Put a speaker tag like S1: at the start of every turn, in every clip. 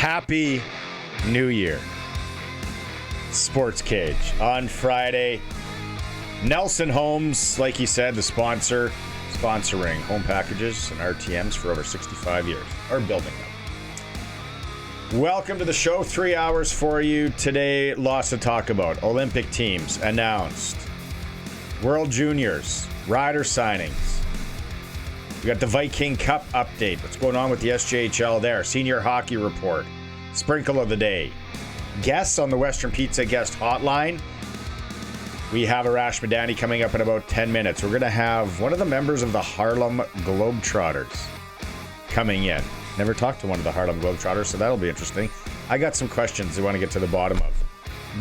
S1: Happy New Year. SportsCage on Friday. Nelson Homes, like he said, the sponsor, sponsoring home packages and RTMs for over 65 years, or building them. Welcome to the show. 3 hours for you today. Lots to talk about. Olympic teams announced. World Juniors, rider signings. We got the Viking Cup update. What's going on with the SJHL there? Senior hockey report. Sprinkle of the day. Guests on the Western Pizza guest hotline. We have Arash Madani coming up in about 10 minutes. We're going to have one of the members of the Harlem Globetrotters coming in. Never talked to one of the Harlem Globetrotters, so that'll be interesting. I got some questions I want to get to the bottom of.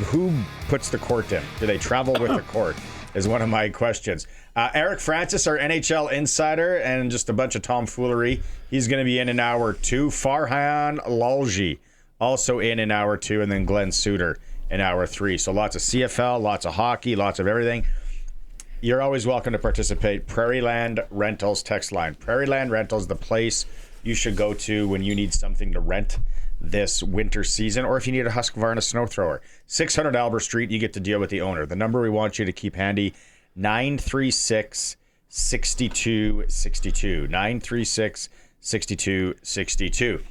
S1: Who puts the court in? Do they travel with the court? Is one of my questions. Eric Francis, our NHL insider, and just a bunch of tomfoolery. He's going to be in hour 2. Farhan Lalji also in hour 2, and then Glen Suitor in hour 3. So lots of CFL, lots of hockey, lots of everything. You're always welcome to participate. Prairieland Rentals text line. Prairieland Rentals, the place you should go to when you need something to rent this winter season, or if you need a Husqvarna snow thrower. 600 Albert Street, you get to deal with the owner. The number we want you to keep handy, 936-6262. 936-6262.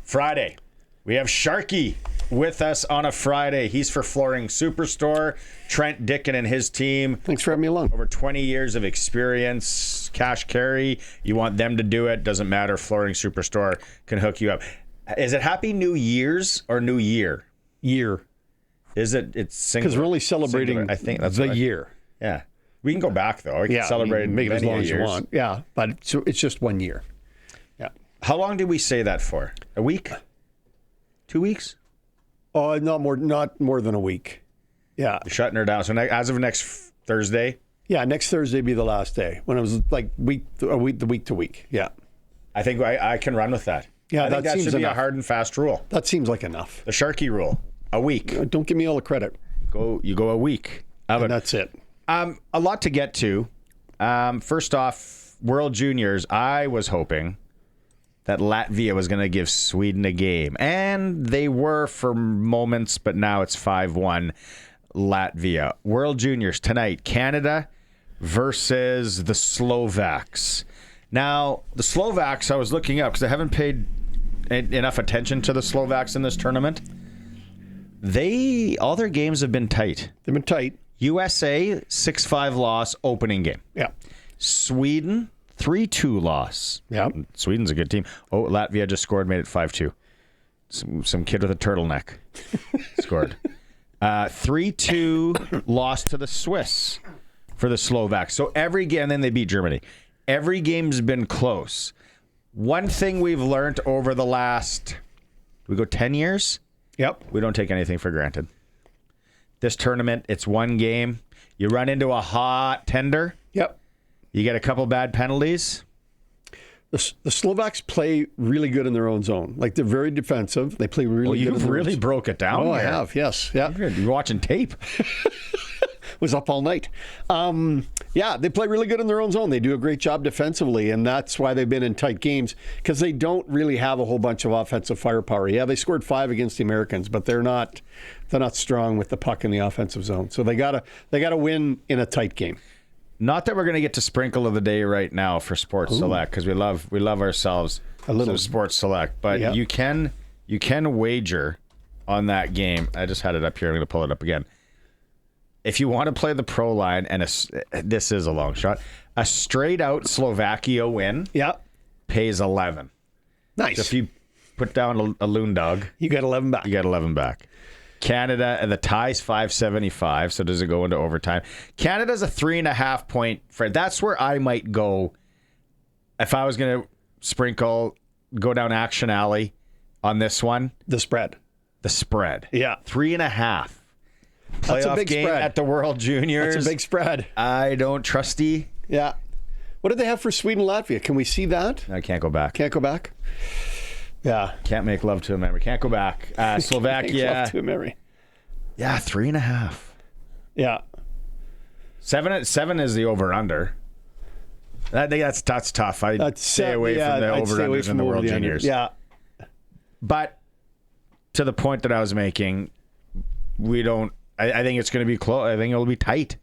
S1: Friday, we have Sharky with us on a Friday. He's for Flooring Superstore. Trent Dickin and his team.
S2: Thanks for having me along.
S1: Over 20 years of experience. Cash carry. You want them to do it. Doesn't matter. Flooring Superstore can hook you up. Is it Happy New Year's or New Year?
S2: Year.
S1: Is it? It's singular.
S2: Because we're only celebrating
S1: singular. I think that's
S2: the year.
S1: Yeah. We can go back, though. We can celebrate
S2: make it as long as you
S1: years.
S2: want. Yeah, but so it's just 1 year. Yeah.
S1: How long did we say that for? A week? 2 weeks?
S2: Oh, not more than a week. Yeah.
S1: You're shutting her down. So as of next Thursday?
S2: Yeah, next Thursday be the last day. When it was like week to week. Yeah.
S1: I think I can run with that.
S2: Yeah,
S1: I think that
S2: seems
S1: should be
S2: enough.
S1: a hard and fast rule.
S2: That seems like enough.
S1: The Sharky rule. A week.
S2: Don't give me all the credit.
S1: You go a week.
S2: And that's it.
S1: A lot to get to. First off, World Juniors. I was hoping that Latvia was going to give Sweden a game. And they were for moments, but now it's 5-1 Latvia. World Juniors tonight, Canada versus the Slovaks. Now, the Slovaks, I was looking up because I haven't paid enough attention to the Slovaks in this tournament. All their games have been tight.
S2: They've been tight.
S1: USA, 6-5 loss, opening game.
S2: Yeah.
S1: Sweden, 3-2 loss.
S2: Yeah.
S1: Sweden's a good team. Oh, Latvia just scored, made it 5-2. Some kid with a turtleneck scored. 3-2 loss to the Swiss for the Slovaks. So every game, and then they beat Germany. Every game's been close. One thing we've learned over the last, we go 10 years?
S2: Yep.
S1: We don't take anything for granted. This tournament, it's one game. You run into a hot tender.
S2: Yep.
S1: You get a couple bad penalties.
S2: The Slovaks play really good in their own zone. Like, they're very defensive. They play really good.
S1: You've really broke it down.
S2: Oh,
S1: here.
S2: I have. Yes. Yeah.
S1: You're watching tape.
S2: Was up all night. Yeah, they play really good in their own zone. They do a great job defensively, and that's why they've been in tight games, because they don't really have a whole bunch of offensive firepower. Yeah, they scored 5 against the Americans, but they're not strong with the puck in the offensive zone. So they gotta win in a tight game.
S1: Not that we're going to get to Sprinkle of the Day right now for Sports Select, because we love ourselves a little Sports Select, but
S2: yeah.
S1: you can wager on that game. I just had it up here. I'm going to pull it up again. If you want to play the pro line, and this is a long shot, a straight out Slovakia win pays 11.
S2: Nice.
S1: So if you put down a loon dog,
S2: you get 11 back.
S1: You get 11 back. Canada, and the tie's 575, so does it go into overtime? Canada's a 3.5 point spread. That's where I might go if I was going to sprinkle, go down Action Alley on this one.
S2: The spread.
S1: Yeah. 3.5.
S2: That's a big
S1: game
S2: spread
S1: at the World Juniors.
S2: That's a big spread.
S1: I don't trusty.
S2: Yeah. What did they have for Sweden, Latvia? Can we see that?
S1: I can't go back.
S2: Can't go back? Yeah.
S1: Can't make love to a memory. Can't go back. Slovakia.
S2: Make love to a memory.
S1: Yeah, 3.5.
S2: Yeah.
S1: 7 is the over-under. I think that's tough. I'd stay away from the over-unders in the World Juniors.
S2: Yeah.
S1: But 7 is the over-under. I think that's tough. I'd stay away from the over-unders in the World Juniors. But 7 is the over-under. I think that's tough. I'd stay away from the over-unders in the World Juniors. to the point that I was making, we don't. I think it's going to be close. I think it'll be tight.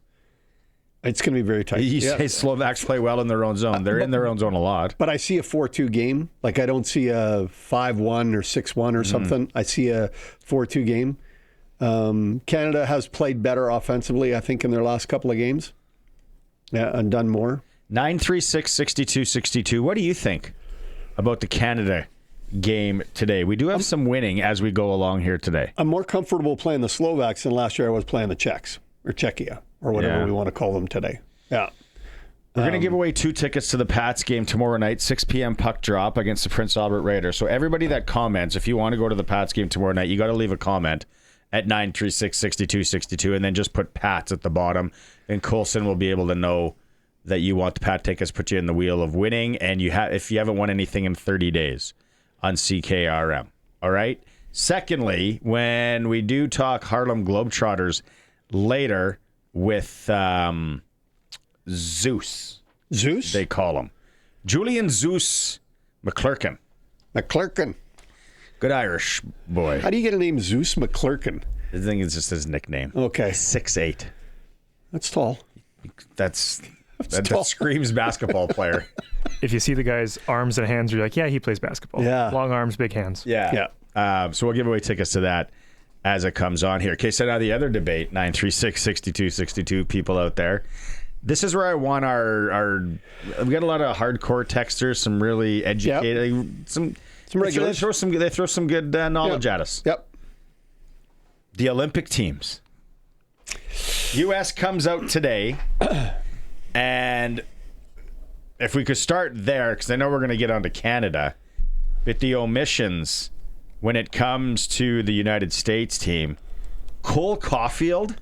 S2: It's going to be very tight.
S1: You say Slovaks play well in their own zone. They're in their own zone a lot.
S2: But I see a 4-2 game. Like, I don't see a 5-1 or 6-1 or something. I see a 4-2 game. Canada has played better offensively, I think, in their last couple of games. Yeah, and done more.
S1: 936-6262. What do you think about the Canada game today? We do have some winning as we go along here today.
S2: I'm more comfortable playing the Slovaks than last year I was playing the Czechs, or Czechia, or whatever we want to call them today. Yeah.
S1: We're going to give away 2 tickets to the Pats game tomorrow night, 6 p.m. puck drop against the Prince Albert Raiders. So everybody that comments, if you want to go to the Pats game tomorrow night, you got to leave a comment at 936-6262 and then just put Pats at the bottom, and Coulson will be able to know that you want the Pat tickets, put you in the wheel of winning, and if you haven't won anything in 30 days on CKRM. All right? Secondly, when we do talk Harlem Globetrotters later with Zeus.
S2: Zeus?
S1: They call him. Julian Zeus McClurkin.
S2: McClurkin.
S1: Good Irish boy.
S2: How do you get a name Zeus McClurkin?
S1: I think it's just his nickname.
S2: Okay.
S1: 6'8".
S2: That's tall.
S1: That screams basketball player.
S3: If you see the guy's arms and hands, you're like, yeah, he plays basketball.
S2: Yeah.
S3: Long arms, big hands.
S1: Yeah. So we'll give away tickets to that as it comes on here. Okay, so now the other debate, 936-6262, people out there. This is where I want we got a lot of hardcore texters, some really educated, some regulars. They throw some good knowledge at us.
S2: Yep.
S1: The Olympic teams. U.S. comes out today, and if we could start there, because I know we're going to get on to Canada, but the omissions when it comes to the United States team, Cole Caulfield.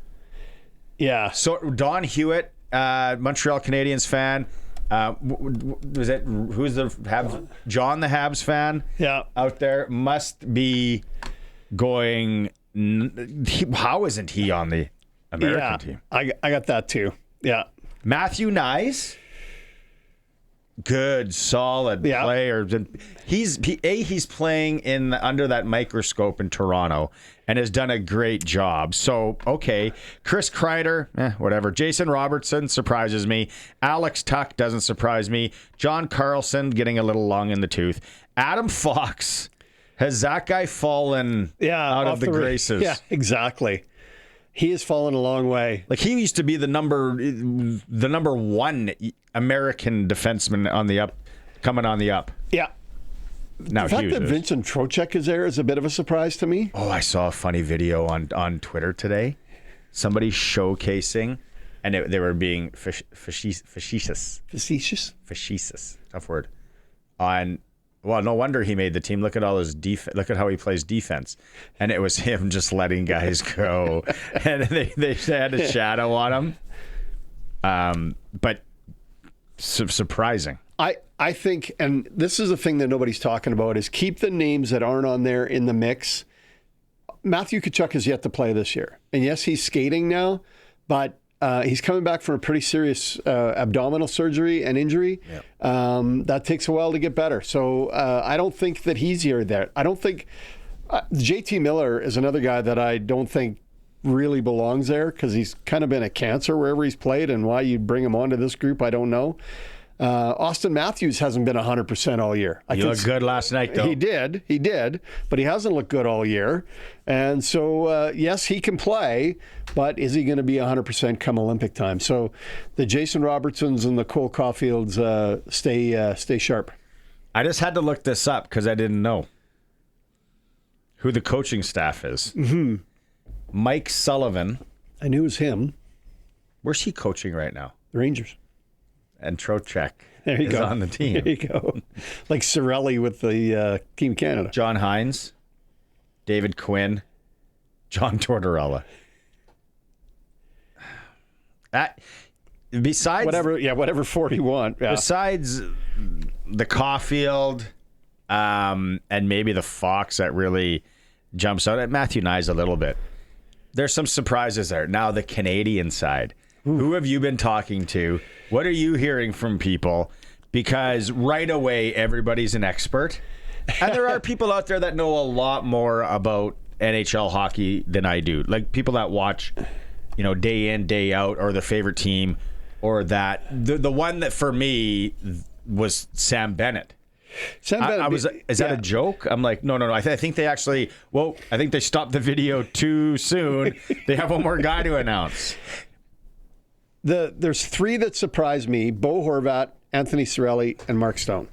S2: Yeah.
S1: So Don Hewitt, Montreal Canadiens fan. Was it who's the John the Habs fan?
S2: Yeah.
S1: Out there must be going. How isn't he on the American team?
S2: I got that too. Yeah.
S1: Matthew Nyes, good, solid player. He's playing under that microscope in Toronto and has done a great job. So, okay. Chris Kreider, whatever. Jason Robertson surprises me. Alex Tuck doesn't surprise me. John Carlson getting a little long in the tooth. Adam Fox, has that guy fallen out of the graces?
S2: Yeah, exactly. He has fallen a long way.
S1: Like, he used to be the number 1 American defenseman coming on the up.
S2: Yeah.
S1: Now
S2: the fact that Vincent Trocheck is there is a bit of a surprise to me.
S1: Oh, I saw a funny video on Twitter today. Somebody showcasing, and they were being facetious. Facetious. Tough word. Well, no wonder he made the team. Look at all his look at how he plays defense, and it was him just letting guys go, and they had a shadow on him. But surprising.
S2: I think, and this is the thing that nobody's talking about, is keep the names that aren't on there in the mix. Matthew Tkachuk is yet to play this year, and yes, he's skating now, but he's coming back from a pretty serious abdominal surgery and injury. Yep. That takes a while to get better. So I don't think that he's here there. I don't think JT Miller is another guy that I don't think really belongs there, because he's kind of been a cancer wherever he's played, and why you'd bring him onto this group, I don't know. Austin Matthews hasn't been 100% all year.
S1: He looked good last night, though.
S2: He did, but he hasn't looked good all year. And so, yes, he can play, but is he going to be 100% come Olympic time? So the Jason Robertsons and the Cole Caulfields stay sharp.
S1: I just had to look this up because I didn't know who the coaching staff is.
S2: Mm-hmm.
S1: Mike Sullivan.
S2: I knew it was him.
S1: Where's he coaching right now?
S2: The Rangers.
S1: And Trocheck
S2: is
S1: on the team.
S2: There you go. Like Cirelli with the Team Canada.
S1: John Hines, David Quinn, John Tortorella. Besides
S2: whatever 40 you want. Yeah.
S1: Besides the Caulfield, and maybe the Fox that really jumps out at Matthew Nyes a little bit. There's some surprises there. Now the Canadian side. Ooh. Who have you been talking to? What are you hearing from people? Because right away everybody's an expert, And there are people out there that know a lot more about NHL hockey than I do. Like people that watch, day in, day out, or their favorite team, or that. The one that for me was Sam Bennett.
S2: Sam Bennett.
S1: Is that a joke? I'm like, no. I think they actually. Well, I think they stopped the video too soon. They have one more guy to announce.
S2: There's three that surprised me: Bo Horvat, Anthony Cirelli, and Mark Stone.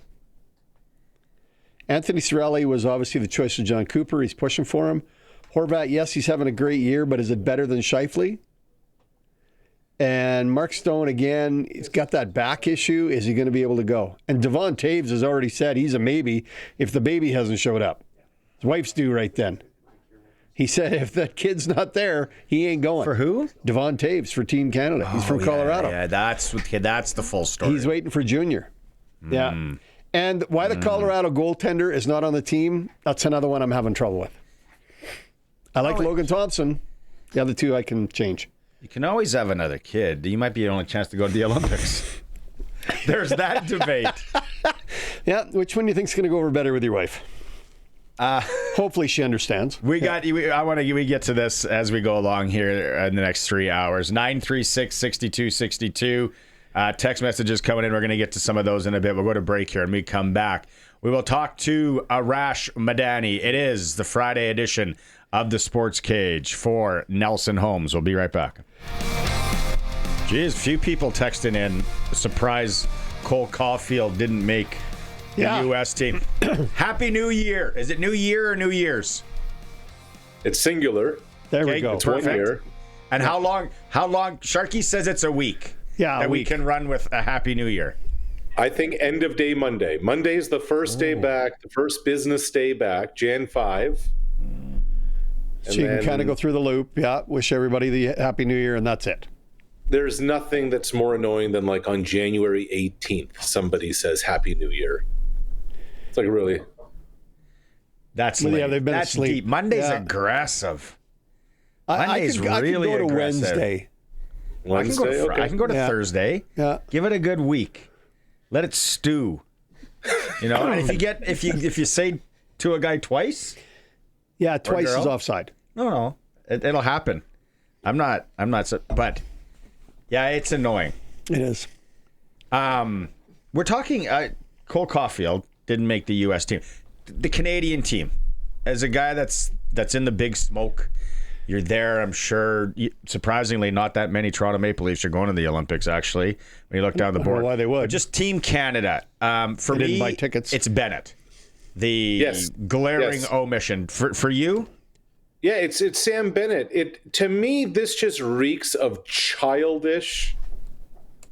S2: Anthony Cirelli was obviously the choice of John Cooper. He's pushing for him. Horvat, yes, he's having a great year, but is it better than Scheifele? And Mark Stone, again, he's got that back issue. Is he going to be able to go? And Devon Taves has already said he's a maybe if the baby hasn't showed up. His wife's due right then. He said if that kid's not there, he ain't going.
S1: For who?
S2: Devon Taves for Team Canada. He's from Colorado.
S1: Yeah, that's the full story.
S2: He's waiting for junior. Yeah. And why the Colorado goaltender is not on the team, that's another one I'm having trouble with. I like Logan Thompson. The other two I can change.
S1: You can always have another kid. You might be the only chance to go to the Olympics. There's that debate.
S2: Yeah, which one do you think's going to go over better with your wife? Hopefully she understands.
S1: We get to this as we go along here in the next 3 hours. 936-6262. Text messages coming in. We're going to get to some of those in a bit. We'll go to break here and we come back. We will talk to Arash Madani. It is the Friday edition of the Sports Cage for Nelson Holmes. We'll be right back. Geez, few people texting in. Surprise Cole Caulfield didn't make the U.S. team. Happy New Year. Is it New Year or New Year's?
S4: It's singular.
S2: There we go.
S1: It's 1 year. And how long? Sharky says it's a week.
S2: Yeah,
S1: that we can run with a Happy New Year.
S4: I think end of day Monday. Monday is the first day back, the first business day back, Jan 5.
S2: So you can kind of go through the loop. Yeah, wish everybody the Happy New Year, and that's it.
S4: There's nothing that's more annoying than like on January 18th, somebody says Happy New Year. It's like really.
S1: That's
S2: late. Yeah, they've been
S1: that's
S2: asleep.
S1: Deep. Monday's aggressive. Monday's
S2: I can
S1: really
S2: go to
S1: aggressive.
S2: Wednesday.
S4: Okay.
S1: I can go to Thursday.
S2: Yeah.
S1: Give it a good week. Let it stew. And if you say to a guy twice.
S2: Yeah, twice is offside.
S1: No. It'll happen. I'm not, but yeah, it's annoying.
S2: It is.
S1: We're talking, Cole Caulfield didn't make the U.S. team. The Canadian team, as a guy that's in the big smoke, you're there, I'm sure. Surprisingly, not that many Toronto Maple Leafs are going to the Olympics, actually, when you look down the board.
S2: Why they would.
S1: But just Team Canada. For me,
S2: didn't buy tickets.
S1: It's Bennett. The glaring omission. For you?
S4: Yeah, it's Sam Bennett. To me, this just reeks of childish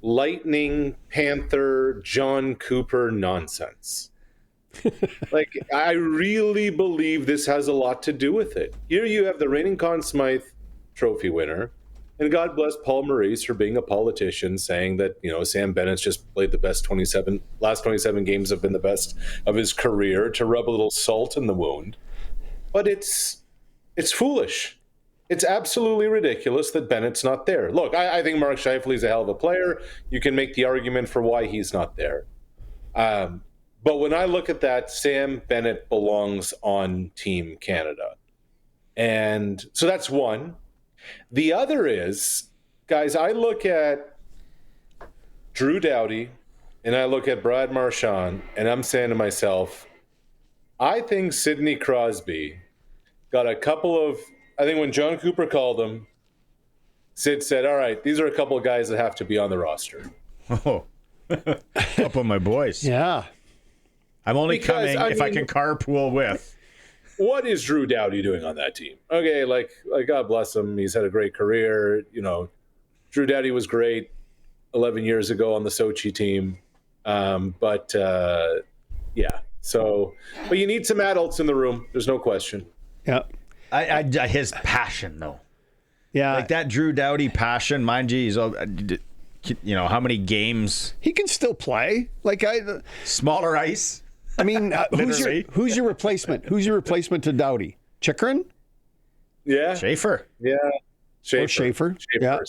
S4: Lightning Panther John Cooper nonsense. Like, I really believe this has a lot to do with it. Here you have the reigning Conn Smythe Trophy winner, and God bless Paul Maurice for being a politician, saying that Sam Bennett's just played the best last 27 games have been the best of his career, to rub a little salt in the wound. But it's foolish. It's absolutely ridiculous that Bennett's not there. Look, I think Mark Scheifele's a hell of a player. You can make the argument for why he's not there. But when I look at that, Sam Bennett belongs on Team Canada. And so that's one. The other is, guys, I look at Drew Doughty and I look at Brad Marchand, and I'm saying to myself, I think Sidney Crosby got a couple of, I think when John Cooper called him, Sid said, all right, these are a couple of guys that have to be on the roster.
S1: Oh, couple of my boys.
S2: Yeah.
S1: I'm only coming if I can carpool with.
S4: What is Drew Doughty doing on that team? Okay, like God bless him. He's had a great career. Drew Doughty was great 11 years ago on the Sochi team. But you need some adults in the room. There's no question.
S2: Yeah.
S1: His passion, though.
S2: Yeah.
S1: Like that Drew Doughty passion, mind you, he's how many games?
S2: He can still play.
S1: Smaller ice.
S2: I mean, who's your replacement? Who's your replacement to Doughty? Chikrin?
S4: Yeah.
S1: Schaefer.
S4: Yeah.
S2: Schaefer.
S4: Yeah.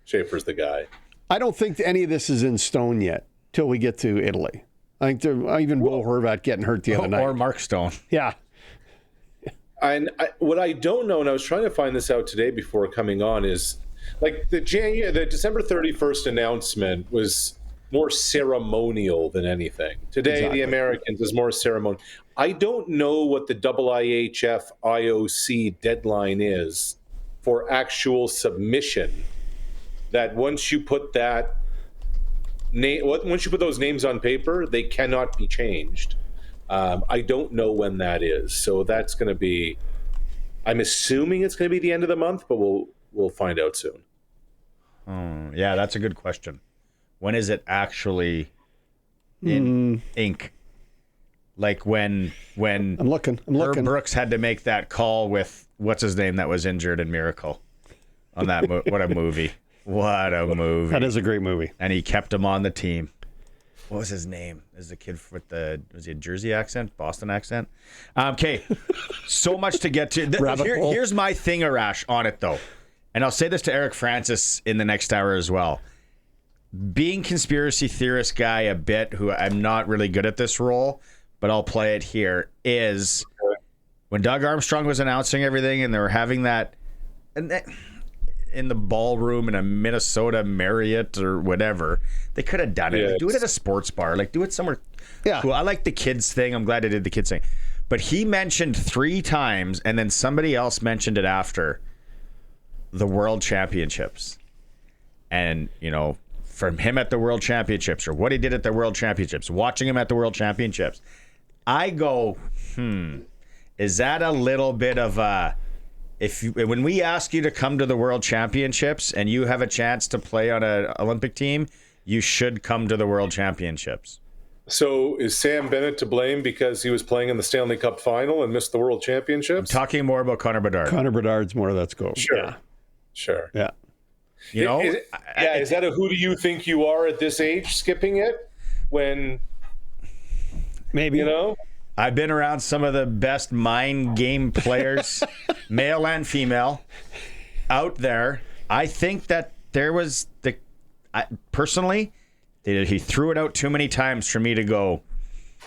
S4: Schaefer's the guy.
S2: I don't think any of this is in stone yet till we get to Italy. I think even Will Horvat getting hurt the other night.
S1: Or Mark Stone.
S2: Yeah.
S4: And what I don't know, and I was trying to find this out today before coming on, is like the December 31st announcement was more ceremonial than anything. Today, the Americans is more ceremonial. I don't know what the IIHF IOC deadline is for actual submission. That once you put that once you put those names on paper, they cannot be changed. I don't know when that is, so that's going to be. I'm assuming it's going to be the end of the month, but we'll find out soon.
S1: Yeah, that's a good question. When is it actually in ink? Like when
S2: I'm looking.
S1: Herb Brooks had to make that call with what's his name that was injured in Miracle on that. What a movie! What a movie!
S2: That is a great movie.
S1: And he kept him on the team. What was his name? Is the kid with was he a Jersey accent, Boston accent? Okay, so much to get to. Here's my thing, Arash, on it though, and I'll say this to Eric Francis in the next hour as well. Being conspiracy theorist guy a bit, who I'm not really good at this role, but I'll play it here, is when Doug Armstrong was announcing everything and they were having that in the ballroom in a Minnesota Marriott or whatever, they could have done it.
S4: Yes.
S1: Do it at a sports bar. Like, do it somewhere
S2: Yeah.
S1: cool. I like the kids thing. I'm glad I did the kids thing. But he mentioned 3 times, and then somebody else mentioned it after, the World Championships. And, from him at the World Championships or what he did at the World Championships, watching him at the World Championships, I go, is that a little bit of a... when we ask you to come to the World Championships and you have a chance to play on an Olympic team, you should come to the World Championships.
S4: So is Sam Bennett to blame because he was playing in the Stanley Cup final and missed the World Championships?
S1: Talking more about Connor Bedard.
S2: Connor Bedard's more of that scope.
S4: Sure.
S2: Yeah.
S4: Is that a who do you think you are at this age skipping it when
S2: Maybe.
S1: I've been around some of the best mind game players, male and female, out there. I think that there was personally, he threw it out too many times for me to go.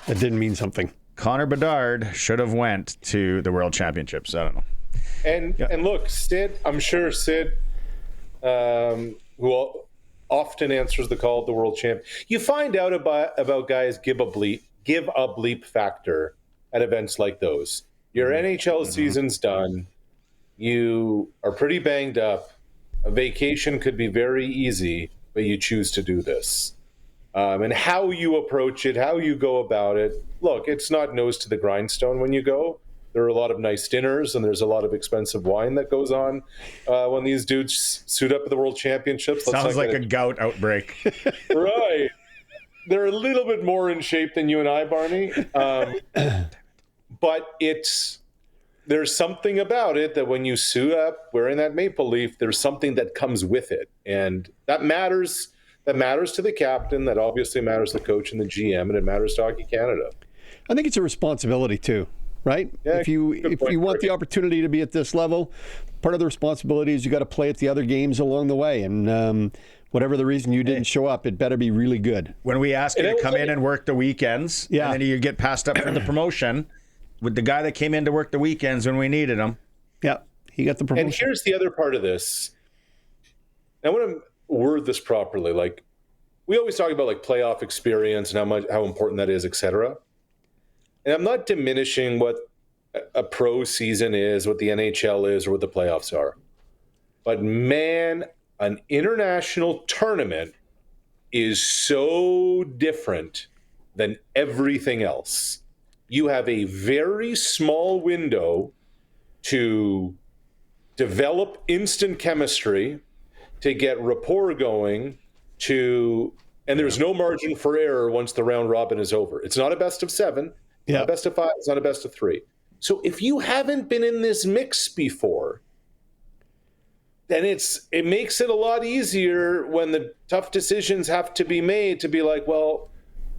S2: That didn't mean something.
S1: Connor Bedard should have went to the World Championships. I don't know.
S4: And look, Sid, I'm sure Sid, who often answers the call of the world champ, you find out about guys give a bleep factor at events like those. Your NHL season's done. You are pretty banged up. A vacation could be very easy, but you choose to do this. And how you approach it, how you go about it. Look, it's not nose to the grindstone when you go. There are a lot of nice dinners, and there's a lot of expensive wine that goes on when these dudes suit up at the World Championships.
S1: Sounds like a gout outbreak.
S4: Right. They're a little bit more in shape than you and I, Barney. But there's something about it that when you suit up wearing that maple leaf, there's something that comes with it. And that matters. That matters to the captain. That obviously matters to the coach and the GM, and it matters to Hockey Canada.
S2: I think it's a responsibility too, right?
S4: Yeah,
S2: if you want the opportunity to be at this level, part of the responsibility is you got to play at the other games along the way. And whatever the reason you didn't show up, it better be really good.
S1: When we ask you to come in and work the weekends, and then you get passed up for the promotion, with the guy that came in to work the weekends when we needed him.
S2: Yeah, he got the promotion.
S4: And here's the other part of this. I want to word this properly. Like, we always talk about like playoff experience and how important that is, etc. And I'm not diminishing what a pro season is, what the NHL is, or what the playoffs are. But man, an international tournament is so different than everything else. You have a very small window to develop instant chemistry, to get rapport going, and there's no margin for error once the round robin is over. It's not a best of 7, it's not a best of 5, it's not a best of 3. So if you haven't been in this mix before, then it makes it a lot easier when the tough decisions have to be made to be like, well,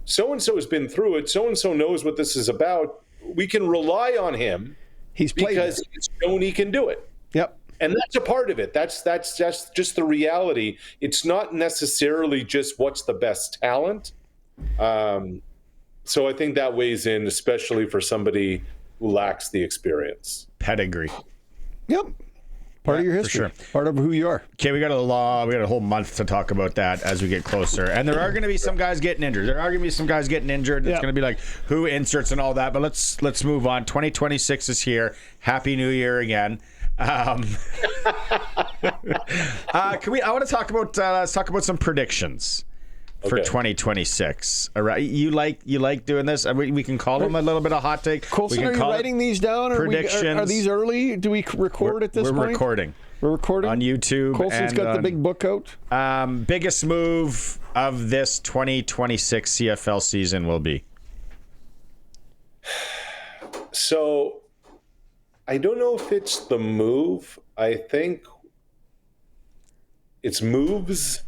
S4: so-and-so has been through it. So-and-so knows what this is about. We can rely on him because he's shown he can do it.
S2: Yep.
S4: And that's a part of it. That's just the reality. It's not necessarily just what's the best talent. So I think that weighs in, especially for somebody who lacks the experience.
S1: Pedigree.
S2: Yep. Part of your history.
S1: For sure.
S2: Part of who you are.
S1: Okay, we got a whole month to talk about that as we get closer. And there are going to be some guys getting injured. There are going to be some guys getting injured. It's going to be like who inserts and all that. But let's move on. 2026 is here. Happy New Year again. I want to talk about let's talk about some predictions for 2026. All right, you like doing this? We can call them a little bit of hot take.
S2: Colson, are you writing these down?
S1: Predictions.
S2: Are these early? Do we record at this point?
S1: We're recording.
S2: We're recording
S1: on YouTube.
S2: Colson's got the big book out.
S1: Biggest move of this 2026 CFL season will be.
S4: So, I don't know if it's the move. I think it's moves.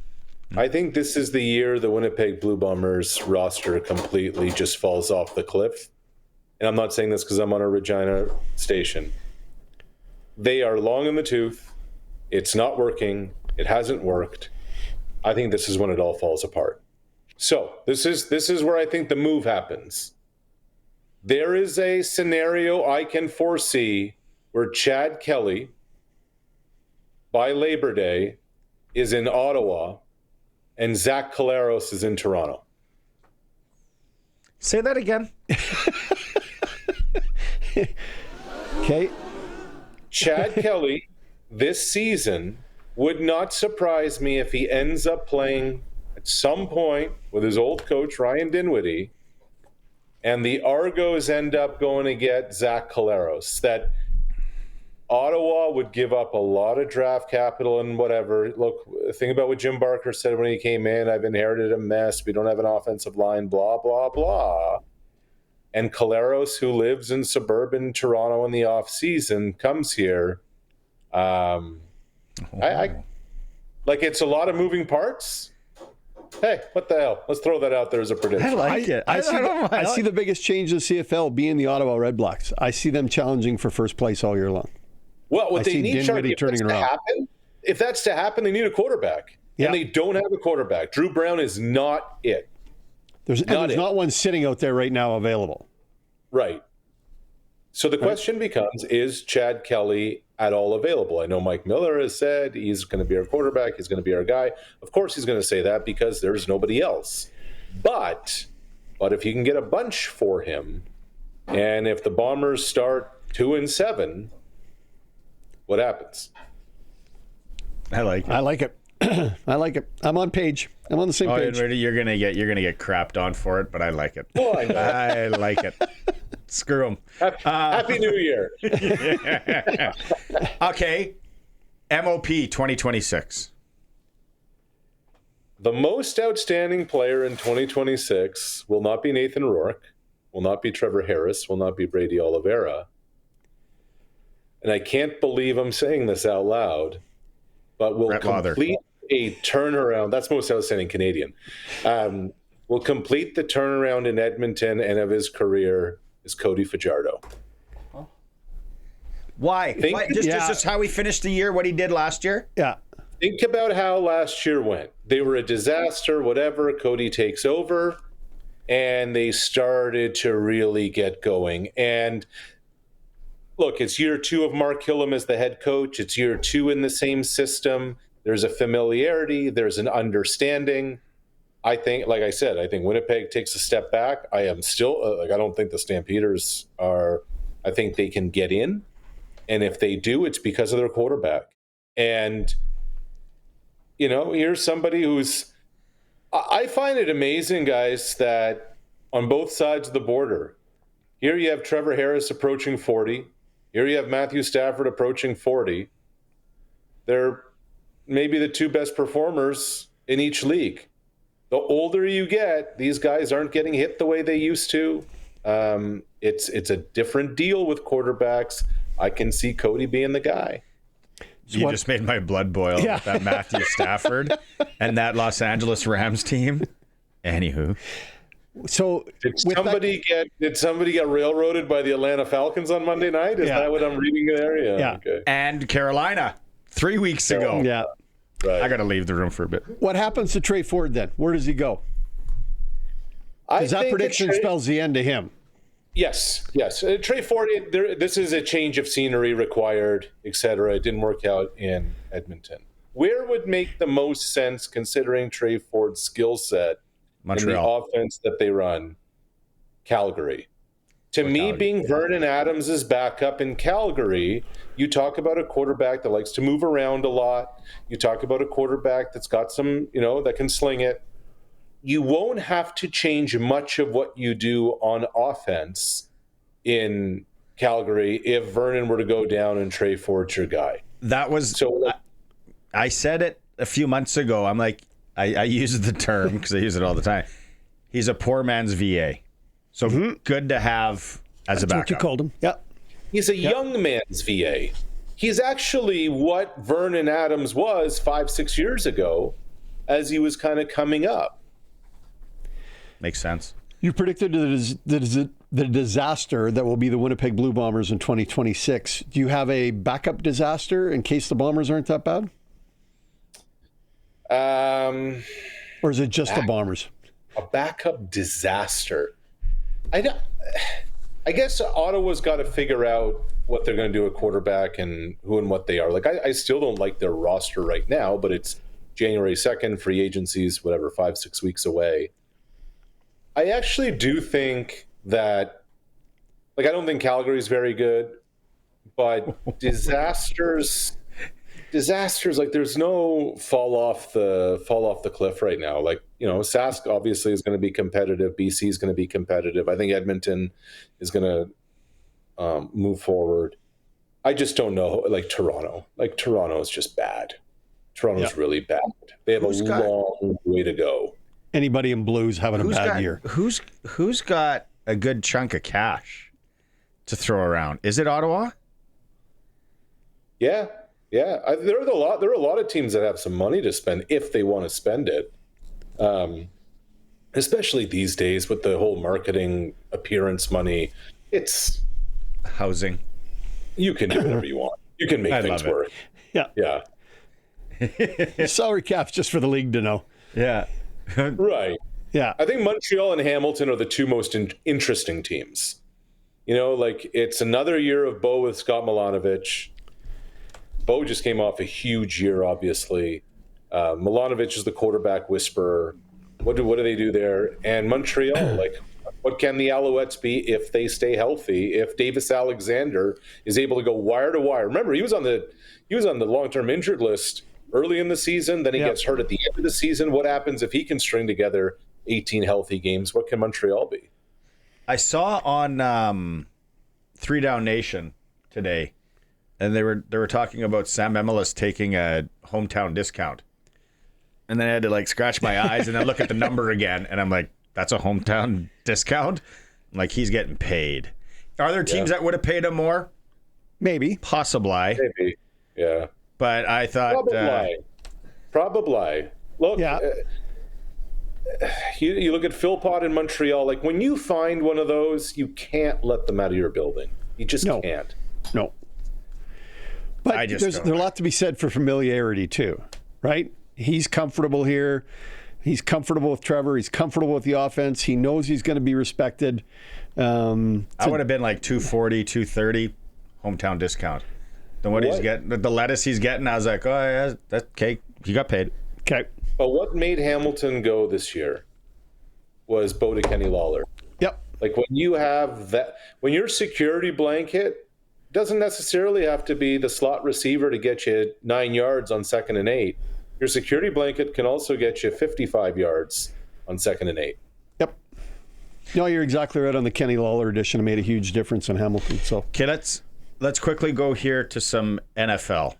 S4: I think this is the year the Winnipeg Blue Bombers roster completely just falls off the cliff. And I'm not saying this because I'm on a Regina station. They are long in the tooth. It's not working. It hasn't worked. I think this is when it all falls apart. So this is where I think the move happens. There is a scenario I can foresee where Chad Kelly, by Labor Day, is in Ottawa and Zach Collaros is in Toronto.
S1: Say that again.
S2: Okay.
S4: Chad Kelly, this season, would not surprise me if he ends up playing at some point with his old coach, Ryan Dinwiddie, and the Argos end up going to get Zach Collaros. That Ottawa would give up a lot of draft capital and whatever. Look, think about what Jim Barker said when he came in. I've inherited a mess. We don't have an offensive line, blah, blah, blah. And Collaros, who lives in suburban Toronto in the off season, comes here. I like, it's a lot of moving parts. Hey, what the hell? Let's throw that out there as a prediction.
S2: I like it. I see the biggest change in the CFL being the Ottawa Red Blacks. I see them challenging for first place all year long.
S4: Well, what they need, Sharky, if that's to happen, they need a quarterback. Yeah. And they don't have a quarterback. Drew Brown is not it.
S2: There's not one sitting out there right now available.
S4: Right. So the question becomes, is Chad Kelly at all available? I know Mike Miller has said he's going to be our quarterback. He's going to be our guy. Of course he's going to say that because there's nobody else. But if you can get a bunch for him, and if the Bombers start 2-7, what happens?
S1: I like it.
S2: I like it. I like it. I'm on page. I'm on the same page.
S1: You're gonna get crapped on for it, but I like it.
S4: Oh, I know.
S1: I like it. Screw them.
S4: Happy New Year.
S1: Okay. MOP 2026.
S4: The most outstanding player in 2026 will not be Nathan Rourke, will not be Trevor Harris, will not be Brady Oliveira. And I can't believe I'm saying this out loud, but will complete a turnaround. That's most outstanding Canadian. Will complete the turnaround in Edmonton and of his career is Cody Fajardo.
S1: Why? Just how he finished the year, what he did last year?
S2: Yeah.
S4: Think about how last year went. They were a disaster, whatever. Cody takes over, and they started to really get going. And look, it's year 2 of Mark Hillam as the head coach. It's year 2 in the same system. There's a familiarity. There's an understanding. I think, like I said, I think Winnipeg takes a step back. I am still, I don't think the Stampeders are, I think they can get in. And if they do, it's because of their quarterback. And, here's somebody who's, I find it amazing, guys, that on both sides of the border, here you have Trevor Harris approaching 40. Here you have Matthew Stafford approaching 40. They're maybe the 2 best performers in each league. The older you get, these guys aren't getting hit the way they used to. It's a different deal with quarterbacks. I can see Cody being the guy.
S1: You just made my blood boil with that Matthew Stafford and that Los Angeles Rams team. Anywho.
S2: So
S4: did somebody get railroaded by the Atlanta Falcons on Monday night? Is that what I'm reading there? Yeah. Okay.
S1: And Carolina 3 weeks ago.
S2: Yeah.
S4: Right.
S1: I got to leave the room for a bit.
S2: What happens to Trey Ford then? Where does he go? Because that prediction spells the end to him.
S4: Yes. Trey Ford, this is a change of scenery required, etc. It didn't work out in Edmonton. Where would make the most sense considering Trey Ford's skill set and the offense that they run? Calgary. To me, being Vernon Adams' backup in Calgary, you talk about a quarterback that likes to move around a lot. You talk about a quarterback that's got some, that can sling it. You won't have to change much of what you do on offense in Calgary if Vernon were to go down and Trey Ford's your guy.
S1: That was I said it a few months ago. I'm like, I use the term because I use it all the time. He's a poor man's VA. So good to have as a backup.
S2: That's what you called him. Yeah.
S4: He's a young man's VA. He's actually what Vernon Adams was 5-6 years ago as he was kind of coming up.
S1: Makes sense.
S2: You predicted the disaster that will be the Winnipeg Blue Bombers in 2026. Do you have a backup disaster in case the Bombers aren't that bad? Or is it just the Bombers?
S4: A backup disaster. I guess Ottawa's got to figure out what they're going to do at quarterback and who and what they are. Like, I still don't like their roster right now, but it's January 2nd, free agencies, 5-6 weeks away. I actually do think that, I don't think Calgary's very good, but disasters, there's no fall off the cliff right now. Sask obviously is going to be competitive. BC is going to be competitive. I think Edmonton is going to move forward. I just don't know. Toronto. Toronto is just bad. Toronto's really bad. They have a long way to go.
S2: Anybody in blues having a bad year.
S1: Who's got a good chunk of cash to throw around? Is it Ottawa?
S4: Yeah. There are a lot of teams that have some money to spend if they want to spend it. Especially these days with the whole marketing appearance money. It's
S1: housing.
S4: You can do whatever you want. You can make things work.
S2: Yeah. Salary cap's just for the league to know.
S1: Yeah.
S4: Right.
S2: Yeah.
S4: I think Montreal and Hamilton are the two most interesting teams. It's another year of Bo with Scott Milanovic. Bo just came off a huge year, obviously. Milanovic is the quarterback whisperer. What do they do there? And Montreal, what can the Alouettes be if they stay healthy? If Davis Alexander is able to go wire to wire. Remember, he was on the long-term injured list early in the season. Then he gets hurt at the end of the season. What happens if he can string together 18 healthy games? What can Montreal be?
S1: I saw on 3 Down Nation today, and they were talking about Sam Emilus taking a hometown discount. And then I had to scratch my eyes and then look at the number again. And I'm like, that's a hometown discount? I'm like, he's getting paid. Are there teams that would have paid him more?
S2: Maybe.
S1: Possibly.
S4: Maybe. Yeah.
S1: But I thought...
S4: Probably. Look, you look at Philpott in Montreal. When you find one of those, you can't let them out of your building. You just can't.
S2: No. But there's a lot to be said for familiarity too, right? He's comfortable here. He's comfortable with Trevor. He's comfortable with the offense. He knows he's going to be respected.
S1: I would have been 240, 230 hometown discount. Then what he's getting, the lettuce he's getting, I was like, oh, yeah, that's okay. He got paid.
S2: Okay.
S4: But what made Hamilton go this year was Bo to Kenny Lawler.
S2: Yep.
S4: When you have that, when your security blanket doesn't necessarily have to be the slot receiver to get you 9 yards on 2nd and 8. Your security blanket can also get you 55 yards on 2nd and 8.
S2: Yep. No, you're exactly right on the Kenny Lawler edition. It made a huge difference in Hamilton. So,
S1: okay, let's quickly go here to some NFL.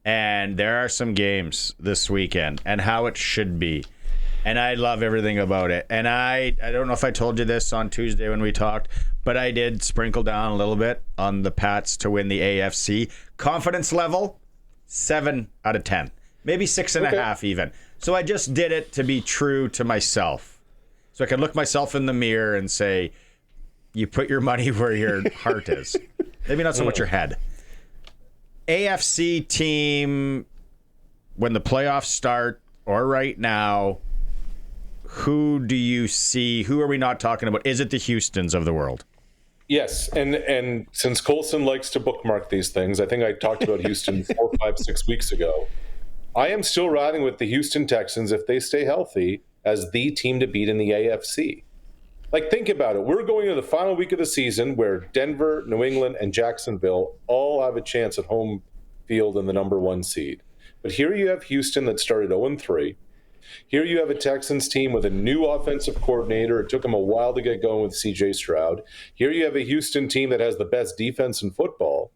S1: And there are some games this weekend and how it should be. And I love everything about it. And I don't know if I told you this on Tuesday when we talked, but I did sprinkle down a little bit on the Pats to win the AFC. Confidence level, 7 out of 10. Maybe 6.5 even. So I just did it to be true to myself. So I can look myself in the mirror and say, you put your money where your heart is. Maybe not so much your head. AFC team, when the playoffs start, or right now, who do you see? Who are we not talking about? Is it the Houstons of the world?
S4: Yes, and since Colson likes to bookmark these things, I think I talked about Houston 4, 5, 6 weeks ago. I am still riding with the Houston Texans, if they stay healthy, as the team to beat in the AFC. Like, think about it. We're going to the final week of the season where Denver, New England, and Jacksonville all have a chance at home field in the number 1 seed. But here you have Houston that started 0-3. Here you have a Texans team with a new offensive coordinator. It took them a while to get going with C.J. Stroud. Here you have a Houston team that has the best defense in football.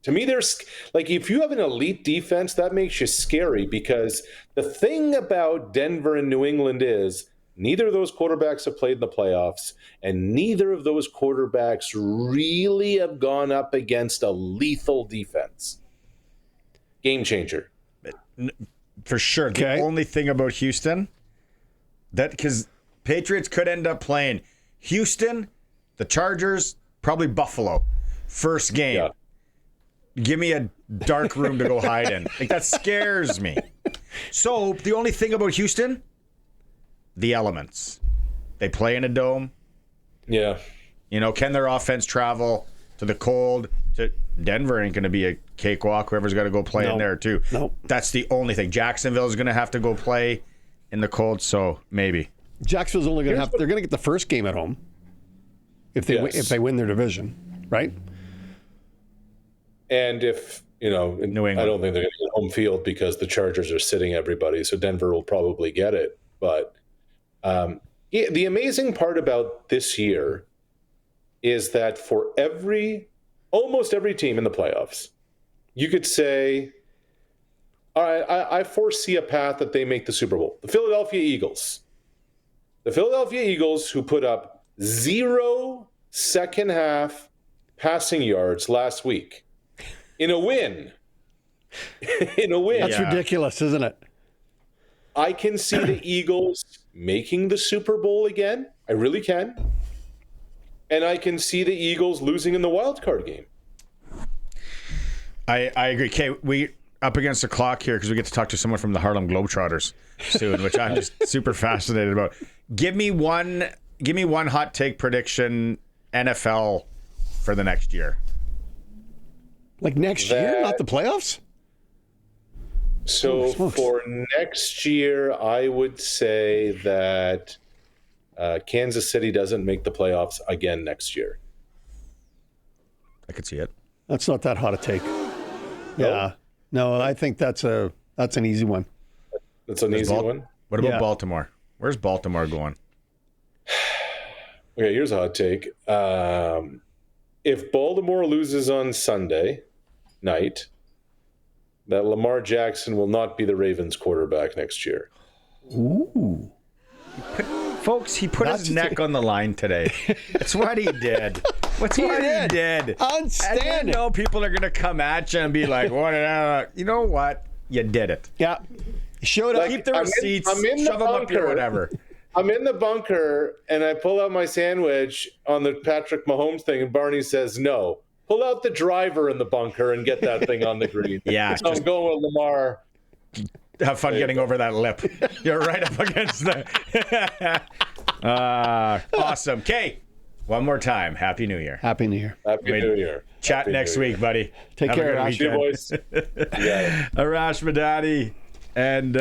S4: To me, there's like, if you have an elite defense, that makes you scary, because the thing about Denver and New England is neither of those quarterbacks have played in the playoffs, and neither of those quarterbacks really have gone up against a lethal defense. Game changer.
S1: For sure.
S2: Okay.
S1: The only thing about Houston, that because Patriots could end up playing Houston, the Chargers, probably Buffalo. First game.
S4: Yeah.
S1: Give me a dark room to go hide in. Like, that scares me. So the only thing about Houston, the elements. They play in a dome.
S4: Yeah.
S1: You know, can their offense travel to the cold? To Denver ain't going to be a cakewalk. Whoever's got to go play in there too.
S2: Nope.
S1: That's the only thing. Jacksonville's going to have to go play in the cold, so maybe.
S2: Jacksonville's only going to have. They're going to get the first game at home if they
S4: Yes.
S2: if they win their division, right?
S4: And if,
S1: New England.
S4: I don't think they're going to get home field because the Chargers are sitting everybody, so Denver will probably get it. But the amazing part about this year is that for almost every team in the playoffs, you could say, all right, I foresee a path that they make the Super Bowl. The Philadelphia Eagles. The Philadelphia Eagles, who put up 0 second half passing yards last week in a win.
S2: That's ridiculous, isn't it?
S4: I can see the Eagles making the Super Bowl again. I really can. And I can see the Eagles losing in the wild card game.
S1: I agree. Okay, we up against the clock here because we get to talk to someone from the Harlem Globetrotters soon, which I'm just super fascinated about. Give me one hot take prediction NFL for the next year.
S2: Like next year, not the playoffs?
S4: So for next year, I would say that Kansas City doesn't make the playoffs again next year.
S1: I could see it.
S2: That's not that hot a take. Yeah. No, I think that's an easy one.
S4: That's an easy one.
S1: What about Baltimore? Where's Baltimore going?
S4: Okay, here's a hot take. If Baltimore loses on Sunday night, that Lamar Jackson will not be the Ravens quarterback next year.
S2: Ooh.
S1: Folks, he put his neck on the line today. That's what he did. That's what he did.
S2: Outstanding.
S1: And you know people are going to come at you and be like, what? You know what? You did it.
S2: Yeah. Showed up.
S1: Keep the receipts. Shove them up here, whatever.
S4: I'm in the bunker, and I pull out my sandwich on the Patrick Mahomes thing, and Barney says, no. Pull out the driver in the bunker and get that thing on the green.
S1: Yeah.
S4: So I'm going with Lamar.
S1: Have fun getting over that lip. You're right up against the... awesome. Okay. One more time. Happy New Year.
S2: Happy New Year.
S4: Happy New Year.
S1: Chat next week, buddy.
S2: Take
S1: Have a
S2: care,
S1: good
S2: Arash.
S4: You
S1: weekend.
S4: boys. Yeah.
S1: Arash Madani. And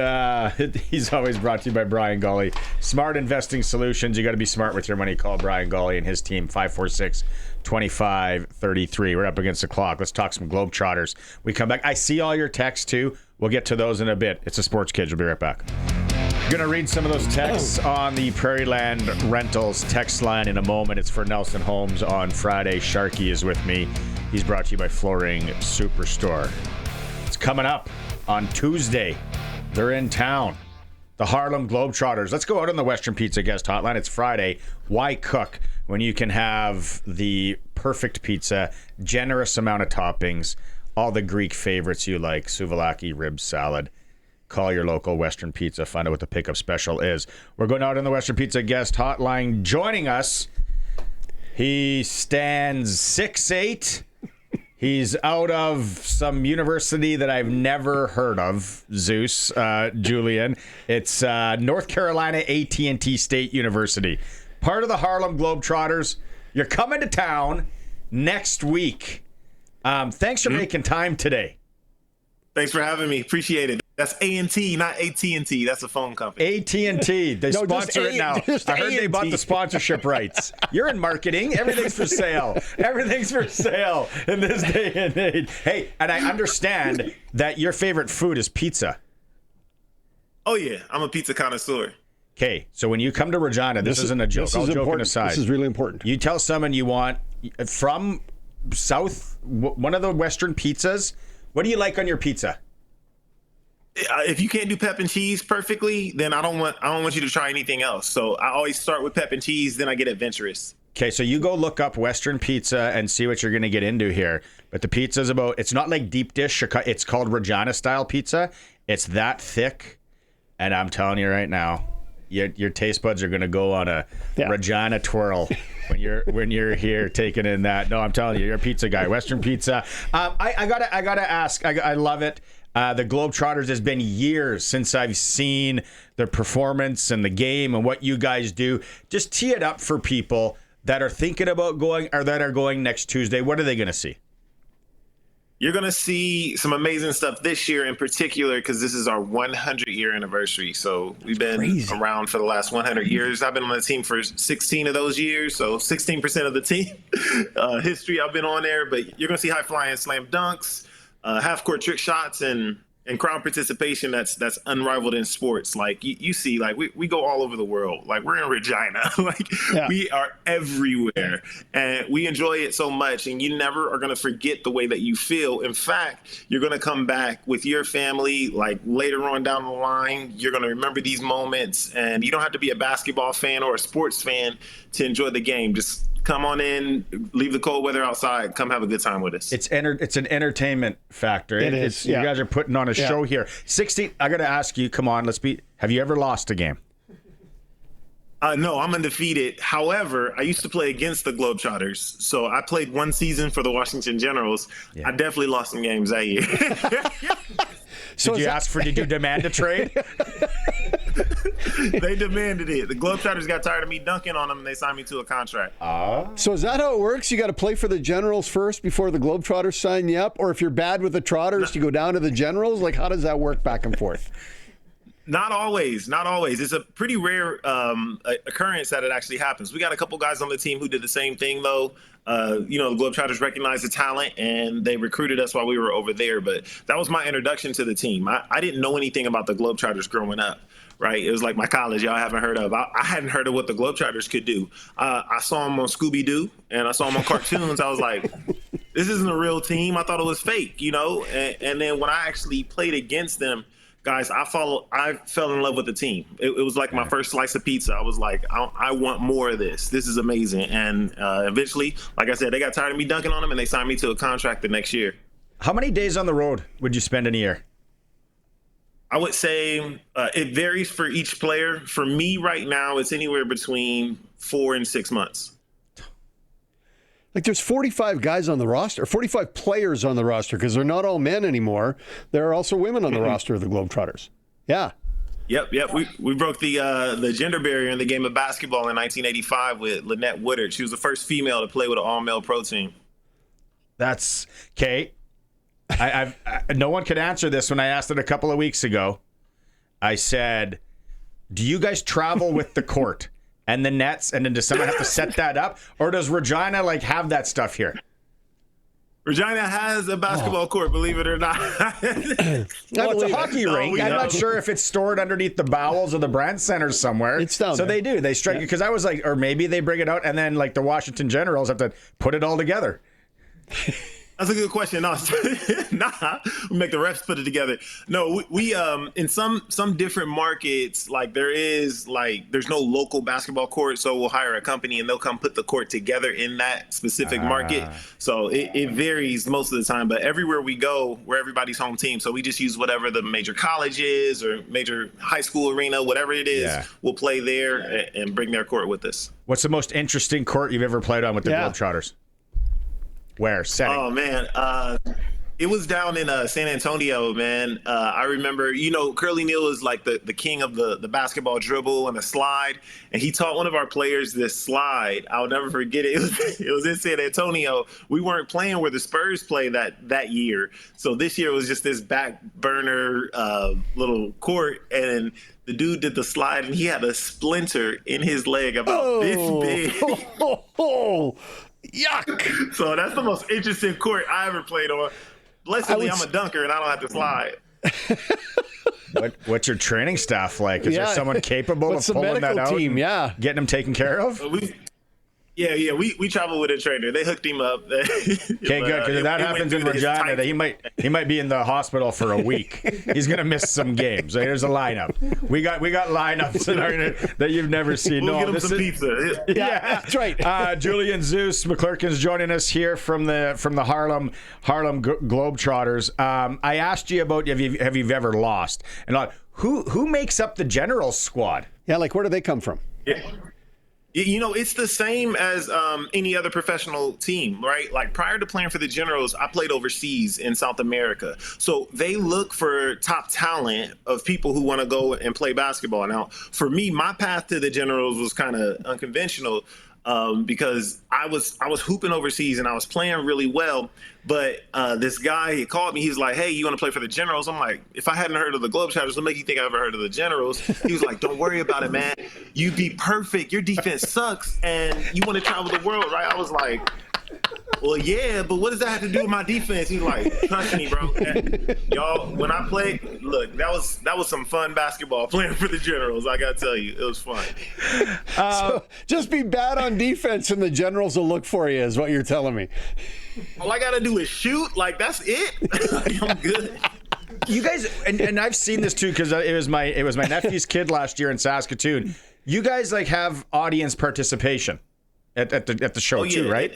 S1: he's always brought to you by Brian Golly. Smart investing solutions. You got to be smart with your money. Call Brian Golly and his team, 546-2533. We're up against the clock. Let's talk some Globetrotters. We come back. I see all your texts, too. We'll get to those in a bit. It's a SportsCage. We'll be right back. Going to read some of those texts on the Prairie Land Rentals text line in a moment. It's for Nelson Holmes on Friday. Sharky is with me. He's brought to you by Flooring Superstore. It's coming up on Tuesday. They're in town. The Harlem Globetrotters. Let's go out on the Western Pizza guest hotline. It's Friday. Why cook when you can have the perfect pizza, generous amount of toppings, all the Greek favorites you like, souvlaki, rib salad. Call your local Western Pizza. Find out what the pickup special is. We're going out on the Western Pizza guest hotline. Joining us, he stands 6'8". He's out of some university that I've never heard of, Zeus, Julian. It's North Carolina AT&T State University. Part of the Harlem Globetrotters. You're coming to town next week. Thanks for making time today.
S5: Thanks for having me. Appreciate it. That's A&T, not AT&T. That's a phone company.
S1: AT&T. They sponsor it now. I heard they bought the sponsorship rights. You're in marketing. Everything's for sale. Everything's for sale in this day and age. Hey, and I understand that your favorite food is pizza.
S5: Oh, yeah. I'm a pizza connoisseur.
S1: Okay, so when you come to Regina, this isn't a joke. All joking aside.
S2: This is really important.
S1: You tell someone you want from one of the Western pizzas. What do you like on your pizza?
S5: If you can't do pep and cheese perfectly, then I don't want you to try anything else. So I always start with pep and cheese, then I get adventurous.
S1: Okay, so you go look up Western pizza and see what you're going to get into here. But the pizza's it's not like deep dish. It's called Regina style pizza. It's that thick. And I'm telling you right now, your taste buds are going to go on a Regina twirl when you're here taking in that. No, I'm telling you, you're a pizza guy. Western pizza. I gotta ask. I love it. The Globetrotters, has been years since I've seen the performance and the game and what you guys do. Just tee it up for people that are thinking about going or that are going next Tuesday. What are they going to see?
S5: You're going to see some amazing stuff this year in particular because this is our 100-year anniversary. So we've been around for the last 100 years. I've been on the team for 16 of those years, so 16% of the team history I've been on there. But you're going to see high-flying slam dunks, half-court trick shots, and crowd participation that's unrivaled in sports. Like you see, like we go all over the world. Like we're in Regina. We are everywhere, and we enjoy it so much. And you never are going to forget the way that you feel. In fact, you're going to come back with your family. Like later on down the line, you're going to remember these moments. And you don't have to be a basketball fan or a sports fan to enjoy the game. Just come on in, leave the cold weather outside, come have a good time with us.
S1: It's an entertainment factor.
S2: It is.
S1: You guys are putting on a show here. 16. I got to ask you. Come on, have you ever lost a game?
S5: No, I'm undefeated. However, I used to play against the Globetrotters, so I played one season for the Washington Generals. I definitely lost some games that year.
S1: Did you demand a trade?
S5: They demanded it. The Globetrotters got tired of me dunking on them, and they signed me to a contract.
S2: So is that how it works? You got to play for the Generals first before the Globetrotters sign you up? Or if you're bad with the Trotters, you go down to the Generals? Like, how does that work back and forth?
S5: Not always. It's a pretty rare occurrence that it actually happens. We got a couple guys on the team who did the same thing, though. The Globetrotters recognized the talent, and they recruited us while we were over there. But that was my introduction to the team. I didn't know anything about the Globetrotters growing up, right? It was like my college y'all haven't heard of. I hadn't heard of what the Globetrotters could do. I saw them on Scooby-Doo, and I saw them on cartoons. I was like, this isn't a real team. I thought it was fake, And then when I actually played against them, guys, I fell in love with the team. It was like my first slice of pizza. I was like, I want more of this. This is amazing. And eventually, like I said, they got tired of me dunking on them, and they signed me to a contract the next year.
S1: How many days on the road would you spend in a year?
S5: I would say it varies for each player. For me right now, it's anywhere between 4 and 6 months.
S2: Like there's 45 guys on the roster, 45 players on the roster, because they're not all men anymore. There are also women on the roster of the Globetrotters. Yeah.
S5: Yep. We broke the gender barrier in the game of basketball in 1985 with Lynette Woodard. She was the first female to play with an all-male pro team.
S1: That's okay. No one could answer this when I asked it a couple of weeks ago. I said, do you guys travel with the court and the nets, and then does someone have to set that up? Or does Regina have that stuff here?
S5: Regina has a basketball court, believe it or not.
S1: Well, it's a hockey rink. I'm not sure if it's stored underneath the bowels of the Brandt Center somewhere.
S2: It's down
S1: so
S2: there.
S1: They do. They strike it, because I was like, or maybe they bring it out and then the Washington Generals have to put it all together.
S5: That's a good question. No, we make the refs put it together. No, we in some different markets, there's no local basketball court, so we'll hire a company and they'll come put the court together in that specific market. So it varies most of the time, but everywhere we go, we're everybody's home team. So we just use whatever the major college is or major high school arena, whatever it is, we'll play there and bring their court with us.
S1: What's the most interesting court you've ever played on with the Globetrotters? Where? Setting?
S5: Oh man, it was down in San Antonio, man. I remember, Curly Neal is like the king of the basketball dribble and the slide, and he taught one of our players this slide. I'll never forget it. It was in San Antonio. We weren't playing where the Spurs play that year, so this year it was just this back burner little court, and the dude did the slide, and he had a splinter in his leg about this big.
S2: Yuck!
S5: So that's the most interesting court I ever played on. Blessedly, I'm a dunker and I don't have to slide.
S1: What's your training staff like? Is there someone capable of pulling that out?
S2: Team,
S1: getting him taken care of?
S5: We travel with a trainer. They hooked him up.
S1: Okay, good. Because if that happens in Regina, he might be in the hospital for a week. He's gonna miss some games. There's a lineup. We got lineups in our that you've never seen.
S5: We'll get him some pizza.
S2: Yeah, that's right.
S1: Julian Zeus McClurkin is joining us here from the Harlem Globetrotters. I asked you about have you ever lost, and who makes up the Generals squad?
S2: Yeah, like where do they come from?
S5: Yeah. It's the same as any other professional team, right? Like prior to playing for the Generals, I played overseas in South America. So they look for top talent of people who want to go and play basketball. Now, for me, my path to the Generals was kind of unconventional because I was hooping overseas and I was playing really well. But this guy, he called me. He's like, hey, you want to play for the Generals? I'm like, if I hadn't heard of the Globetrotters, what make you think I ever heard of the Generals? He was like, don't worry about it, man. You'd be perfect. Your defense sucks, and you want to travel the world, right? I was like, well, yeah, but what does that have to do with my defense? He's like, trust me, bro. And y'all, when I played, look, that was some fun basketball playing for the Generals. I gotta tell you, it was fun.
S2: So just be bad on defense, and the Generals will look for you, is what you're telling me.
S5: All I gotta do is shoot. Like that's it. Like, I'm good.
S1: You guys, and I've seen this too because it was my nephew's kid last year in Saskatoon. You guys have audience participation at the show too, right?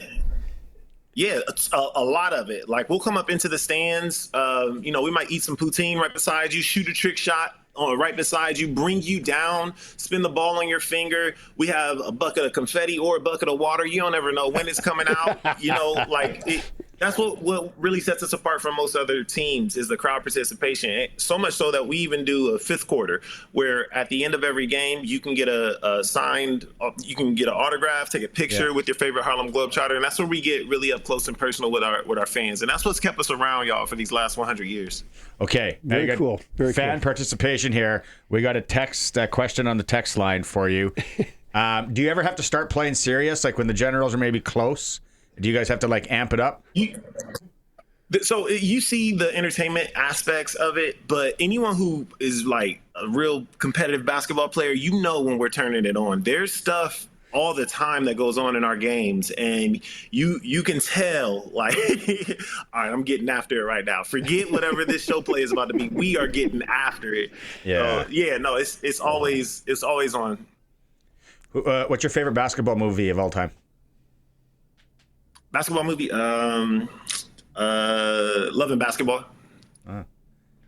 S5: Yeah, a lot of it. Like we'll come up into the stands. We might eat some poutine right beside you, shoot a trick shot right beside you, bring you down, spin the ball on your finger. We have a bucket of confetti or a bucket of water. You don't ever know when it's coming out. That's what really sets us apart from most other teams is the crowd participation. So much so that we even do a fifth quarter where at the end of every game, you can get a signed, you can get an autograph, take a picture with your favorite Harlem Globetrotter. And that's where we get really up close and personal with our fans. And that's what's kept us around, y'all, for these last 100 years.
S1: Okay.
S2: Very cool. Very
S1: fan participation here. We got a question on the text line for you. Do you ever have to start playing serious, like when the Generals are maybe close? Do you guys have to amp it up?
S5: So you see the entertainment aspects of it, but anyone who is like a real competitive basketball player, when we're turning it on. There's stuff all the time that goes on in our games, and you can tell, like, all right, I'm getting after it right now. Forget whatever this show play is about to be. We are getting after it.
S1: Yeah.
S5: It's always on.
S1: What's your favorite basketball movie of all time?
S5: Basketball movie, Love and Basketball.
S1: I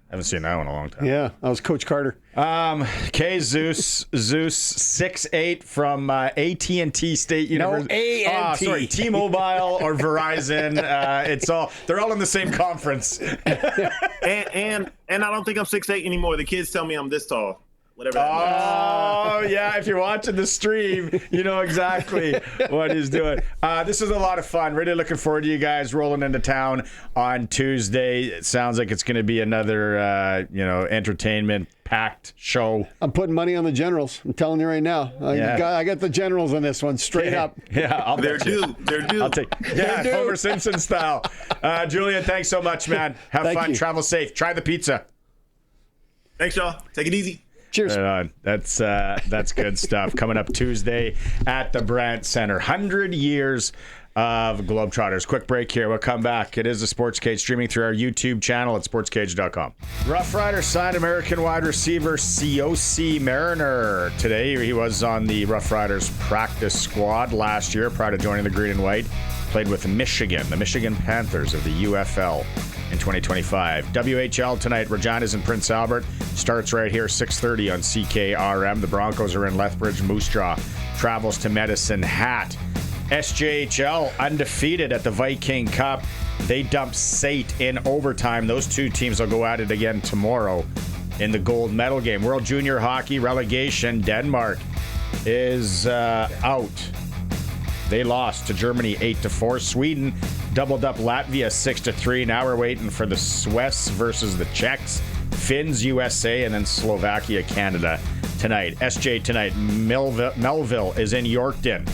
S1: haven't seen that one in a long time.
S2: Yeah, that was Coach Carter.
S1: Zeus 6'8" from AT&T State University.
S2: No, A&T.
S1: Sorry, T-Mobile or Verizon. They're all in the same conference.
S5: and I don't think I'm 6'8" anymore. The kids tell me I'm this tall. Whatever that means.
S1: Yeah, if you're watching the stream, you know exactly what he's doing. This is a lot of fun. Really looking forward to you guys rolling into town on Tuesday. It sounds like it's going to be another, entertainment-packed show.
S2: I'm putting money on the Generals. I'm telling you right now. I got the Generals on this one, straight up.
S1: Yeah,
S5: They're due.
S1: I'll take. Yeah, Homer Simpson style. Julian, thanks so much, man. Have fun. Travel safe. Try the pizza.
S5: Thanks, y'all. Take it easy.
S2: Cheers.
S1: Right on. That's good stuff. Coming up Tuesday at the Brandt Center. 100 years of Globetrotters. Quick break here. We'll come back. It is the Sports Cage, streaming through our YouTube channel at sportscage.com. Rough Riders signed American wide receiver Cioce Mariner. Today he was on the Rough Riders practice squad last year prior to joining the Green and White. Played with Michigan, the Michigan Panthers of the UFL in 2025. WHL tonight, Regina's in Prince Albert. Starts right here, 6:30 on CKRM. The Broncos are in Lethbridge. Moose Jaw travels to Medicine Hat. SJHL undefeated at the Viking Cup. They dumped Sate in overtime. Those two teams will go at it again tomorrow in the gold medal game. World Junior Hockey relegation. Denmark is out. They lost to Germany 8-4. Sweden doubled up Latvia 6-3. Now we're waiting for the Swiss versus the Czechs. Finns, USA, and then Slovakia, Canada tonight. SJ tonight. Melville is in Yorkton.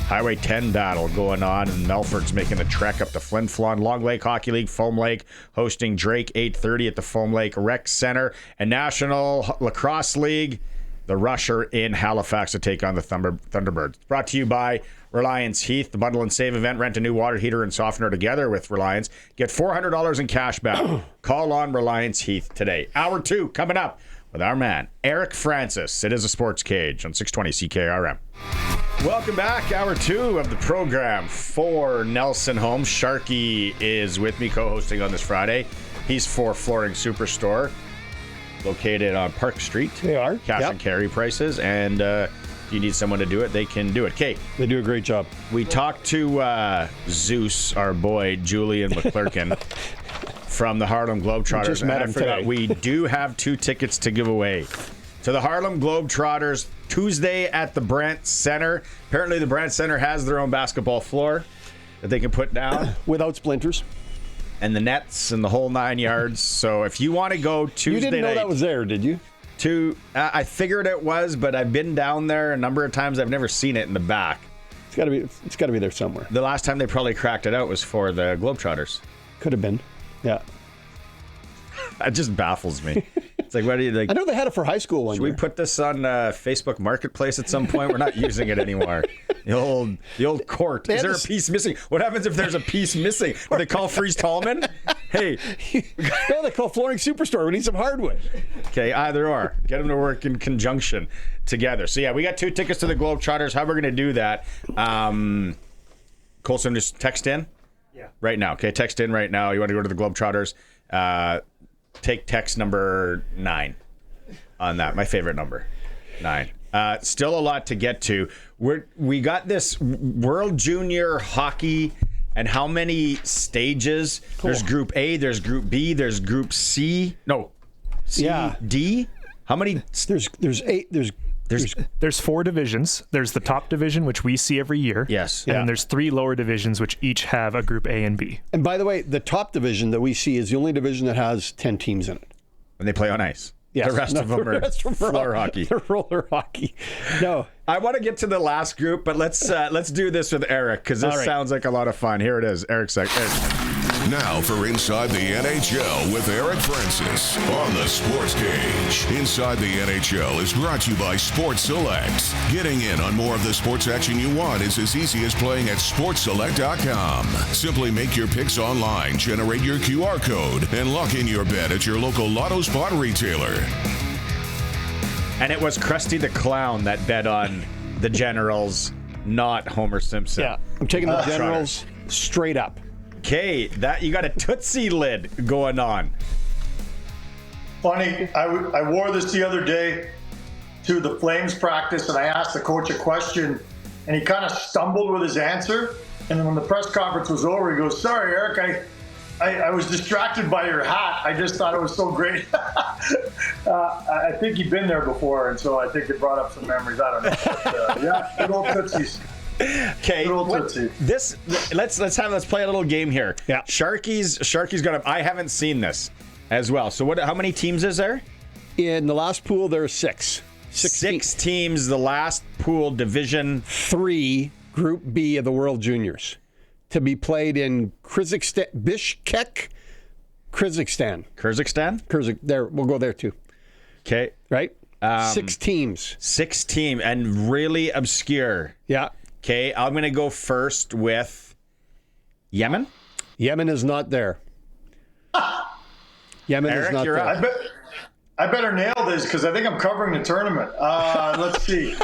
S1: Highway 10 battle going on, and Melford's making the trek up to Flin Flon. Long Lake Hockey League, Foam Lake hosting Drake 8:30 at the Foam Lake Rec Center. And National Lacrosse League, the Rusher in Halifax to take on the Thunderbirds. Brought to you by Reliance Heath, the bundle and save event. Rent a new water heater and softener together with Reliance. Get $400 in cash back. Call on Reliance Heath today. Hour 2 coming up with our man, Eric Francis. It is a Sports Cage on 620 CKRM. Welcome back. Hour 2 of the program for Nelson Holmes. Sharky is with me, co-hosting on this Friday. He's for Flooring Superstore, located on Park Street.
S2: They are.
S1: Cash and carry prices. And if you need someone to do it, they can do it. Okay.
S2: They do a great job.
S1: We talked to Zeus, our boy, Julian McClurkin, from the Harlem Globetrotters.
S2: Just met him today.
S1: We do have 2 tickets to give away to the Harlem Globetrotters Tuesday at the Brandt Center. Apparently the Brandt Center has their own basketball floor that they can put down.
S2: Without splinters.
S1: And the nets and the whole 9 yards. So if you want to go Tuesday
S2: You didn't know
S1: night,
S2: that was there, did you?
S1: I figured it was, but I've been down there a number of times. I've never seen it in the back.
S2: It's got to be there somewhere.
S1: The last time they probably cracked it out was for the Globetrotters.
S2: Could have been. Yeah.
S1: It just baffles me. It's like, what do you like?
S2: I know they had it for high school one
S1: Should
S2: year.
S1: we put this on Facebook Marketplace at some point? We're not using it anymore. The old court. Is there a piece missing? What happens if there's a piece missing? Do they call Freeze Tallman? Hey.
S2: No, they call Flooring Superstore. We need some hardwood.
S1: Okay, either or. Get them to work in conjunction together. So, yeah, we got 2 tickets to the Globetrotters. How we're going to do that? Colson, just text in?
S3: Yeah.
S1: Right now. Okay, text in right now. You want to go to the Globetrotters? Take text number 9 on that. My favorite number, 9. Still a lot to get to. We got this World Junior Hockey, and how many stages? Cool. There's Group A, there's Group B, there's Group C. No, C, yeah. D. How many?
S2: There's 8.
S3: There's 4 divisions. There's the top division, which we see every year.
S1: Yes.
S3: And then there's 3 lower divisions, which each have a Group A and B.
S2: And by the way, the top division that we see is the only division that has 10 teams in it.
S1: And they play on ice.
S2: Yes.
S1: The rest of them are floor hockey.
S2: They're roller hockey. No.
S1: I want to get to the last group, but let's do this with Eric, because this sounds like a lot of fun. Here it is. Eric's like,
S6: Now for Inside the NHL with Eric Francis on the Sports Cage. Inside the NHL is brought to you by Sports Select. Getting in on more of the sports action you want is as easy as playing at sportsselect.com. Simply make your picks online, generate your QR code, and lock in your bet at your local Lotto Spot retailer.
S1: And it was Krusty the Clown that bet on the Generals, not Homer Simpson.
S2: Yeah, I'm taking the Generals straight up.
S1: Okay, that you got a Tootsie lid going on.
S7: Funny, I wore this the other day to the Flames practice, and I asked the coach a question, and he kind of stumbled with his answer. And then when the press conference was over, he goes, "Sorry, Eric, I was distracted by your hat. I just thought it was so great." I think he'd been there before, and so I think it brought up some memories. I don't know. But, yeah, good old Tootsies.
S1: Okay, let's play a little game here.
S2: Yeah,
S1: Sharky's got. I haven't seen this as well. So how many teams is there?
S2: In the last pool, there are 6.
S1: 6 teams. The last pool, Division
S2: 3, Group B of the World Juniors, to be played in Kyrgyzstan, Bishkek, Kyrgyzstan. There, we'll go there too.
S1: Okay,
S2: right. 6 teams.
S1: 6 team and really obscure.
S2: Yeah.
S1: Okay, I'm going to go first with Yemen.
S2: Yemen is not there. Yemen
S1: Eric,
S2: is not
S1: you're
S2: there.
S1: up.
S7: I better nail this because I think I'm covering the tournament. Let's see.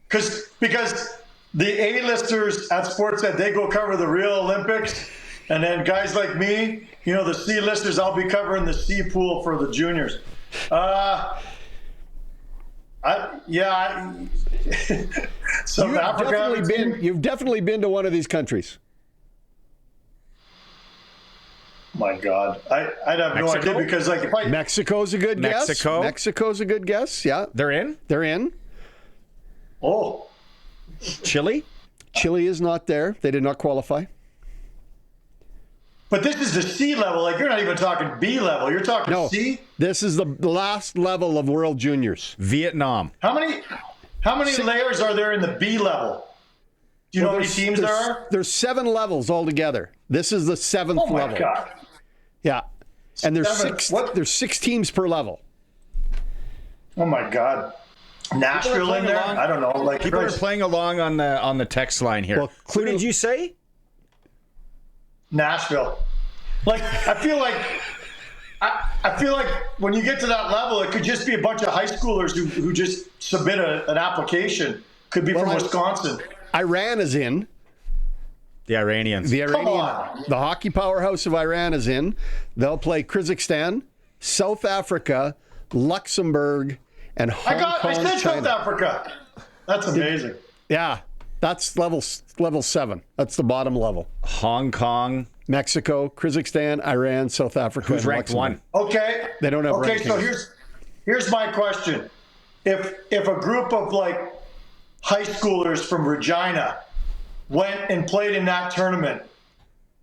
S7: Because the A-listers at Sportsnet, they go cover the real Olympics. And then guys like me, the C-listers, I'll be covering the C pool for the juniors. South Africa.
S2: You've definitely been to one of these countries.
S7: My God, I'd have no idea because like if I
S2: Mexico's a good guess. Mexico's a good guess. Yeah,
S1: They're in?
S2: they're in.
S7: oh
S1: Chile?
S2: Chile is not there. They did not qualify.
S7: but this is the C level. Like you're not even talking B level. You're talking
S2: No,
S7: C.
S2: this is the last level of World Juniors.
S1: Vietnam.
S7: How many layers are there in the B level? Do you know how many teams there are?
S2: There's 7 levels altogether. This is the 7th
S7: Oh my
S2: level.
S7: God.
S2: Yeah, and there's
S7: 7.
S2: six.
S7: What?
S2: There's 6 teams per level.
S7: Oh my God. Nashville in there? I don't know. Like
S1: People are playing along on the text line here.
S2: Well,
S1: Who did you say?
S7: Nashville. Like I feel like when you get to that level, it could just be a bunch of high schoolers who just submit an application. Could be from Wisconsin.
S2: Iran is in.
S1: The Iranians.
S2: The
S7: Come on.
S2: the hockey powerhouse of Iran is in. They'll play Kyrgyzstan, South Africa, Luxembourg, and Hong Kong.
S7: I said
S2: China.
S7: South Africa. That's amazing.
S2: Yeah, that's level 7. That's the bottom level.
S1: Hong Kong.
S2: Mexico, Kyrgyzstan, Iran, South Africa.
S1: Who's
S2: and
S1: ranked
S2: Luxembourg.
S1: 1?
S7: Okay.
S2: They don't have
S7: Okay,
S2: rankings.
S7: so here's my question. If a group of like high schoolers from Regina went and played in that tournament,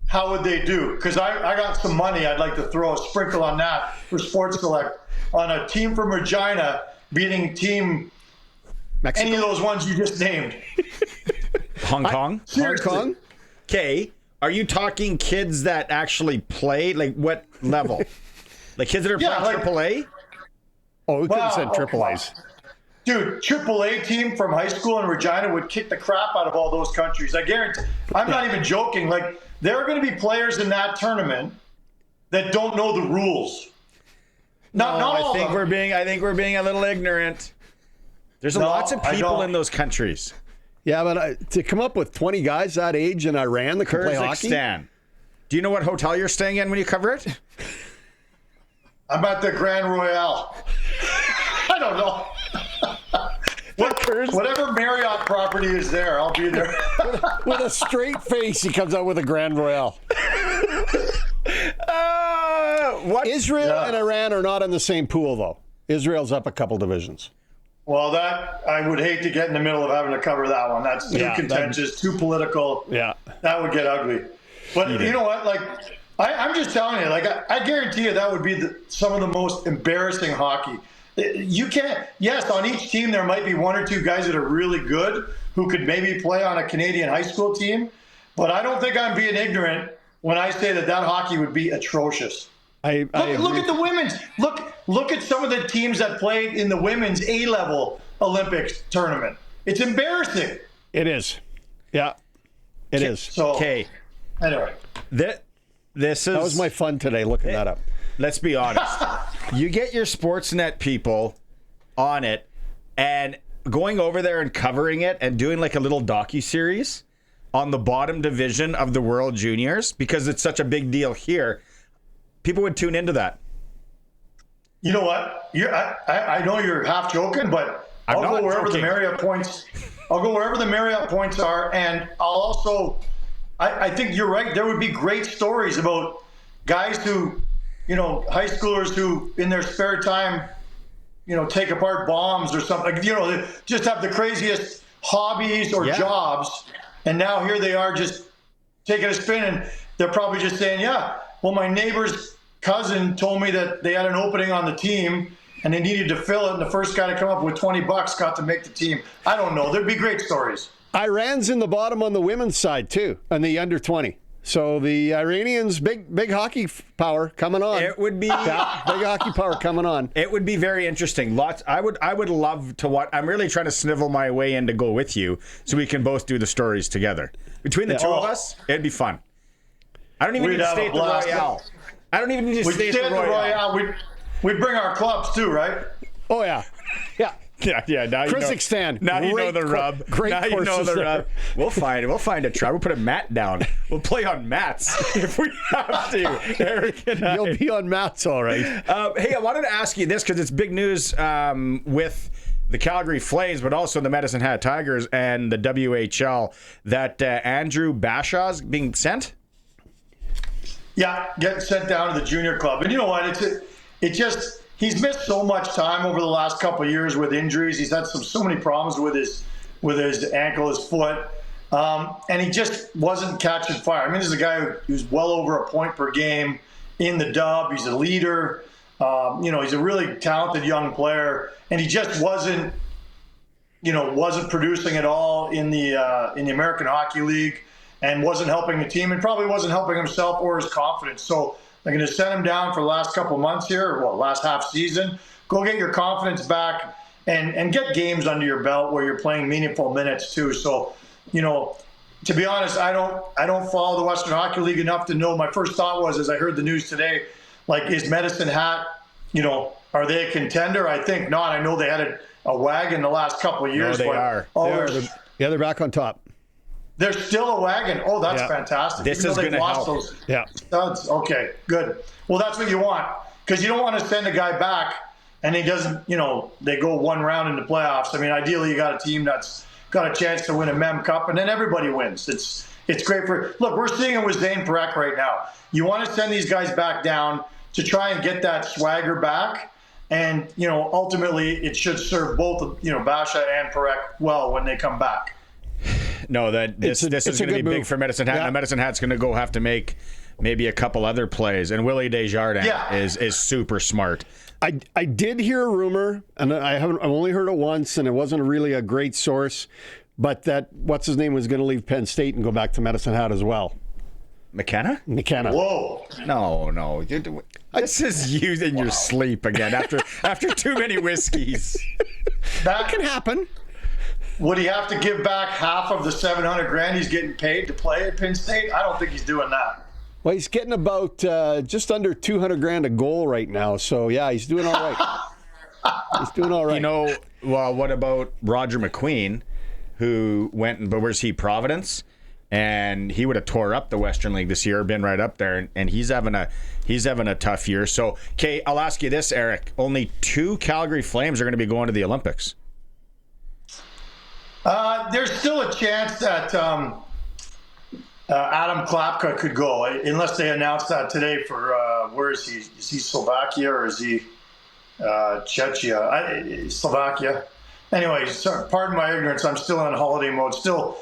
S7: how would they do? Because I got some money I'd like to throw a sprinkle on that for Sports Select on a team from Regina beating team
S2: Mexico?
S7: any of those ones you just named.
S1: Hong Kong?
S2: Hong Kong?
S1: Okay. Are you talking kids that actually play? Like what level? Like kids that are
S7: Yeah,
S1: playing
S7: like-
S1: AAA?
S2: Oh, we could have said
S7: Wow.
S2: triple A's.
S7: Dude, AAA team from high school in Regina would kick the crap out of all those countries. I guarantee. I'm not even joking. Like there are going to be players in that tournament that don't know the rules. Not all
S1: I think
S7: of them.
S1: we're being a little ignorant. There's lots of
S7: I
S1: people
S7: don't.
S1: in those countries.
S2: Yeah, but to come up with 20 guys that age in Iran that can play hockey?
S1: Kyrgyzstan. Do you know what hotel you're staying in when you cover it?
S7: I'm at the Grand Royale. I don't know. Whatever Marriott property is there, I'll be there.
S2: With a straight face, he comes out with a Grand Royale.
S1: What?
S2: Israel and Iran are not in the same pool, though. Israel's up a couple divisions.
S7: Well, that I would hate to get in the middle of having to cover that one. That's too contentious, too political.
S2: Yeah.
S7: That would get ugly. But you know what? Like, I'm just telling you, like, I guarantee you that would be some of the most embarrassing hockey. You can't, yes, on each team there might be 1 or 2 guys that are really good who could maybe play on a Canadian high school team, but I don't think I'm being ignorant when I say that hockey would be atrocious. Look at the women's. Look at some of the teams that played in the women's A-level Olympics tournament. It's embarrassing.
S2: It is. Yeah, it is.
S7: So,
S1: Okay.
S7: anyway.
S1: This is.
S2: That was my fun today, looking that up.
S1: Let's be honest. You get your Sportsnet people on it and going over there and covering it and doing like a little docuseries on the bottom division of the World Juniors because it's such a big deal here. People would tune into that.
S7: You know what? I know you're half joking, but I'll go wherever the Marriott points. I'll go wherever the Marriott points are, and I'll also. I think you're right. There would be great stories about guys who, high schoolers who, in their spare time, take apart bombs or something. They just have the craziest hobbies or jobs, and now here they are just taking a spin, and they're probably just saying, "Yeah, well, my neighbor's cousin told me that they had an opening on the team and they needed to fill it, and the first guy to come up with $20 got to make the team." I don't know. There'd be great stories.
S2: Iran's in the bottom on the women's side too, on the under 20. So the Iranians, big hockey power coming on.
S1: It would be
S2: big hockey power coming on.
S1: It would be very interesting. I would love to watch. I'm really trying to snivel my way in to go with you, so we can both do the stories together. Between the two of us, it'd be fun. I don't even need to stay at the Royale. I don't even need to stay at the Royale.
S7: We'd bring our clubs too, right?
S2: Oh yeah, yeah.
S1: Yeah. Now
S2: Kyrgyzstan.
S1: Now you know the rub.
S2: Great
S1: now you know the
S2: there.
S1: rub. We'll find a try. We'll put a mat down. We'll play on mats if we have to. Eric and I.
S2: You'll be on mats, all right.
S1: Hey, I wanted to ask you this because it's big news with the Calgary Flames, but also the Medicine Hat Tigers and the WHL, that Andrew Bashaw's being sent?
S7: Yeah, getting sent down to the junior club. And you know what? He's missed so much time over the last couple of years with injuries. He's had so many problems with his ankle, his foot. And he just wasn't catching fire. I mean, this is a guy who's well over a point per game in the dub. He's a leader. He's a really talented young player, and he just wasn't producing at all in the American Hockey League, and wasn't helping the team, and probably wasn't helping himself or his confidence. So they're going to send him down for the last couple of months here, last half season. Go get your confidence back and get games under your belt where you're playing meaningful minutes too. So, to be honest, I don't follow the Western Hockey League enough to know. My first thought was, as I heard the news today, is Medicine Hat, are they a contender? I think not. I know they had a wagon the last couple of years.
S1: No, they are.
S2: They're back on top.
S7: They're still a wagon. Oh, that's fantastic.
S1: This is going to help.
S7: Those
S2: studs.
S7: Okay, good. Well, that's what you want, because you don't want to send a guy back and he doesn't, they go one round in the playoffs. I mean, ideally, you got a team that's got a chance to win a Mem Cup, and then everybody wins. It's great look, we're seeing it with Zane Parekh right now. You want to send these guys back down to try and get that swagger back, and ultimately it should serve both Basha and Parekh well when they come back.
S1: No, this is going to be big for Medicine Hat.
S2: Yeah.
S1: Now Medicine Hat's going to go have to make maybe a couple other plays, and Willie Desjardins is super smart.
S2: I did hear a rumor, and I've only heard it once, and it wasn't really a great source, but that what's his name was going to leave Penn State and go back to Medicine Hat as well.
S1: McKenna?
S7: Whoa!
S1: No. This is you in your sleep again after too many whiskeys.
S7: That
S2: can happen.
S7: Would he have to give back half of the $700,000 he's getting paid to play at Penn State? I don't think he's doing that.
S2: Well, he's getting about just under $200,000 a goal right now. So yeah, he's doing all right. He's doing all right.
S1: Well, what about Roger McQueen, who went, but where's he? Providence, and he would have tore up the Western League this year, been right up there, and he's having a tough year. So, okay, I'll ask you this, Eric: only 2 Calgary Flames are going to be going to the Olympics.
S7: There's still a chance that Adam Klapka could go, unless they announce that today for where is he? Is he Slovakia or is he Czechia? Slovakia. Anyway, pardon my ignorance. I'm still in holiday mode. Still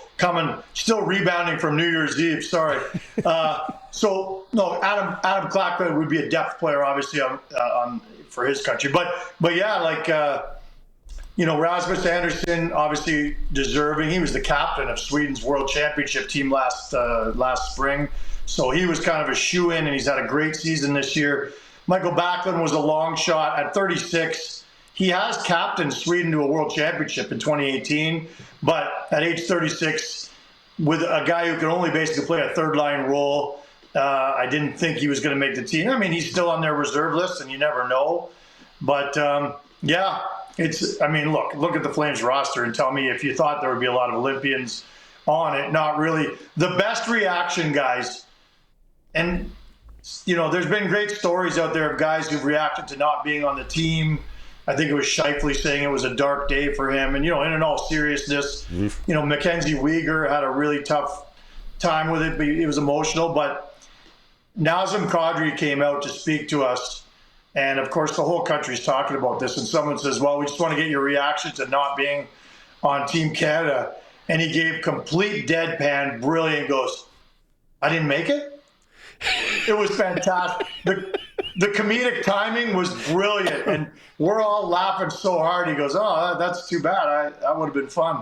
S7: rebounding from New Year's Eve. Sorry. So no, Adam Klapka would be a depth player, obviously, for his country. But yeah, Rasmus Andersson, obviously deserving. He was the captain of Sweden's World Championship team last spring, so he was kind of a shoo-in, and he's had a great season this year. Michael Backlund was a long shot at 36. He has captained Sweden to a World Championship in 2018, but at age 36, with a guy who can only basically play a third-line role, I didn't think he was going to make the team. I mean, he's still on their reserve list, and you never know. But, yeah. Look at the Flames roster and tell me if you thought there would be a lot of Olympians on it. Not really. The best reaction, guys, and, there's been great stories out there of guys who've reacted to not being on the team. I think it was Scheifele saying it was a dark day for him. And, in all seriousness, Mackenzie Weegar had a really tough time with it, but it was emotional. But Nazem Kadri came out to speak to us. And, of course, the whole country's talking about this. And someone says, well, we just want to get your reaction to not being on Team Canada. And he gave complete deadpan, brilliant, goes, I didn't make it? It was fantastic. The comedic timing was brilliant. And we're all laughing so hard. He goes, oh, that's too bad. That would have been fun.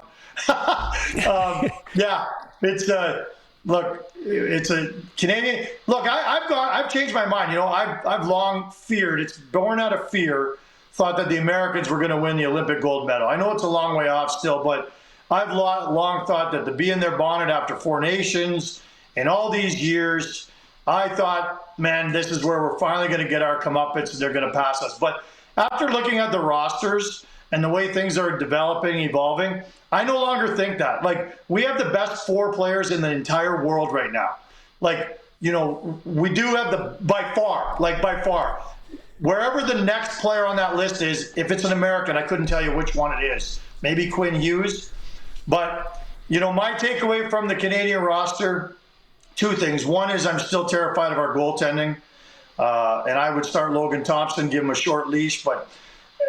S7: Look, it's a Canadian. Look, I've changed my mind. I've long feared. It's born out of fear. Thought that the Americans were going to win the Olympic gold medal. I know it's a long way off still, but I've long thought that to be in their bonnet after 4 nations and all these years, I thought, man, this is where we're finally going to get our comeuppance and they're going to pass us. But after looking at the rosters and the way things are developing, evolving, I no longer think that. We have the best 4 players in the entire world right now. We do have by far. wherever the next player on that list is, if it's an American, I couldn't tell you which one it is. Maybe Quinn Hughes. But, my takeaway from the Canadian roster, two things. One is I'm still terrified of our goaltending. And I would start Logan Thompson, give him a short leash. But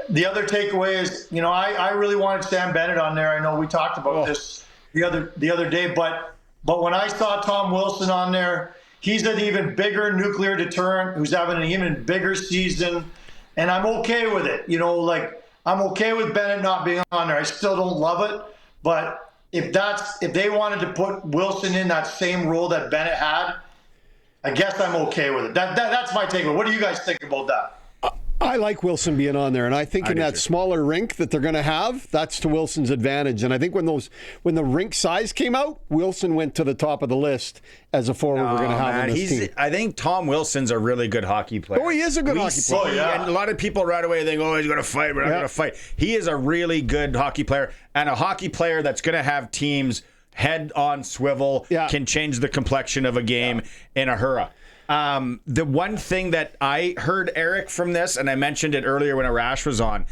S7: the other takeaway is, I really wanted Sam Bennett on there. I know we talked about this the other day. But when I saw Tom Wilson on there, he's an even bigger nuclear deterrent who's having an even bigger season. And I'm okay with it. I'm okay with Bennett not being on there. I still don't love it. But if they wanted to put Wilson in that same role that Bennett had, I guess I'm okay with it. That's my takeaway. What do you guys think about that?
S2: I like Wilson being on there, and I think in that smaller rink that they're going to have, that's to Wilson's advantage. And I think when the rink size came out, Wilson went to the top of the list as a forward we're going to have on this team.
S1: I think Tom Wilson's a really good hockey player.
S2: Oh, he is a good hockey player.
S1: And a lot of people right away think, he's going to fight. We're not going to fight. He is a really good hockey player, and a hockey player that's going to have teams head on swivel, can change the complexion of a game in a hurry. The one thing that I heard, Eric, from this, and I mentioned it earlier when Arash was on,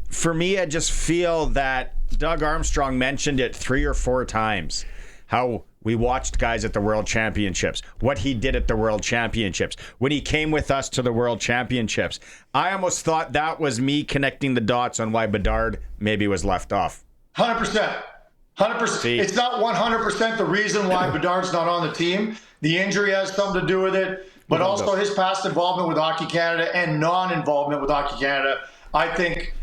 S1: for me, I just feel that Doug Armstrong mentioned it 3 or 4 times, how we watched guys at the World Championships, what he did at the World Championships, when he came with us to the World Championships. I almost thought that was me connecting the dots on why Bedard maybe was left off.
S7: 100%. 100%. It's not 100% the reason why Bedard's not on the team. The injury has something to do with it, but also his past involvement with Hockey Canada and non-involvement with Hockey Canada. I think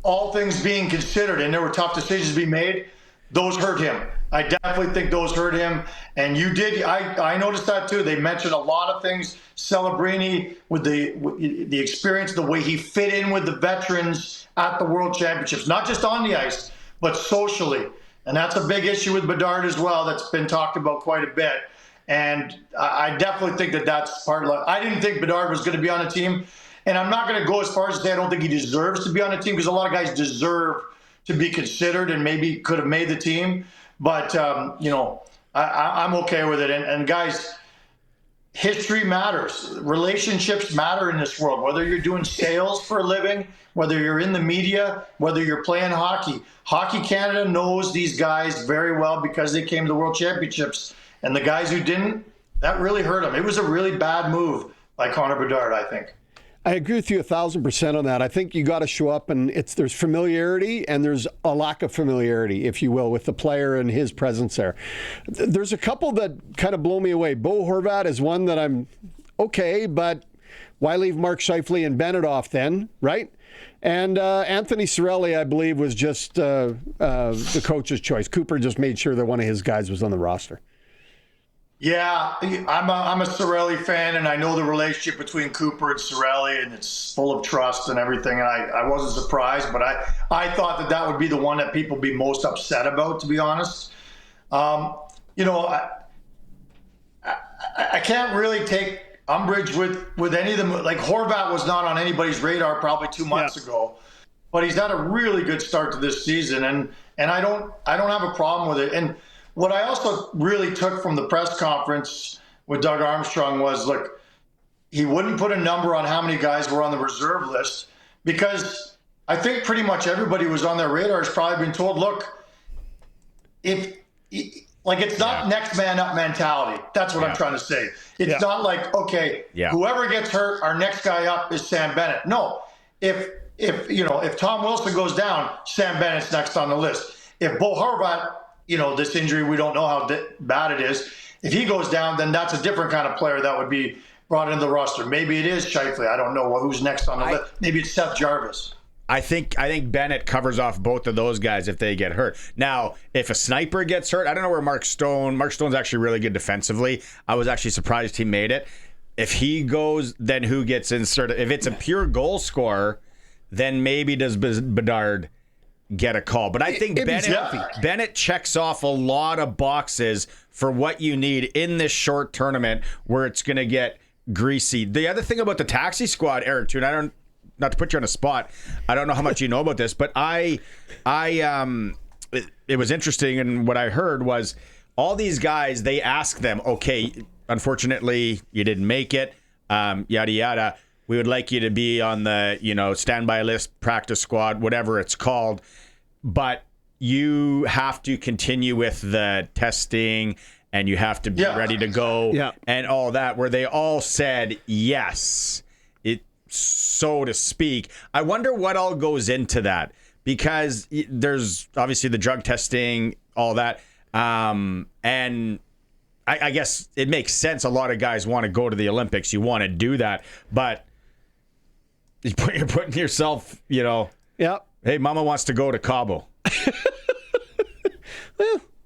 S7: all things being considered, and there were tough decisions to be made, those hurt him. I definitely think those hurt him. And you did, I noticed that too. They mentioned a lot of things. Celebrini with the experience, the way he fit in with the veterans at the World Championships, not just on the ice, but socially. And that's a big issue with Bedard as well that's been talked about quite a bit. And I definitely think that's part of it. I didn't think Bedard was going to be on the team. And I'm not going to go as far as to say I don't think he deserves to be on the team, because a lot of guys deserve to be considered and maybe could have made the team. But, I'm okay with it. And guys, history matters. Relationships matter in this world, whether you're doing sales for a living, whether you're in the media, whether you're playing hockey. Hockey Canada knows these guys very well because they came to the World Championships. And the guys who didn't, that really hurt them. It was a really bad move by Connor Bedard, I think.
S2: I agree with you 1,000% on that. I think you got to show up, and there's familiarity and there's a lack of familiarity, if you will, with the player and his presence there. There's a couple that kind of blow me away. Bo Horvat is one that I'm okay, but why leave Mark Scheifele and Bennett off then, right? And Anthony Cirelli, I believe, was just the coach's choice. Cooper just made sure that one of his guys was on the roster.
S7: Yeah, I'm a Cirelli fan, and I know the relationship between Cooper and Cirelli, and it's full of trust and everything. And I wasn't surprised, but I thought that would be the one that people would be most upset about, to be honest. I can't really take umbrage with any of them. Like Horvat was not on anybody's radar probably 2 months ago, but he's had a really good start to this season, and I don't have a problem with it. And what I also really took from the press conference with Doug Armstrong was, look, he wouldn't put a number on how many guys were on the reserve list, because I think pretty much everybody who was on their radar has probably been told, look, it's not next man up mentality. That's what I'm trying to say. It's not like, okay, whoever gets hurt, our next guy up is Sam Bennett. No, if Tom Wilson goes down, Sam Bennett's next on the list. If Bo Horvat, this injury, we don't know how bad it is. If he goes down, then that's a different kind of player that would be brought into the roster. Maybe it is Scheifele. I don't know who's next on the list. Maybe it's Seth Jarvis.
S1: I think Bennett covers off both of those guys if they get hurt. Now, if a sniper gets hurt, I don't know where Mark Stone's actually really good defensively. I was actually surprised he made it. If he goes, then who gets inserted? If it's a pure goal then maybe does Bedard get a call. But I think Bennett checks off a lot of boxes for what you need in this short tournament where it's going to get greasy. The other thing about the taxi squad, Eric, too, and not to put you on a spot, I don't know how much you know about this, but it was interesting, and what I heard was all these guys, they ask them, okay, unfortunately, you didn't make it, yada, yada. we would like you to be on the, standby list, practice squad, whatever it's called. But you have to continue with the testing and you have to be ready to go and all that, where they all said yes, so to speak. I wonder what all goes into that, because there's obviously the drug testing, all that. And I guess it makes sense. A lot of guys want to go to the Olympics. You want to do that, but you're putting yourself, hey, mama wants to go to Cabo.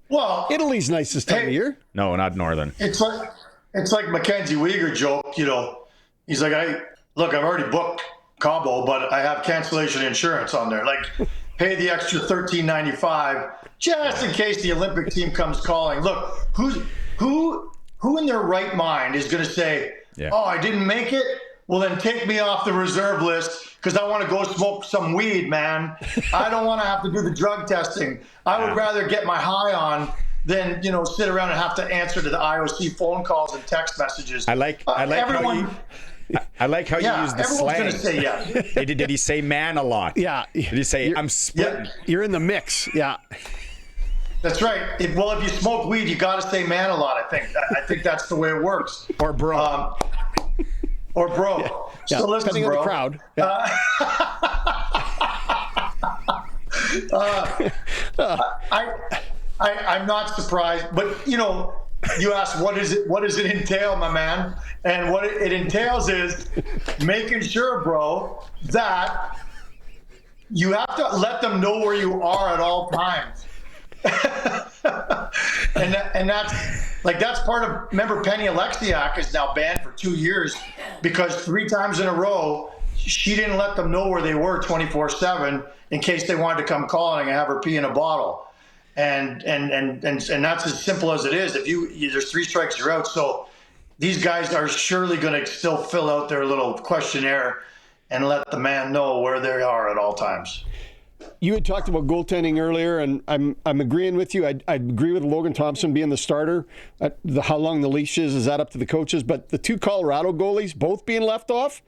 S7: Well,
S2: Italy's nice this time of year.
S1: No, not Northern.
S7: It's like Mackenzie Weegar joke, He's like, I've already booked Cabo, but I have cancellation insurance on there. Like, pay the extra $13.95 just in case the Olympic team comes calling. Look, who in their right mind is going to say, oh, I didn't make it? Well, then take me off the reserve list because I want to go smoke some weed, man. I don't want to have to do the drug testing. I would rather get my high on than, sit around and have to answer to the IOC phone calls and text messages.
S1: I like
S7: everyone.
S1: I like how you use the slang.
S7: Everyone's going to say
S1: Did he say man a lot?
S2: Yeah.
S1: Did he say I'm splitting?
S2: You're in the mix. Yeah.
S7: That's right. If you smoke weed, you got to say man a lot, I think. I think that's the way it works.
S1: Or bro.
S7: Or bro.
S2: Yeah.
S7: So listen,
S2: depending
S7: bro.
S2: on the crowd.
S7: I'm not surprised, but you asked what does it entail, my man? And what it entails is making sure, bro, that you have to let them know where you are at all times. and that's part of, remember, Penny Alexiak is now banned for 2 years because 3 times in a row she didn't let them know where they were 24/7 in case they wanted to come calling and have her pee in a bottle. And that's as simple as it is. If there's 3 strikes, you're out. So these guys are surely going to still fill out their little questionnaire and let the man know where they are at all times.
S2: You had talked about goaltending earlier, and I'm agreeing with you. I agree with Logan Thompson being the starter. How long the leash is that up to the coaches? But the 2 Colorado goalies both being left off,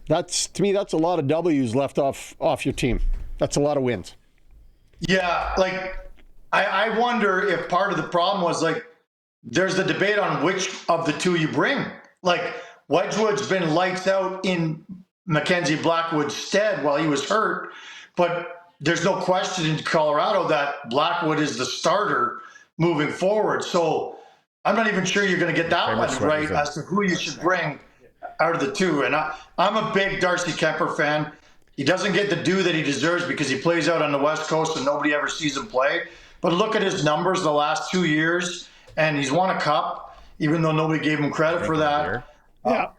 S2: to me, that's a lot of W's left off your team. That's a lot of wins.
S7: Yeah, I wonder if part of the problem was there's the debate on which of the 2 you bring. Wedgwood's been lights out in Mackenzie Blackwood's stead while he was hurt, but there's no question in Colorado that Blackwood is the starter moving forward. So I'm not even sure you're going to get that one right as to who you should bring out of the 2. And I'm a big Darcy Kemper fan. He doesn't get the due that he deserves because he plays out on the West Coast and nobody ever sees him play. But look at his numbers the last 2 years, and he's won a cup, even though nobody gave him credit for that. I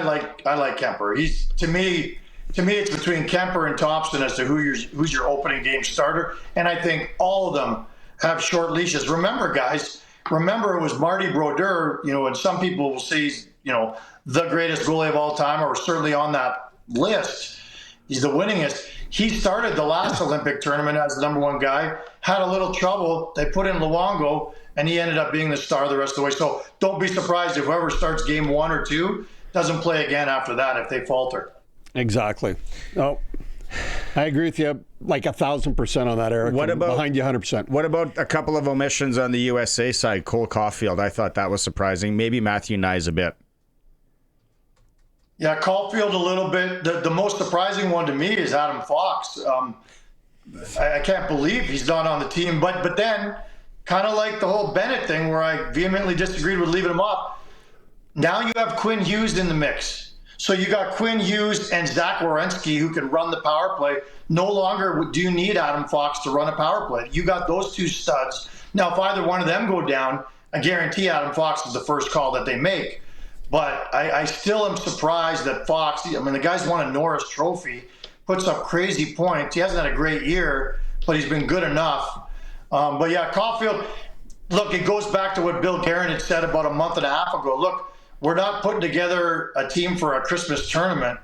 S7: like Kemper. He's to me it's between Kemper and Thompson as to who's your opening game starter, and I think all of them have short leashes. Remember, guys, it was Marty Brodeur. And some people will say he's the greatest goalie of all time, or certainly on that list. He's the winningest. He started the last Olympic tournament as the number 1 guy, had a little trouble. They put in Luongo, and he ended up being the star the rest of the way. So don't be surprised if whoever starts game 1 or 2 doesn't play again after that if they falter.
S2: Exactly. Oh, I agree with you 1,000% on that, Eric. Behind you 100%.
S1: What about a couple of omissions on the USA side? Cole Caulfield, I thought that was surprising. Maybe Matthew Nyes a bit.
S7: Yeah, Caulfield a little bit. The most surprising one to me is Adam Fox. I can't believe he's not on the team. But then, kind of like the whole Bennett thing where I vehemently disagreed with leaving him off, now you have Quinn Hughes in the mix. So you got Quinn Hughes and Zach Werenski who can run the power play. No longer do you need Adam Fox to run a power play. You got those 2 studs. Now, if either one of them go down, I guarantee Adam Fox is the first call that they make. But I still am surprised that Fox, the guy's won a Norris Trophy, puts up crazy points. He hasn't had a great year, but he's been good enough. But yeah, Caulfield, look, it goes back to what Bill Guerin had said about a month and a half ago. Look, we're not putting together a team for a Christmas tournament.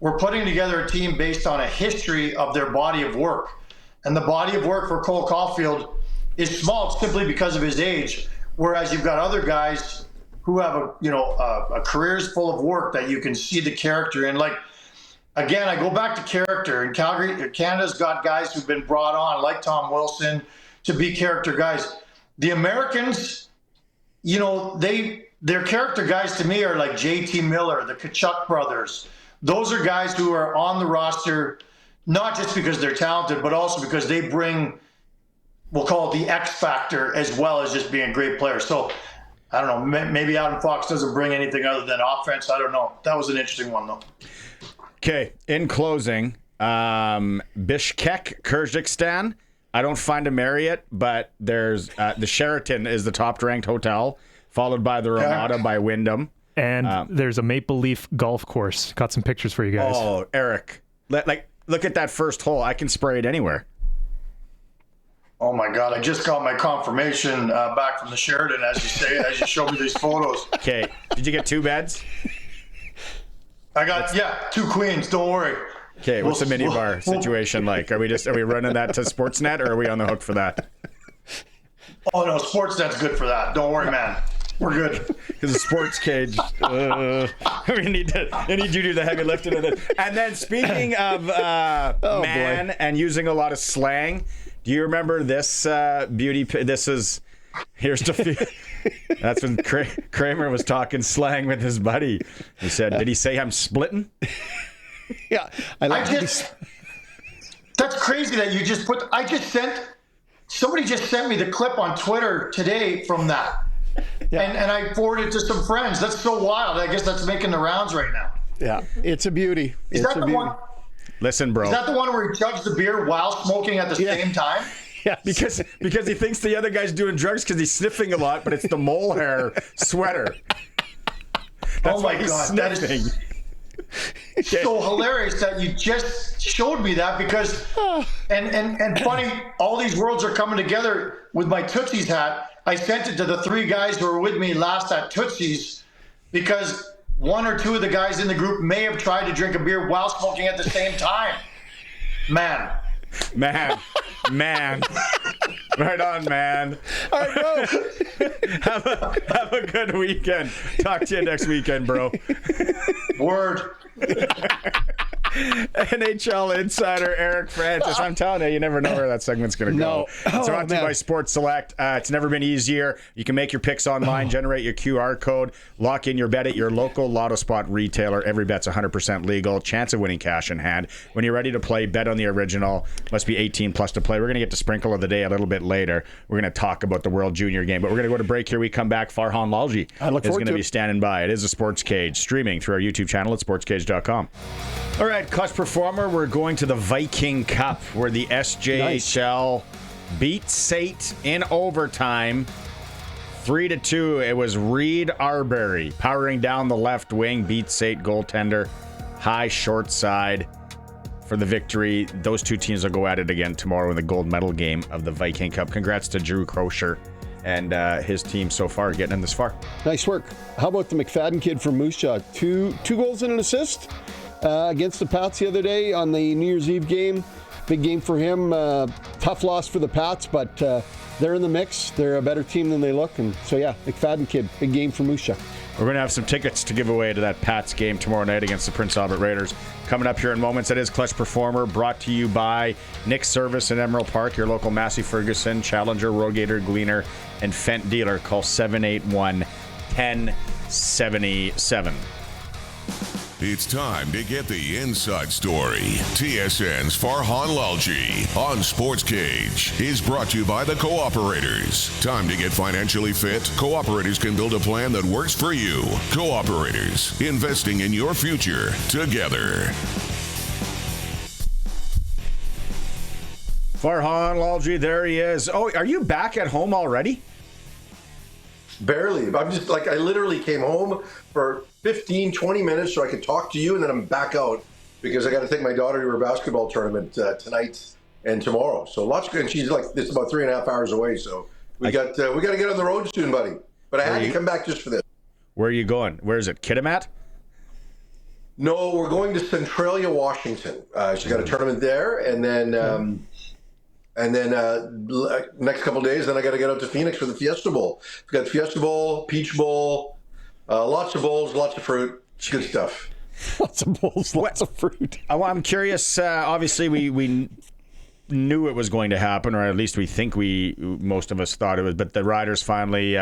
S7: We're putting together a team based on a history of their body of work. And the body of work for Cole Caulfield is small simply because of his age, whereas you've got other guys who have a careers full of work that you can see the character in. Like, again, I go back to character. In Calgary, Canada's got guys who've been brought on, like Tom Wilson, to be character guys. The Americans, their character guys to me are like JT Miller, the Tkachuk brothers. Those are guys who are on the roster, not just because they're talented, but also because they bring, we'll call it the X factor, as well as just being great players. So I don't know, maybe Adam Fox doesn't bring anything other than offense. I don't know. That was an interesting one, though.
S1: Okay, in closing, Bishkek, Kyrgyzstan. I don't find a Marriott, but there's the Sheraton is the top-ranked hotel, followed by the Ramada by Wyndham.
S3: And there's a Maple Leaf golf course. Got some pictures for you guys.
S1: Oh, Eric, look at that first hole. I can spray it anywhere.
S7: Oh my God! I just got my confirmation back from the Sheraton, as you showed me these photos.
S1: Okay, did you get 2 beds?
S7: I got 2 queens. Don't worry.
S1: Okay, what's the minibar situation like? Are we running that to Sportsnet, or are we on the hook for that?
S7: Oh no, Sportsnet's good for that. Don't worry, man. We're good.
S1: Because the SportsCage. We need you to do the heavy lifting of this. And then speaking of and using a lot of slang, do you remember this beauty? That's when Kramer was talking slang with his buddy. He said, "Did he say I'm splitting?"
S2: Yeah,
S7: that's crazy that you just put. Somebody just sent me the clip on Twitter today from that. Yeah. And I forwarded it to some friends. That's so wild. I guess that's making the rounds right now.
S2: Yeah, it's a beauty.
S7: Is that the one?
S1: Listen, bro.
S7: Is that the one where he chugs the beer while smoking at the same time?
S1: Yeah, because he thinks the other guy's doing drugs because he's sniffing a lot, but it's the mole hair sweater. That's
S7: my God, that is so hilarious that you just showed me that because and funny, all these worlds are coming together with my Tootsie's hat. I sent it to the 3 guys who were with me last at Tootsie's because 1 or 2 of the guys in the group may have tried to drink a beer while smoking at the same time. Man. Right on, man.
S2: All right, bro.
S1: Have a good weekend. Talk to you next weekend, bro.
S7: Word.
S1: NHL insider Eric Francis. I'm telling you, you never know where that segment's going to go. It's brought to you by Sports Select. It's never been easier. You can make your picks online, generate your QR code, lock in your bet at your local Lotto Spot retailer. Every bet's 100% legal. Chance of winning cash in hand. When you're ready to play, bet on the original. Must be 18 plus to play. We're going to get to Sprinkle of the Day a little bit later. We're going to talk about the World Junior game, but we're going to go to break here. We come back. Farhan Lalji is going to be standing by. It is a Sports Cage, streaming through our YouTube channel at sportscage.com. All right, Clutch Performer, we're going to the Viking Cup where the SJHL beat Sate in overtime 3-2. It was Reed Arbery powering down the left wing, beat Sate goaltender, high short side for the victory. Those 2 teams will go at it again tomorrow in the gold medal game of the Viking Cup. Congrats to Drew Crozier and his team so far getting in this far.
S2: Nice work. How about the McFadden kid from Moose Jaw? 2 goals and an assist? Against the Pats the other day on the New Year's Eve game. Big game for him. Tough loss for the Pats, but they're in the mix. They're a better team than they look. And so, yeah, McFadden kid, big game for Moose Jaw.
S1: We're going to have some tickets to give away to that Pats game tomorrow night against the Prince Albert Raiders. Coming up here in moments, that is Clutch Performer, brought to you by Nick's Service in Emerald Park, your local Massey Ferguson, Challenger, Rogator, Gleaner, and Fent dealer. Call 781-1077.
S6: It's time to get the inside story. TSN's Farhan Lalji on SportsCage is brought to you by the Cooperators. Time to get financially fit? Cooperators can build a plan that works for you. Cooperators, investing in your future together.
S1: Farhan Lalji, there he is. Oh, are you back at home already?
S8: Barely. I'm just I literally came home for 15, 20 minutes so I could talk to you, and then I'm back out because I got to take my daughter to her basketball tournament tonight and tomorrow. So lots good. And she's it's about 3.5 hours away. So we got to get on the road soon, buddy. But I had to come back just for this.
S1: Where are you going? Where is it? Kitimat?
S8: No, we're going to Centralia, Washington. She's got a tournament there, and then next couple of days, then I got to get out to Phoenix for the Fiesta Bowl. We've got Fiesta Bowl, Peach Bowl, Lots of bowls, lots of fruit. It's good stuff.
S2: Lots of bowls, lots of fruit.
S1: I'm curious. Obviously, we knew it was going to happen, or at least we think most of us thought it was. But the Riders finally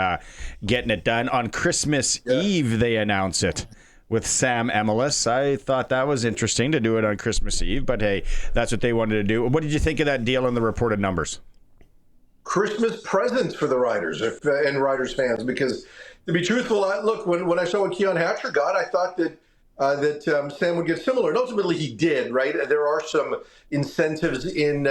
S1: getting it done on Christmas Eve. They announce it with Sam Emilus. I thought that was interesting to do it on Christmas Eve, but hey, that's what they wanted to do. What did you think of that deal and the reported numbers?
S8: Christmas presents for the Riders and Riders fans, because to be truthful, look, when I saw what Keon Hatcher got, I thought that Sam would get similar, and ultimately he did. Right, there are some incentives in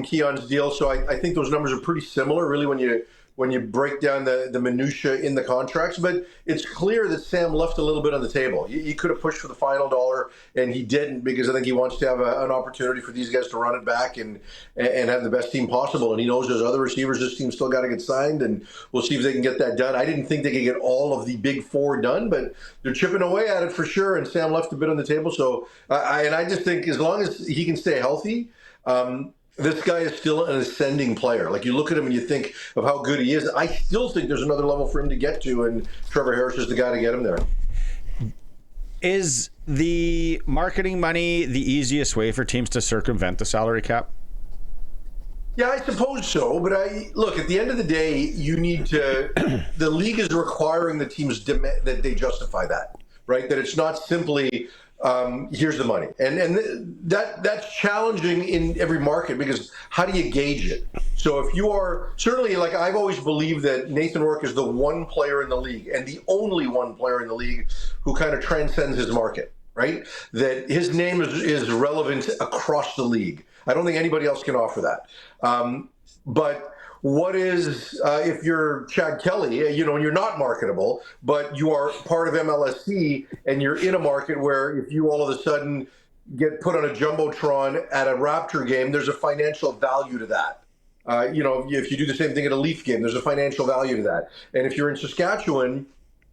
S8: Keon's deal, so I think those numbers are pretty similar, really, when you break down the minutia in the contracts. But it's clear that Sam left a little bit on the table. He could have pushed for the final dollar, and he didn't, because I think he wants to have an opportunity for these guys to run it back and have the best team possible. And he knows there's other receivers this team's still got to get signed, and we'll see if they can get that done. I didn't think they could get all of the big four done, but they're chipping away at it for sure, and Sam left a bit on the table. So I just think as long as he can stay healthy, this guy is still an ascending player. Like, you look at him and you think of how good he is. I still think there's another level for him to get to, and Trevor Harris is the guy to get him there.
S1: Is the marketing money the easiest way for teams to circumvent the salary cap?
S8: Yeah, I suppose so. But look, at the end of the day, you need to. The league is requiring the teams that they justify that, right? That it's not simply here's the money, and that's challenging in every market, because how do you gauge it? So if you are certainly, like, I've always believed that Nathan Rourke is the one player in the league, and the only one player in the league, who kind of transcends his market, right? That his name is relevant across the league. I don't think anybody else can offer that. But what is, if you're Chad Kelly, and you're not marketable, but you are part of MLSC, and you're in a market where if you all of a sudden get put on a Jumbotron at a Raptor game, there's a financial value to that. If you do the same thing at a Leaf game, there's a financial value to that. And if you're in Saskatchewan,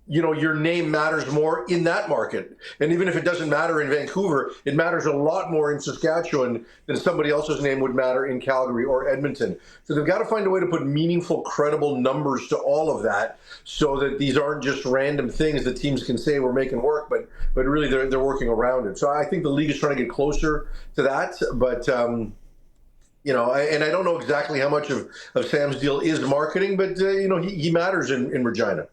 S8: your name matters more in that market. And even if it doesn't matter in Vancouver, it matters a lot more in Saskatchewan than somebody else's name would matter in Calgary or Edmonton. So they've got to find a way to put meaningful, credible numbers to all of that, so that these aren't just random things that teams can say we're making work, but really they're working around it. So I think the league is trying to get closer to that. But, and I don't know exactly how much of Sam's deal is marketing, but, he matters in Regina.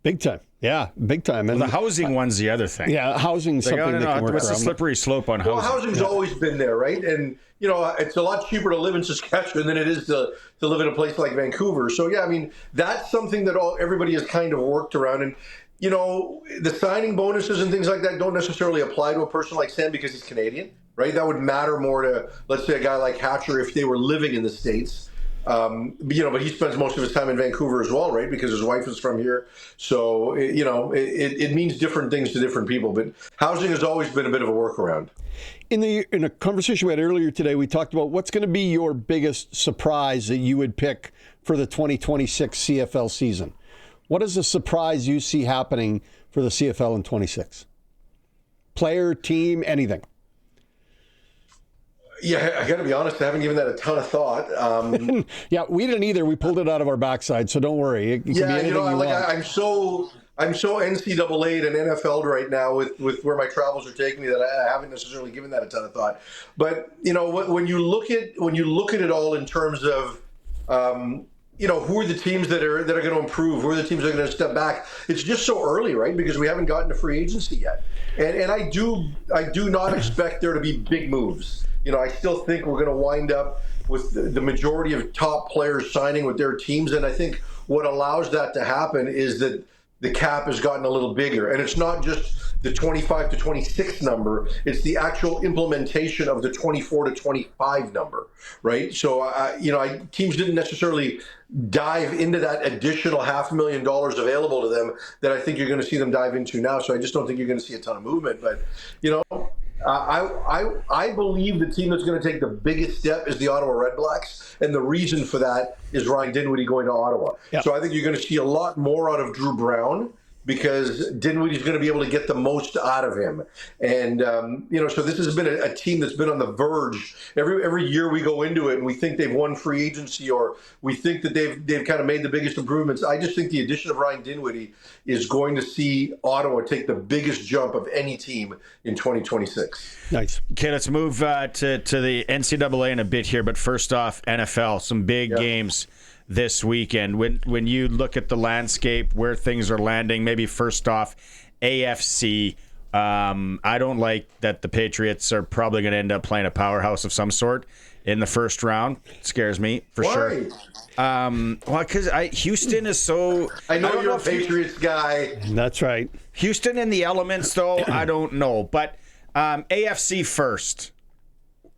S2: Big time. Yeah, big time. And
S1: the housing one's the other thing.
S2: Yeah, housing's something that can work
S1: what's
S2: around.
S1: the slippery slope on housing?
S8: Well, housing's always been there, right? And, it's a lot cheaper to live in Saskatchewan than it is to live in a place like Vancouver. So, yeah, I mean, that's something that everybody has kind of worked around. And, the signing bonuses and things like that don't necessarily apply to a person like Sam because he's Canadian, right? That would matter more to, let's say, a guy like Hatcher if they were living in the States. But he spends most of his time in Vancouver as well, right? Because his wife is from here. So, it means different things to different people. But housing has always been a bit of a workaround.
S2: In a conversation we had earlier today, we talked about what's going to be your biggest surprise that you would pick for the 2026 CFL season. What is a surprise you see happening for the CFL in 26? Player, team, anything?
S8: Yeah, I got to be honest, I haven't given that a ton of thought.
S2: Yeah, we didn't either. We pulled it out of our backside, so don't worry. It can be anything you want.
S8: I'm so NCAA'd and NFL'd right now with where my travels are taking me that I haven't necessarily given that a ton of thought. But when you look at it all in terms of who are the teams that are going to improve, who are the teams that are going to step back, it's just so early, right? Because we haven't gotten to free agency yet, and I do not expect there to be big moves. I still think we're going to wind up with the majority of top players signing with their teams. And I think what allows that to happen is that the cap has gotten a little bigger. And it's not just the 25 to 26 number, it's the actual implementation of the 24 to 25 number, right? So, teams didn't necessarily dive into that additional $500,000 available to them that I think you're going to see them dive into now. So I just don't think you're going to see a ton of movement. But, I believe the team that's going to take the biggest step is the Ottawa Redblacks, and the reason for that is Ryan Dinwiddie going to Ottawa. Yep. So I think you're going to see a lot more out of Drew Brown because Dinwiddie's going to be able to get the most out of him. And, so this has been a team that's been on the verge. Every year we go into it and we think they've won free agency, or we think that they've kind of made the biggest improvements. I just think the addition of Ryan Dinwiddie is going to see Ottawa take the biggest jump of any team in 2026.
S2: Nice.
S1: Okay, let's move to the NCAA in a bit here. But first off, NFL, some big games this weekend. When you look at the landscape, where things are landing, maybe first off, AFC, I don't like that the Patriots are probably going to end up playing a powerhouse of some sort in the first round. It scares me for sure. Well, because Houston is so...
S8: I know you're a Patriots guy.
S2: That's right.
S1: Houston in the elements, though, I don't know. But AFC first.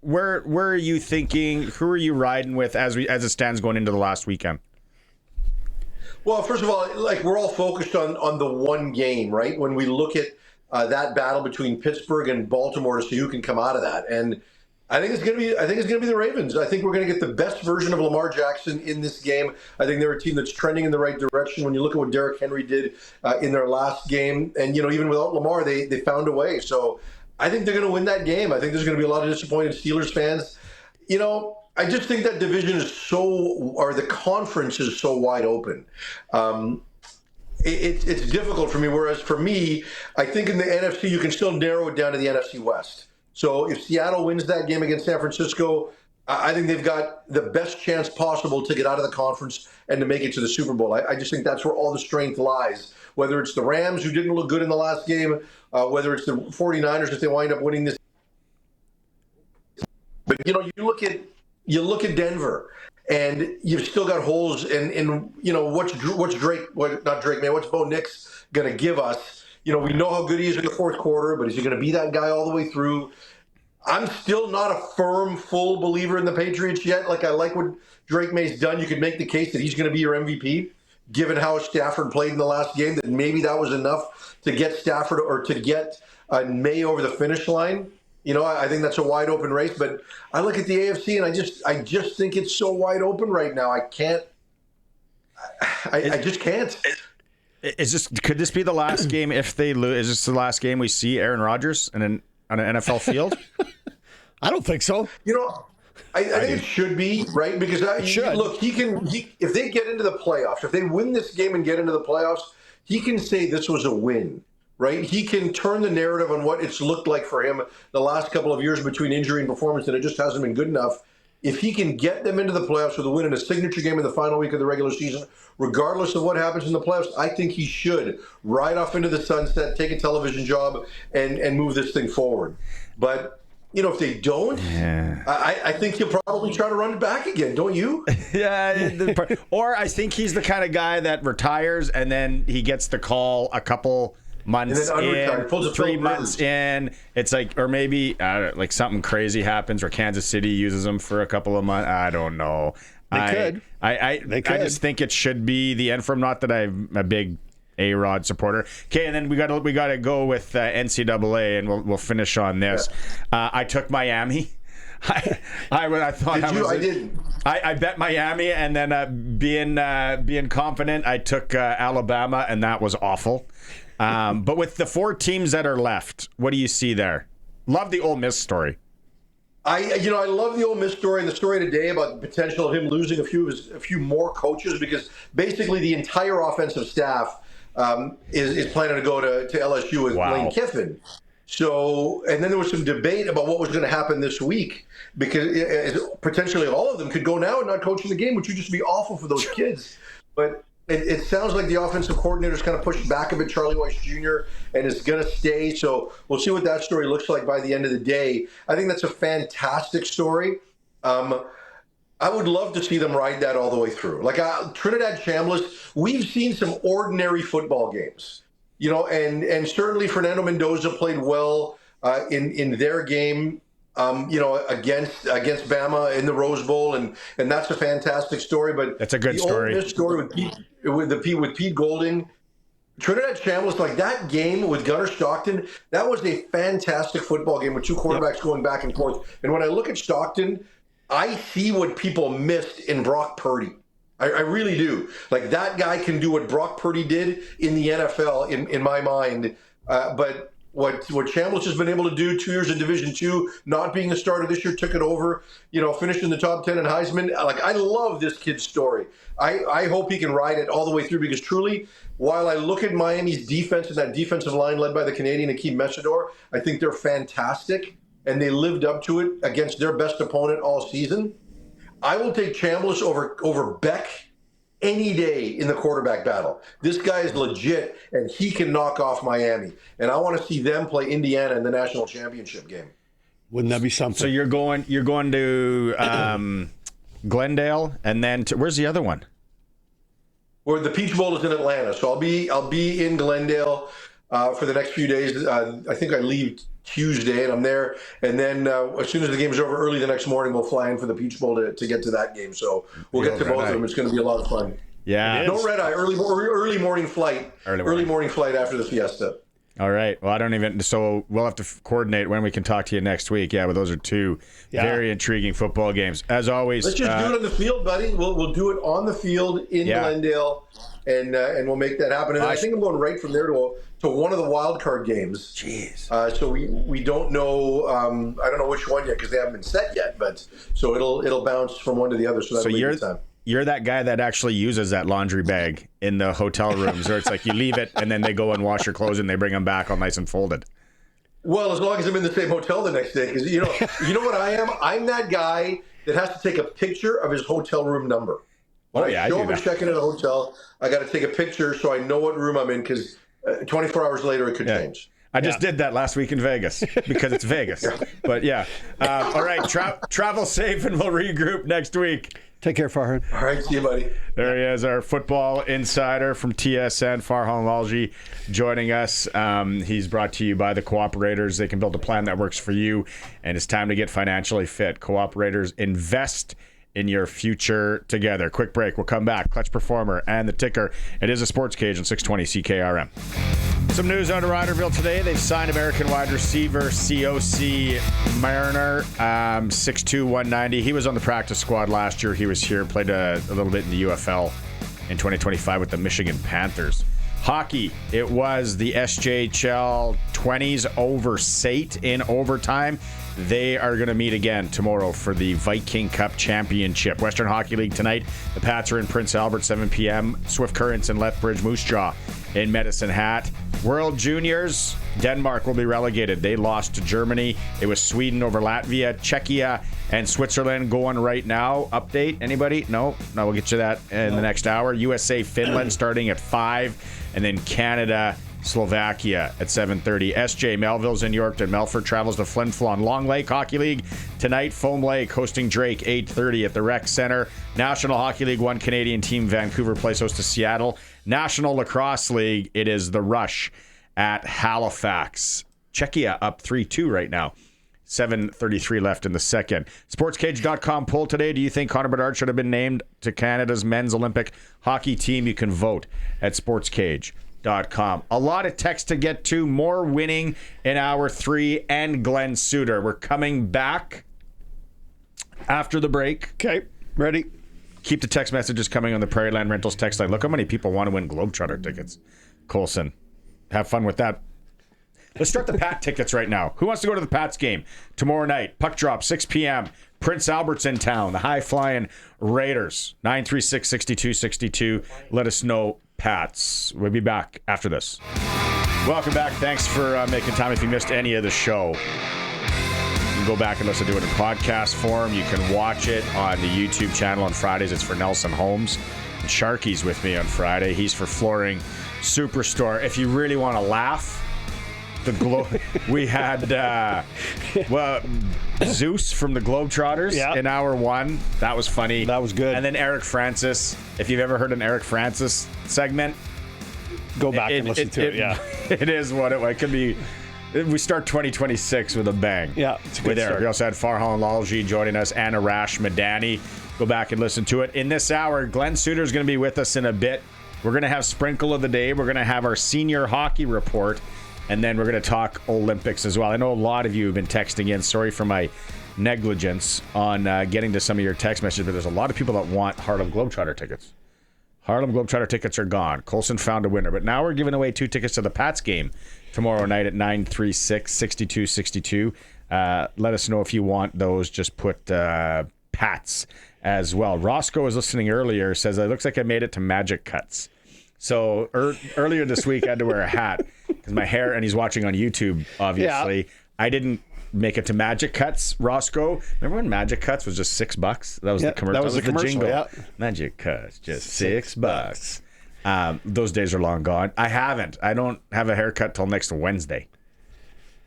S1: Where are you thinking? Who are you riding with as it stands going into the last weekend?
S8: Well, first of all, we're all focused on the one game, right? When we look at that battle between Pittsburgh and Baltimore to see who can come out of that, and I think it's going to be the Ravens. I think we're going to get the best version of Lamar Jackson in this game. I think they're a team that's trending in the right direction. When you look at what Derrick Henry did in their last game, and even without Lamar, they found a way. So I think they're going to win that game. I think there's going to be a lot of disappointed Steelers fans. I just think that division the conference is so wide open. It's difficult for me. Whereas for me, I think in the NFC, you can still narrow it down to the NFC West. So if Seattle wins that game against San Francisco, I think they've got the best chance possible to get out of the conference and to make it to the Super Bowl. I just think that's where all the strength lies. Whether it's the Rams, who didn't look good in the last game, whether it's the 49ers, if they wind up winning this. But, you look at Denver, and you've still got holes in what's Bo Nix going to give us? We know how good he is in the fourth quarter, but is he going to be that guy all the way through? I'm still not a firm, full believer in the Patriots yet. I like what Drake May's done. You could make the case that he's going to be your MVP, given how Stafford played in the last game, that maybe that was enough to get Stafford or to get May over the finish line. I think that's a wide open race, but I look at the AFC and I just think it's so wide open right now. I just can't.
S1: Could this be the last game if they lose? Is this the last game we see Aaron Rodgers on an NFL field?
S2: I don't think so.
S8: I think it should be, right? Because if they get into the playoffs, if they win this game and get into the playoffs, he can say this was a win, right? He can turn the narrative on what it's looked like for him the last couple of years between injury and performance, and it just hasn't been good enough. If he can get them into the playoffs with a win in a signature game in the final week of the regular season, regardless of what happens in the playoffs, I think he should ride off into the sunset, take a television job, and move this thing forward. But if they don't, I think he'll probably try to run it back again, don't you?
S1: Yeah. Or I think he's the kind of guy that retires and then he gets the call a couple months in, 3 months in. It's or maybe something crazy happens where Kansas City uses him for a couple of months. I don't know.
S2: They could.
S1: I just think it should be the end for him. Not that I'm a big A-Rod supporter. Okay, and then we got to go with NCAA, and we'll finish on this. Yeah. I took Miami. I thought
S8: I didn't.
S1: I bet Miami, and then being confident, I took Alabama, and that was awful. But with the 4 teams that are left, what do you see there? Love the Ole Miss story.
S8: I love the Ole Miss story and the story today about the potential of him losing a few more coaches, because basically the entire offensive staff is planning to go to LSU with Lane Kiffin. So, and then there was some debate about what was going to happen this week, because potentially all of them could go now and not coach in the game, which would just be awful for those kids. But it sounds like the offensive coordinator's kind of pushed back a bit, Charlie Weiss Jr., and is going to stay. So we'll see what that story looks like by the end of the day. I think that's a fantastic story. I would love to see them ride that all the way through. Trinidad Chambliss, we've seen some ordinary football games, and certainly Fernando Mendoza played well in their game, against Bama in the Rose Bowl, and that's a fantastic story. But
S1: that's a good story.
S8: The Ole Miss story with Pete Golding, Trinidad Chambliss, that game with Gunnar Stockton, that was a fantastic football game with 2 quarterbacks going back and forth. And when I look at Stockton, I see what people missed in Brock Purdy. I really do. Like, that guy can do what Brock Purdy did in the NFL, in my mind. But what Chambliss has been able to do, 2 years in Division II, not being a starter this year, took it over, finished in the top 10 in Heisman. Like, I love this kid's story. I hope he can ride it all the way through, because truly, while I look at Miami's defense and that defensive line led by the Canadian Akeem Messidor, I think they're fantastic, and they lived up to it against their best opponent all season. I will take Chambliss over Beck any day in the quarterback battle. This guy is legit, and he can knock off Miami. And I want to see them play Indiana in the national championship game.
S2: Wouldn't that be something?
S1: So you're going to Glendale, and then where's the other one?
S8: Where the Peach Bowl is in Atlanta. So I'll be in Glendale for the next few days. I think I leave Tuesday, and I'm there. And then as soon as the game's over, early the next morning, we'll fly in for the Peach Bowl to get to that game. So we'll get to both of them. It's going to be a lot of fun.
S1: Yeah.
S8: No red eye. Early morning flight. Early morning flight after the Fiesta.
S1: All right. Well, so we'll have to coordinate when we can talk to you next week. Yeah, but those are two very intriguing football games. As always.
S8: Let's just do it on the field, buddy. We'll do it on the field in Glendale, and we'll make that happen. And I think I'm going right from there to one of the wild card games.
S1: Jeez.
S8: So we don't know. I don't know which one yet because they haven't been set yet. But so it'll bounce from one to the other. So that'll be a good time.
S1: You're that guy that actually uses that laundry bag in the hotel rooms, where it's like you leave it and then they go and wash your clothes and they bring them back all nice and folded.
S8: Well, as long as I'm in the same hotel the next day, because you know what I am. I'm that guy that has to take a picture of his hotel room number. When I show up and check in at a hotel, I got to take a picture so I know what room I'm in, because 24 hours later it could change.
S1: I just did that last week in Vegas because it's Vegas. But all right, travel safe, and we'll regroup next week.
S2: Take care, Farhan.
S8: All right, see you, buddy.
S1: There he is, our football insider from TSN, Farhan Lalji, joining us. He's brought to you by the Cooperators. They can build a plan that works for you, and it's time to get financially fit. Cooperators, invest in your future together. Quick break. We'll come back. Clutch Performer and the ticker. It is a Sports Cage on 620 CKRM. Some news out of Riderville today. They've signed American wide receiver COC Mariner, 6'2", 190. He was on the practice squad last year. He was here, played a little bit in the UFL in 2025 with the Michigan Panthers. Hockey, it was the SJHL 20s over SAIT in overtime. They are going to meet again tomorrow for the Viking Cup Championship. Western Hockey League tonight. The Pats are in Prince Albert, 7 p.m. Swift Currents in Lethbridge, Moose Jaw in Medicine Hat. World Juniors, Denmark will be relegated. They lost to Germany. It was Sweden over Latvia, Czechia, and Switzerland going right now. Update, anybody? No, we'll get you that in the next hour. USA, Finland starting at 5, and then Canada, Slovakia at 7:30. SJ Melville's in Yorkton. Melford travels to Flin Flon. Long Lake Hockey League tonight. Foam Lake hosting Drake, 8:30 at the Rec Center. National Hockey League, one Canadian team. Vancouver plays host to Seattle. National Lacrosse League, it is the Rush at Halifax. Czechia up 3-2 right now. 7:33 left in the second. SportsCage.com poll today. Do you think Connor Bedard should have been named to Canada's men's Olympic hockey team? You can vote at SportsCage.com. A lot of text to get to. More winning in hour 3 and Glen Suitor. We're coming back after the break.
S2: Okay, ready?
S1: Keep the text messages coming on the Prairie Land Rentals text line. Look how many people want to win Globetrotter tickets. Colson, have fun with that. Let's start the Pat tickets right now. Who wants to go to the Pats game tomorrow night? Puck drop, 6 p.m. Prince Albert's in town. The high-flying Raiders. 936-6262. Let us know, Pats. We'll be back after this. Welcome back. Thanks for making time. If you missed any of the show, you can go back and listen to it in podcast form. You can watch it on the YouTube channel on Fridays. It's for Nelson Holmes. And Sharky's with me on Friday. He's for Flooring Superstore. If you really want to laugh, we had Zeus from the Globetrotters in hour 1. That was funny.
S2: That was good.
S1: And then Eric Francis. If you've ever heard an Eric Francis segment,
S2: go back and listen to it. Yeah,
S1: it is what it could be. We start 2026 with a bang.
S2: Yeah, it's a good start.
S1: We also had Farhan Lalji joining us and Arash Madani. Go back and listen to it. In this hour, Glen Suitor is going to be with us in a bit. We're going to have Sprinkle of the Day. We're going to have our senior hockey report. And then we're going to talk Olympics as well. I know a lot of you have been texting in. Sorry for my negligence on getting to some of your text messages, but there's a lot of people that want Harlem Globetrotter tickets. Harlem Globetrotter tickets are gone. Colson found a winner, but now we're giving away 2 tickets to the Pats game tomorrow night at 936-6262. Let us know if you want those. Just put Pats as well. Roscoe was listening earlier, says, it looks like I made it to Magic Cuts. So earlier this week, I had to wear a hat because my hair, and he's watching on YouTube, obviously. Yeah. I didn't make it to Magic Cuts, Roscoe. Remember when Magic Cuts was just $6? That was the commercial.
S2: That was the commercial,
S1: jingle.
S2: yeah.
S1: Magic Cuts, just $6. Those days are long gone. I don't have a haircut till next Wednesday.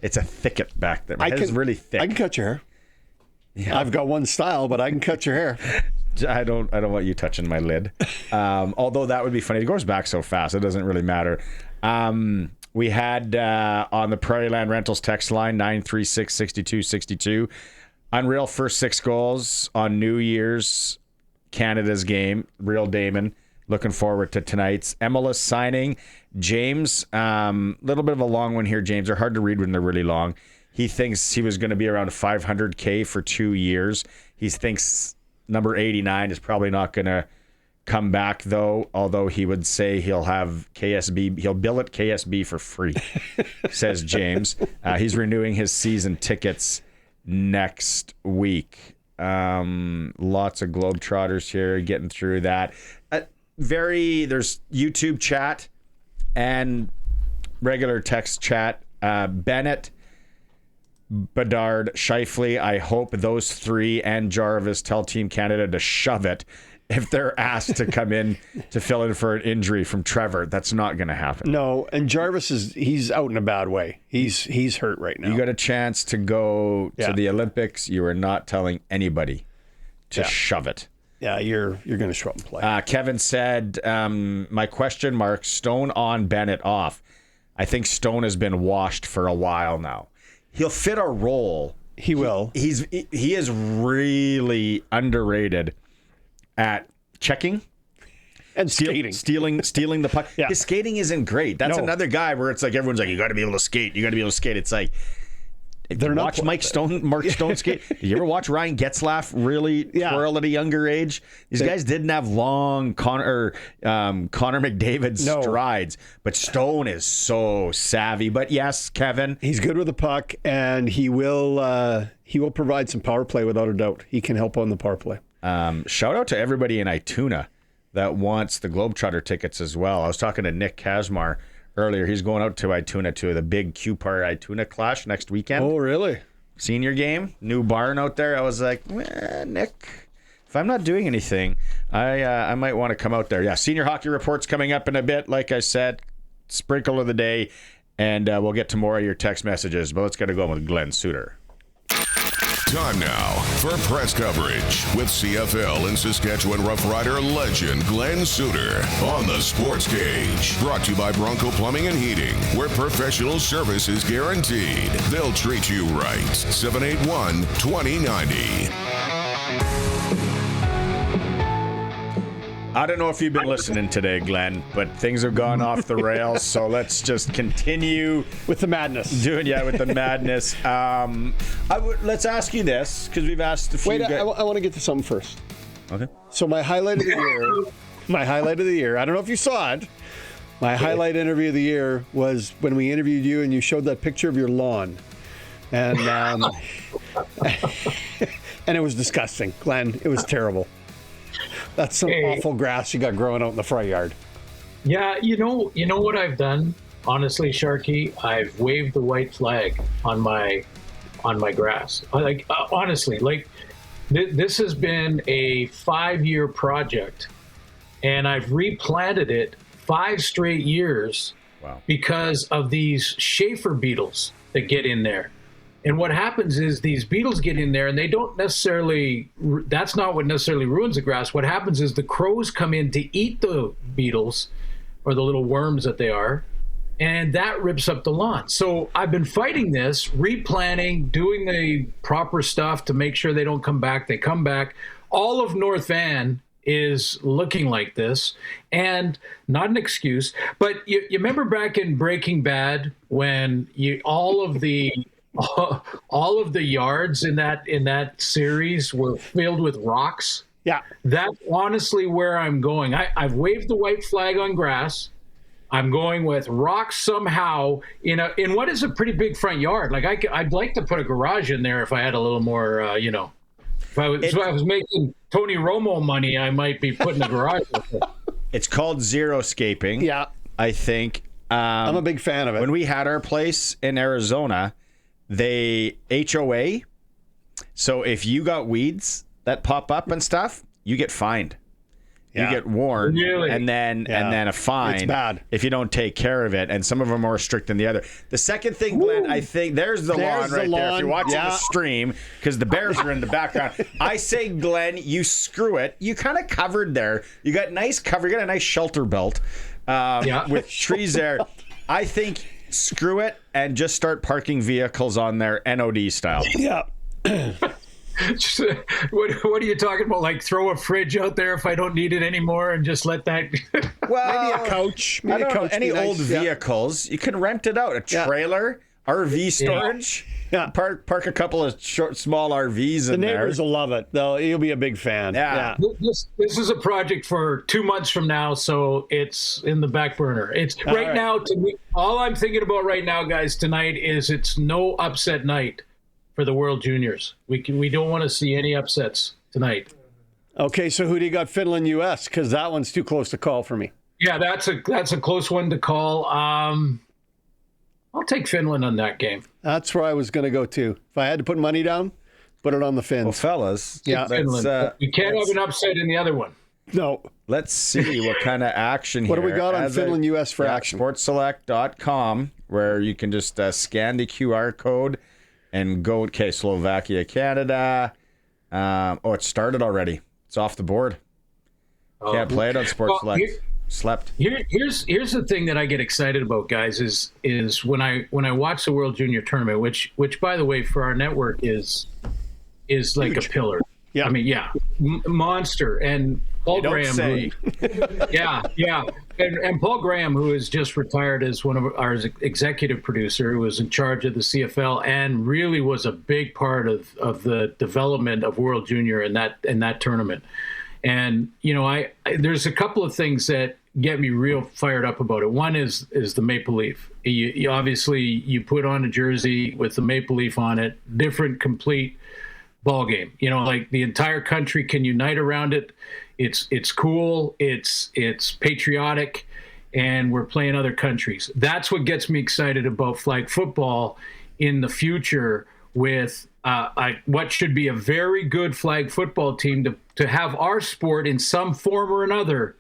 S1: It's a thicket back there. My head is really thick.
S2: I can cut your hair. Yeah. I've got one style, but I can cut your hair.
S1: I don't want you touching my lid. Although that would be funny. It goes back so fast. It doesn't really matter. We had on the Prairie Land Rentals text line, 936-6262. Unreal first 6 goals on New Year's Canada's game. Real Damon. Looking forward to tonight's. MLS signing. James, little bit of a long one here, James. They're hard to read when they're really long. He thinks he was going to be around $500K for 2 years. He thinks number 89 is probably not going to come back, though, although he would say he'll have KSB. He'll bill at KSB for free, says James. He's renewing his season tickets next week. Lots of Globetrotters here, getting through that. There's YouTube chat and regular text chat. Bennett, Bedard, Scheifele, I hope those 3 and Jarvis tell Team Canada to shove it if they're asked to come in to fill in for an injury from Trevor. That's not going to happen.
S2: No, and Jarvis he's out in a bad way. He's hurt right now.
S1: You got a chance to go to the Olympics. You are not telling anybody to shove it.
S2: Yeah, you're going to show up and play.
S1: Kevin said, my question mark, Stone on, Bennett off. I think Stone has been washed for a while now. He'll fit a role.
S2: He will.
S1: He is really underrated at checking
S2: and skating,
S1: stealing the puck.
S2: Yeah.
S1: His skating isn't great. That's another guy where it's like everyone's like, you got to be able to skate. You got to be able to skate. It's like, Mark Stone skate. Did you ever watch Ryan Getzlaff really twirl at a younger age? These guys didn't have long Connor McDavid strides, but Stone is so savvy. But yes, Kevin,
S2: he's good with the puck, and he will provide some power play without a doubt. He can help on the power play.
S1: Shout out to everybody in Ituna that wants the Globetrotter tickets as well. I was talking to Nick Kazmar earlier. He's going out to Ituna to the big Q-Par Ituna clash next weekend.
S2: Oh, really?
S1: Senior game, new barn out there. I was like, Nick, if I'm not doing anything, I might want to come out there. Yeah, senior hockey reports coming up in a bit. Like I said, sprinkle of the day, and we'll get to more of your text messages. But let's get to go with Glen Suitor.
S6: Time now for press coverage with CFL and Saskatchewan Roughrider legend Glen Suitor on the SportsCage. Brought to you by Bronco Plumbing and Heating, where professional service is guaranteed. They'll treat you right. 781-2090.
S1: I don't know if you've been listening today, Glenn, but things have gone off the rails, so let's just continue
S2: with the madness.
S1: With the madness. Let's ask you this, because we've asked a few
S2: guys. I want to get to something first.
S1: Okay.
S2: So my highlight of the year, I don't know if you saw it, my highlight interview of the year was when we interviewed you and you showed that picture of your lawn. And, and it was disgusting, Glenn. It was terrible. That's some awful grass you got growing out in the front yard.
S9: Yeah, you know what I've done, honestly, Sharky? I've waved the white flag on my grass. Honestly, this has been a 5-year project, and I've replanted it 5 straight years.
S1: Wow.
S9: Because of these Schaefer beetles that get in there. And what happens is these beetles get in there and they don't necessarily, that's not what necessarily ruins the grass. What happens is the crows come in to eat the beetles, or the little worms that they are, and that rips up the lawn. So I've been fighting this, replanting, doing the proper stuff to make sure they don't come back. They come back. All of North Van is looking like this, and not an excuse, but you remember back in Breaking Bad when all of the all of the yards in that series were filled with rocks.
S2: Yeah.
S9: That's honestly where I'm going. I've waved the white flag on grass. I'm going with rocks somehow in what is a pretty big front yard. Like I'd like to put a garage in there if I had a little more, If I was making Tony Romo money, I might be putting a garage in there.
S1: It's called xeriscaping.
S2: Yeah.
S1: I think.
S2: I'm a big fan of it.
S1: When we had our place in Arizona, they HOA. So if you got weeds that pop up and stuff, you get fined. You get warned,
S9: Really?
S1: and then a fine.
S2: It's bad
S1: if you don't take care of it. And some of them are more strict than the other. The second thing, Glenn, I think there's the lawn right there. If you're watching the stream, because the Bears are in the background, I say, Glenn, you screw it. You kind of covered there. You got nice cover. You got a nice shelter belt with trees there. I think screw it and just start parking vehicles on there, NOD style.
S2: Yeah.
S9: What are you talking about? Like throw a fridge out there if I don't need it anymore and just let that.
S1: Well,
S2: Maybe a couch.
S1: I don't know. Any old vehicles, you can rent it out. A trailer, RV storage.
S2: Yeah.
S1: Park a couple of small RVs in there.
S2: The neighbors will love it. You'll be a big fan.
S1: Yeah.
S9: This is a project for 2 months from now, so it's in the back burner. It's right now. To me, all I'm thinking about right now, guys, tonight is it's no upset night for the World Juniors. We don't want to see any upsets tonight.
S2: Okay, so who do you got? Finland, U.S. Because that one's too close to call for me.
S9: Yeah, that's a close one to call. I'll take Finland on that game.
S2: That's where I was going to go too. If I had to put money down, put it on the Finns.
S1: Well, fellas,
S9: Finland. You can't have an upset in the other one.
S2: No.
S1: Let's see what kind of action here.
S2: What do we got on Finland, U.S. for action?
S1: SportsSelect.com, where you can just scan the QR code and go. Okay, Slovakia, Canada. It started already. It's off the board. Can't play it on SportsSelect. Slept.
S9: Here's the thing that I get excited about, guys, is when I watch the World Junior Tournament, which by the way for our network is like huge. A pillar.
S2: Yeah.
S9: I mean, monster. And Paul Graham, and Paul Graham, who has just retired as one of our executive producer, who was in charge of the CFL and really was a big part of the development of World Junior in that tournament. And there's a couple of things that get me real fired up about it. One is the maple leaf. You obviously you put on a jersey with the maple leaf on it, different, complete ball game. Like the entire country can unite around it. It's cool. It's patriotic, and we're playing other countries. That's what gets me excited about flag football in the future with what should be a very good flag football team to have our sport in some form or another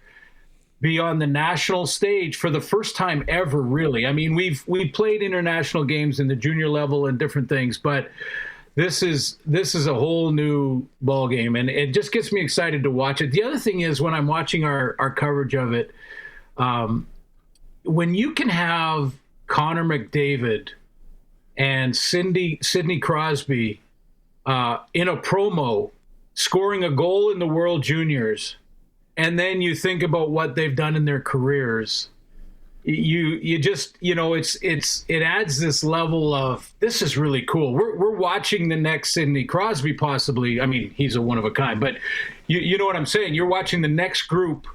S9: be on the national stage for the first time ever, really. I mean, we've played international games in the junior level and different things, but this is a whole new ball game, and it just gets me excited to watch it. The other thing is when I'm watching our coverage of it, when you can have Connor McDavid and Sidney Crosby in a promo scoring a goal in the World Juniors, and then you think about what they've done in their careers, you just it adds this level of this is really cool. We're watching the next Sidney Crosby possibly. I mean, he's a one of a kind, but you know what I'm saying. You're watching the next group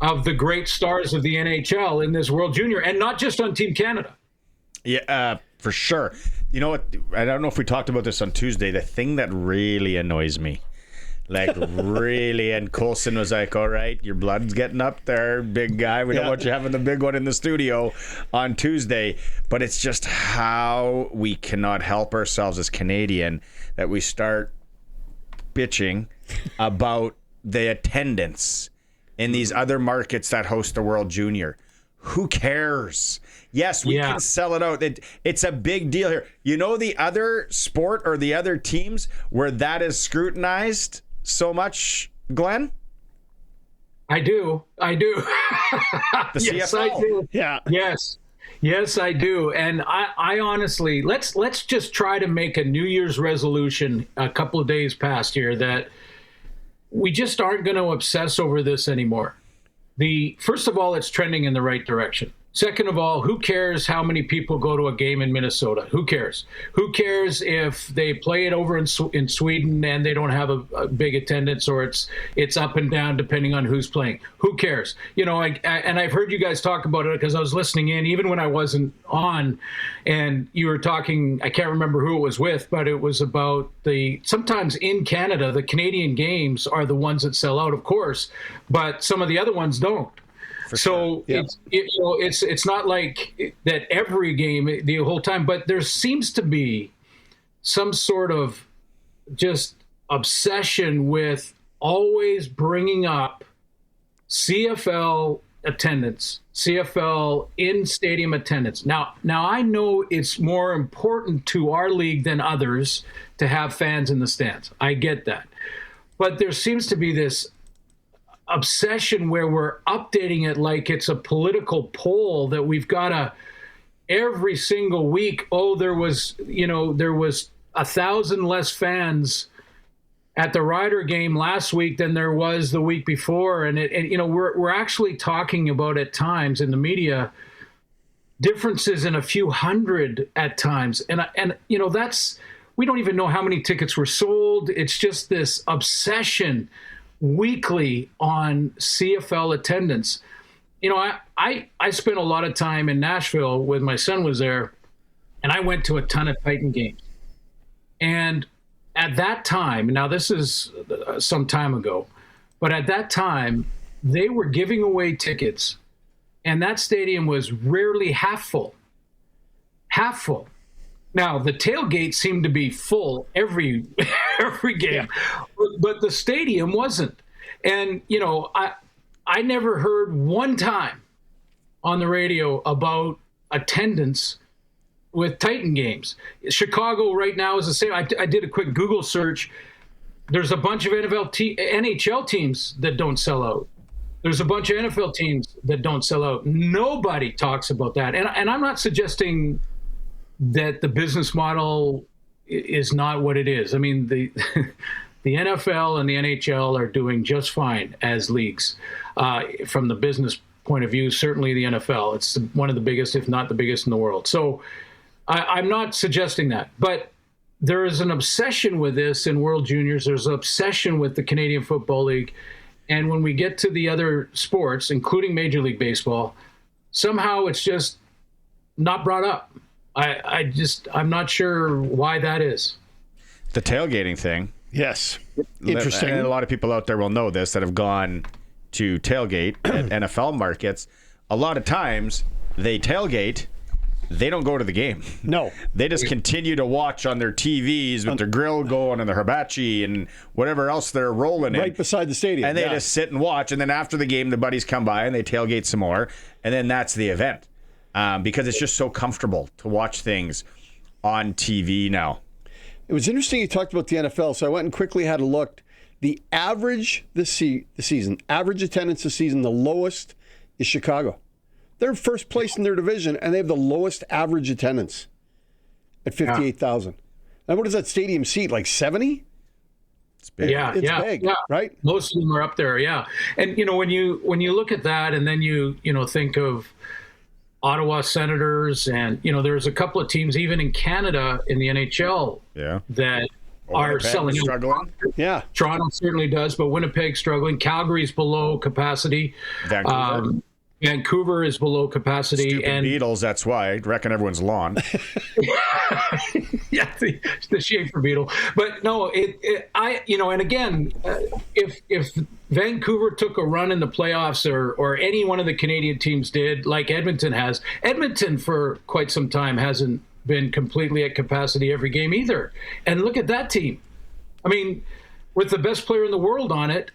S9: of the great stars of the NHL in this World Junior, and not just on Team Canada.
S1: Yeah, for sure. You know what? I don't know if we talked about this on Tuesday. The thing that really annoys me, and Coulson was like, all right, your blood's getting up there, big guy. We don't want you having the big one in the studio on Tuesday. But it's just how we cannot help ourselves as Canadian that we start bitching about the attendance in these other markets that host the World Junior. Who cares? Yes, we can sell it out. It's a big deal here. You know the other sport or the other teams where that is scrutinized so much, Glenn?
S9: I do.
S1: The
S9: yes,
S1: CFL.
S9: I do.
S2: Yeah.
S9: Yes, I do. And I honestly, let's just try to make a New Year's resolution a couple of days past here that we just aren't going to obsess over this anymore. First of all, it's trending in the right direction. Second of all, who cares how many people go to a game in Minnesota? Who cares? Who cares if they play it over in Sweden and they don't have a big attendance, or it's up and down depending on who's playing? Who cares? You know, and I've heard you guys talk about it because I was listening in even when I wasn't on, and you were talking, I can't remember who it was with, but it was about sometimes in Canada, the Canadian games are the ones that sell out, of course, but some of the other ones don't. So it's not like that every game the whole time, but there seems to be some sort of just obsession with always bringing up CFL attendance, CFL in stadium attendance. Now I know it's more important to our league than others to have fans in the stands. I get that, but there seems to be this obsession where we're updating it like it's a political poll that we've got to every single week. Oh, there was 1,000 less fans at the Rider game last week than there was the week before, and we're actually talking about at times in the media differences in a few hundred at times, and that's, we don't even know how many tickets were sold. It's just this obsession weekly on CFL attendance. I spent a lot of time in Nashville when my son was there, and I went to a ton of Titan games. And at that time, now this is some time ago, but at that time, they were giving away tickets, and that stadium was rarely half full. Half full. Now, the tailgate seemed to be full every game, but the stadium wasn't. And, I never heard one time on the radio about attendance with Titan games. Chicago right now is the same. I did a quick Google search. There's a bunch of NHL teams that don't sell out. There's a bunch of NFL teams that don't sell out. Nobody talks about that. And I'm not suggesting that the business model is not what it is. I mean, the NFL and the NHL are doing just fine as leagues from the business point of view. Certainly the NFL, it's one of the biggest, if not the biggest in the world. So I'm not suggesting that, but there is an obsession with this in World Juniors. There's an obsession with the Canadian Football League. And when we get to the other sports, including Major League Baseball, somehow it's just not brought up. I'm not sure why that is.
S1: The tailgating thing.
S2: Yes. Interesting.
S1: And a lot of people out there will know this that have gone to tailgate at NFL markets. A lot of times they tailgate, they don't go to the game.
S2: No.
S1: They just continue to watch on their TVs with their grill going and their hibachi and whatever else they're rolling in.
S2: Right beside the stadium.
S1: And they just sit and watch. And then after the game, the buddies come by and they tailgate some more. And then that's the event. Because it's just so comfortable to watch things on TV now.
S2: It was interesting you talked about the NFL, so I went and quickly had a look. The average this season, average attendance this season, the lowest is Chicago. They're in first place in their division, and they have the lowest average attendance at 58,000. And what does that stadium seat, like 70?
S1: It's big.
S9: Yeah,
S2: it's big, right?
S9: Most of them are up there, yeah. And when you look at that, and then you think of Ottawa Senators, and there's a couple of teams even in Canada in the NHL that are selling out.
S1: Struggling.
S2: Yeah,
S9: Toronto certainly does, but Winnipeg's struggling. Calgary's below capacity. Vancouver is below capacity.
S1: Stupid
S9: and
S1: Beatles, that's why. I reckon everyone's lawn.
S9: Yeah, the Schaefer Beetle. But no, and again, if Vancouver took a run in the playoffs or any one of the Canadian teams did, like Edmonton has, Edmonton for quite some time hasn't been completely at capacity every game either. And look at that team. I mean, with the best player in the world on it.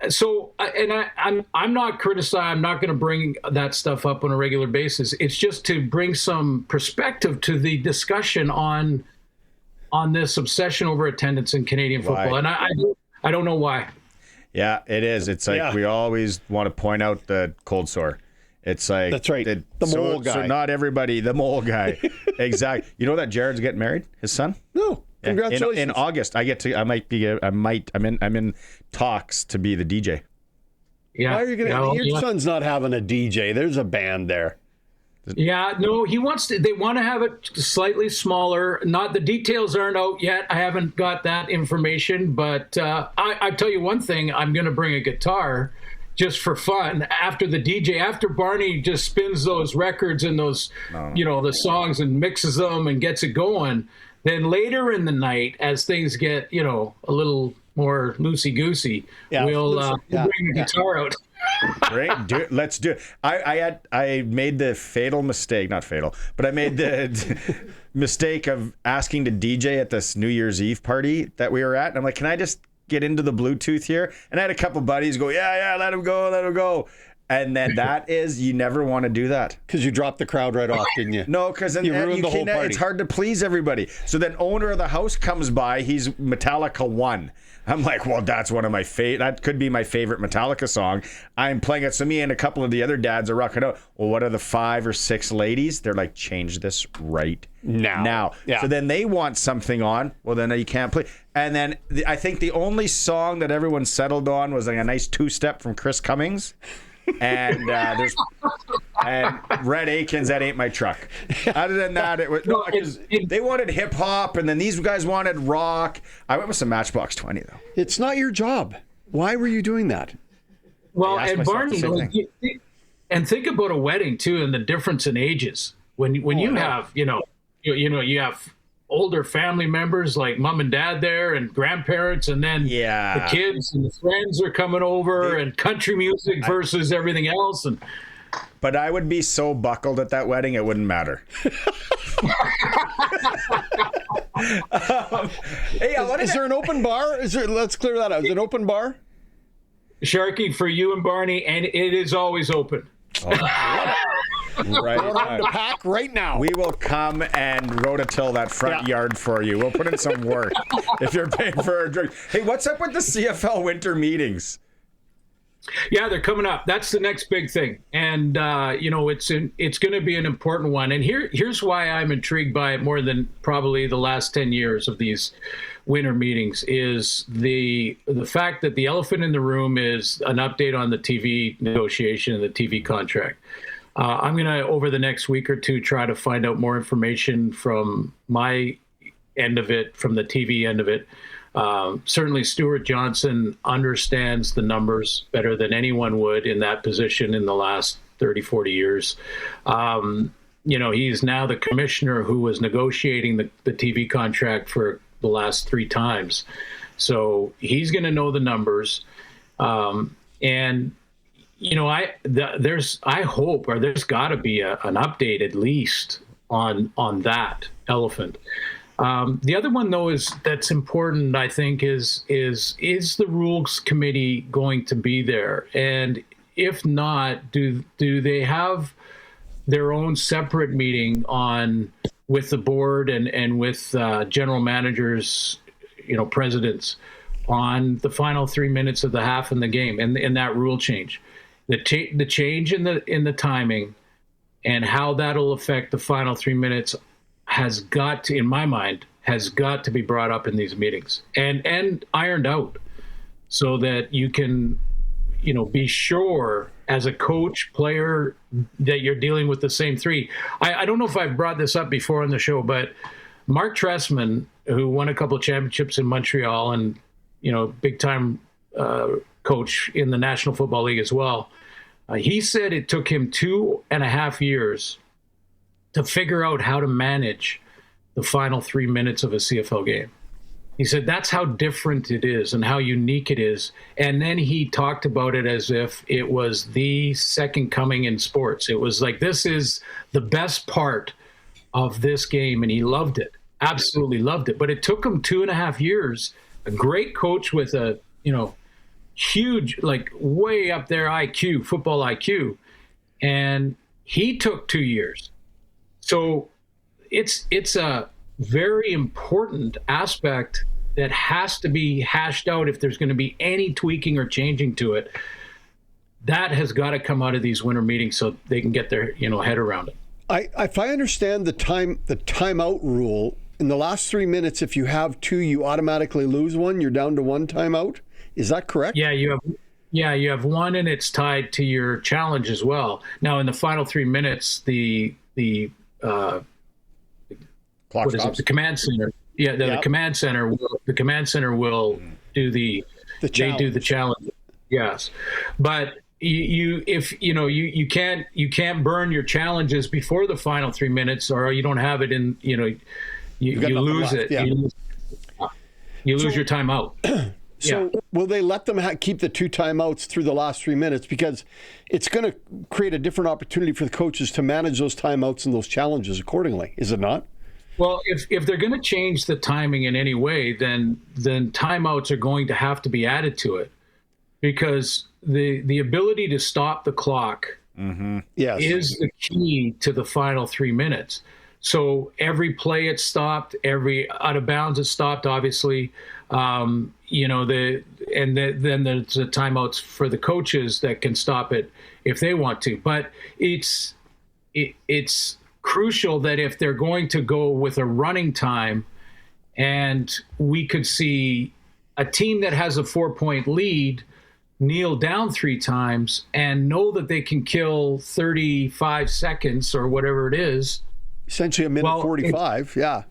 S9: So, I'm not criticizing. I'm not going to bring that stuff up on a regular basis. It's just to bring some perspective to the discussion on this obsession over attendance in Canadian football, and I don't know why.
S1: Yeah, it is. It's like we always want to point out the cold sore. It's like
S2: that's right. The mole guy.
S1: So not everybody. The mole guy. Exactly. You know that Jared's getting married. His son.
S2: No. Congratulations.
S1: In August, I'm in talks to be the DJ.
S9: Yeah.
S2: Why are you going to? Your son's not having a DJ. There's a band there.
S9: Yeah, no, he wants to. They want to have it slightly smaller. Not the details aren't out yet. I haven't got that information, but I tell you one thing: I'm going to bring a guitar just for fun after the DJ. After Barney just spins those records and those, the songs and mixes them and gets it going. Then later in the night, as things get a little more loosey goosey, we'll bring the guitar out.
S1: Great, let's do it. I made the fatal mistake, not fatal, but I made the mistake of asking to DJ at this New Year's Eve party that we were at. And I'm like, can I just get into the Bluetooth here? And I had a couple buddies go, yeah, let him go. And then you never want to do that.
S2: Because you dropped the crowd right off, didn't you?
S1: No, because then
S2: you ruined the whole party.
S1: It's hard to please everybody. So then owner of the house comes by, he's Metallica 1. I'm like, well, that's one of my that could be my favorite Metallica song. I'm playing it. So me and a couple of the other dads are rocking out. Well, what are the 5 or 6 ladies? They're like, change this right now.
S2: Yeah.
S1: So then they want something on. Well, then you can't play. And then I think the only song that everyone settled on was like a nice 2-step from Chris Cummings. And and Red Aikens, That Ain't My Truck. Other than that, it was they wanted hip hop, and then these guys wanted rock. I went with some Matchbox 20 though.
S2: It's not your job. Why were you doing that?
S9: Well, and Barney, and think about a wedding too, and the difference in ages. When you have you have older family members like mom and dad there and grandparents, and then the kids and the friends are coming over, and country music versus everything else.
S1: But I would be so buckled at that wedding, it wouldn't matter.
S2: Is there an open bar? Let's clear that out. Is it an open bar?
S9: Sharky, for you and Barney, and it is always open.
S1: Right.
S2: To pack right now.
S1: We will come and rototill that front yard for you. We'll put in some work if you're paying for a drink. Hey, what's up with the CFL winter meetings?
S9: Yeah, they're coming up. That's the next big thing, and it's going to be an important one. And here's why I'm intrigued by it more than probably the last 10 years of these winter meetings is the fact that the elephant in the room is an update on the TV negotiation and the TV contract. I'm going to, over the next week or two, try to find out more information from my end of it, from the TV end of it. Certainly Stuart Johnson understands the numbers better than anyone would in that position in the last 30, 40 years. He's now the commissioner who was negotiating the TV contract for the last 3 times. So he's going to know the numbers. I hope, or there's got to be an update at least on that elephant. The other one, though, that's important, I think, is the Rules Committee going to be there? And if not, do they have their own separate meeting with the board and with general managers, presidents, on the final 3 minutes of the half in the game and that rule change? The change in the timing and how that'll affect the final 3 minutes has got to, in my mind, be brought up in these meetings and ironed out so that you can, be sure as a coach, player, that you're dealing with the same 3. I don't know if I've brought this up before on the show, but Mark Trestman, who won a couple of championships in Montreal and, big time coach in the National Football League as well, he said it took him 2.5 years to figure out how to manage the final 3 minutes of a CFL game. He said that's how different it is and how unique it is. And then he talked about it as if it was the second coming in sports. It was like, this is the best part of this game. And he loved it, absolutely loved it. But it took him 2.5 years, a great coach with a, huge, like way up there IQ, football IQ. And he took 2 years. So it's a very important aspect that has to be hashed out if there's going to be any tweaking or changing to it. That has got to come out of these winter meetings so they can get their head around it.
S2: If I understand the timeout rule, in the last 3 minutes, if you have 2, you automatically lose 1. You're down to 1 timeout. Is that correct?
S9: Yeah, you have Yeah, you have one, and it's tied to your challenge as well. Now, in the final 3 minutes, the
S1: Clock
S9: what is
S1: stops.
S9: it? The command center. Yeah, the command center. The command center will do the they do the challenge. Yes, but you can't burn your challenges before the final 3 minutes, or you don't have it in. You lose it.
S2: Yeah.
S9: You lose your timeout.
S2: So will they let them keep the 2 timeouts through the last 3 minutes? Because it's going to create a different opportunity for the coaches to manage those timeouts and those challenges accordingly, is it not?
S9: Well, if they're going to change the timing in any way, then timeouts are going to have to be added to it, because the ability to stop the clock is the key to the final 3 minutes. So every play it's stopped, every out of bounds is stopped, obviously. Then there's the timeouts for the coaches that can stop it if they want to. But it's crucial that if they're going to go with a running time, and we could see a team that has a 4-point lead kneel down 3 times and know that they can kill 35 seconds or whatever it is.
S2: Essentially a minute 45, yeah.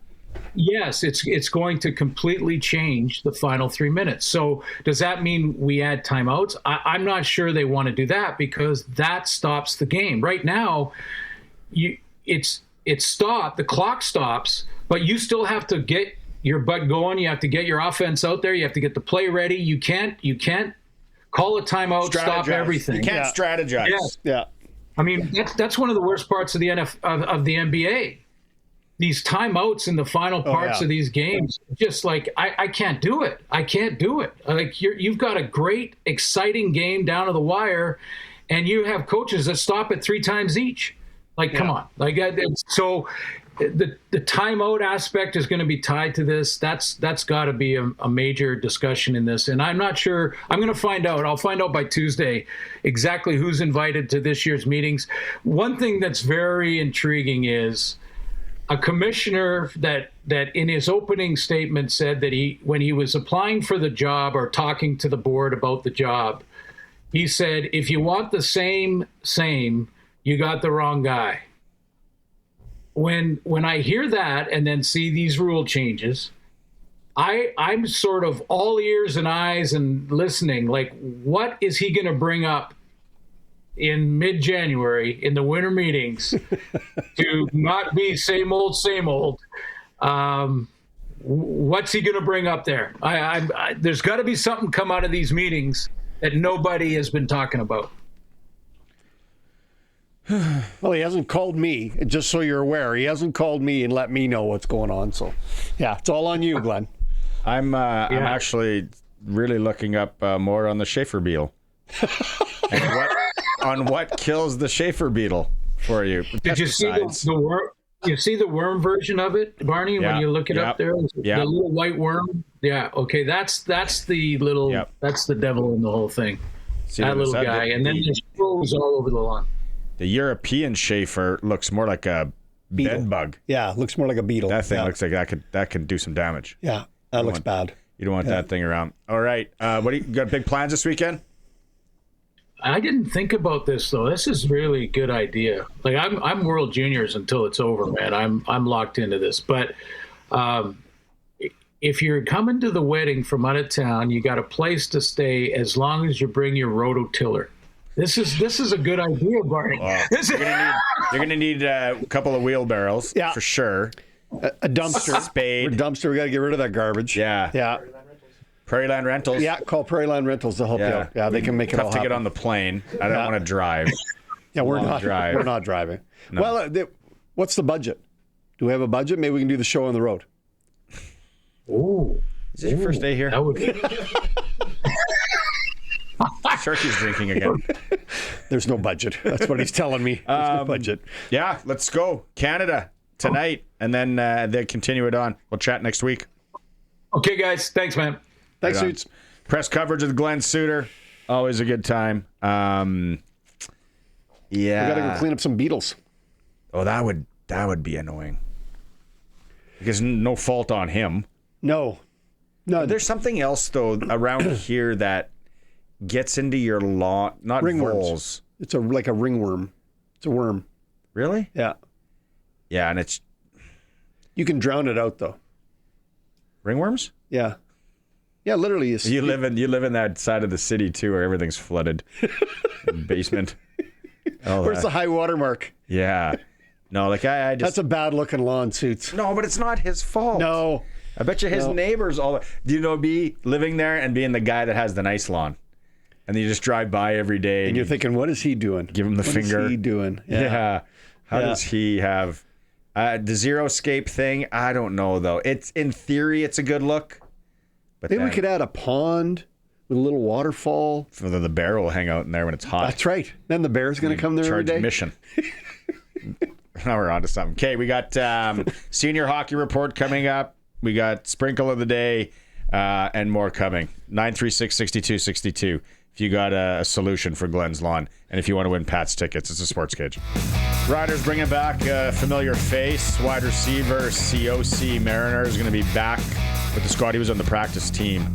S9: Yes, it's going to completely change the final 3 minutes. So does that mean we add timeouts? I'm not sure they want to do that, because that stops the game. Right now, it's stopped. The clock stops, but you still have to get your butt going. You have to get your offense out there. You have to get the play ready. You can't call a timeout, stop everything.
S1: You can't strategize.
S9: Yeah. I mean, that's one of the worst parts of the of the NBA. These timeouts in the final parts of these games, just like I can't do it. I can't do it. Like you've got a great, exciting game down to the wire, and you have coaches that stop it 3 times each. Like, come on. Like, so the timeout aspect is going to be tied to this. That's got to be a major discussion in this. And I'm not sure. I'm going to find out. I'll find out by Tuesday exactly who's invited to this year's meetings. One thing that's very intriguing is a commissioner that in his opening statement said that when he was applying for the job or talking to the board about the job, he said, if you want the same, you got the wrong guy. When I hear that and then see these rule changes, I'm sort of all ears and eyes and listening. Like, what is he going to bring up in mid-January in the winter meetings to not be same old? What's he going to bring up there? There's got to be something come out of these meetings that nobody has been talking about.
S2: Well, he hasn't called me, just so you're aware. He hasn't called me and let me know what's going on. So, yeah, it's all on you, Glenn.
S1: I'm actually really looking up more on the Schaefer beetle. And what kills the Schaefer beetle for you?
S9: Did you see the worm? You see the worm version of it, Barney, when you look it up there? The little white worm? Yeah, okay, that's the little, that's the devil in the whole thing. See, that little guy. And then there's crows all over the lawn.
S1: The European Schaefer looks more like a bed bug.
S2: Yeah, looks more like a beetle.
S1: That thing looks like that can do some damage.
S2: Yeah, that looks bad.
S1: You don't want that thing around. All right, what do you got? Big plans this weekend?
S9: I didn't think about this though. This is really a good idea. Like I'm World Juniors until it's over, man. I'm locked into this. But if you're coming to the wedding from out of town, you got a place to stay as long as you bring your rototiller. This is a good idea, Barney.
S1: Wow. You're gonna need a couple of wheelbarrows, for sure.
S2: A dumpster,
S1: spade,
S2: dumpster. We got to get rid of that garbage.
S1: Yeah. Prairieland Rentals.
S2: Yeah, call Prairieland Rentals to help you out. Yeah, they can make it all happen.
S1: To get on the plane. I don't want to drive.
S2: Yeah, we're not driving. No. Well, what's the budget? Do we have a budget? Maybe we can do the show on the road.
S9: Ooh.
S1: Is this your first day here?
S9: That would be.
S1: Sharky's drinking again.
S2: There's no budget. That's what he's telling me. There's no budget.
S1: Yeah, let's go. Canada tonight, and then they continue it on. We'll chat next week.
S9: Okay, guys. Thanks, man.
S2: Thanks, Suits.
S1: Press coverage with Glen Suitor. Always a good time.
S2: We got to go clean up some beetles.
S1: Oh, that would be annoying. Because no fault on him.
S2: No.
S1: There's something else though around here that gets into your lawn, not
S2: Ringworms.
S1: voles.
S2: It's like a ringworm. It's a worm.
S1: Really?
S2: Yeah.
S1: Yeah, and it's
S2: You can drown it out though.
S1: ringworms?
S2: Yeah. Yeah, literally.
S1: You live in that side of the city too, where everything's flooded. Basement. Oh,
S2: Where's the high water mark?
S1: Yeah. No, like I just.
S2: That's a bad looking lawn, Suits.
S1: No, but it's not his fault.
S2: No.
S1: I bet you his neighbors all. Do you know me living there and being the guy that has the nice lawn, and you just drive by every day
S2: And you're thinking, what is he doing?
S1: give him the finger.
S2: What is he doing?
S1: Yeah. How does he have the zero scape thing? I don't know though. It's in theory, it's a good look. But
S2: Maybe we
S1: then
S2: could add a pond with a little waterfall.
S1: the bear will hang out in there when it's hot.
S2: That's right. Then the bear's going to come there every
S1: Charge
S2: day.
S1: admission. Now we're on to something. Okay, we got senior hockey report coming up. We got sprinkle of the day and more coming. 936-6262 if you got a solution for Glenn's lawn. And if you want to win Pat's tickets, it's a SportsCage. Riders bringing back a familiar face. Wide receiver COC Mariner is going to be back with the squad. He was on the practice team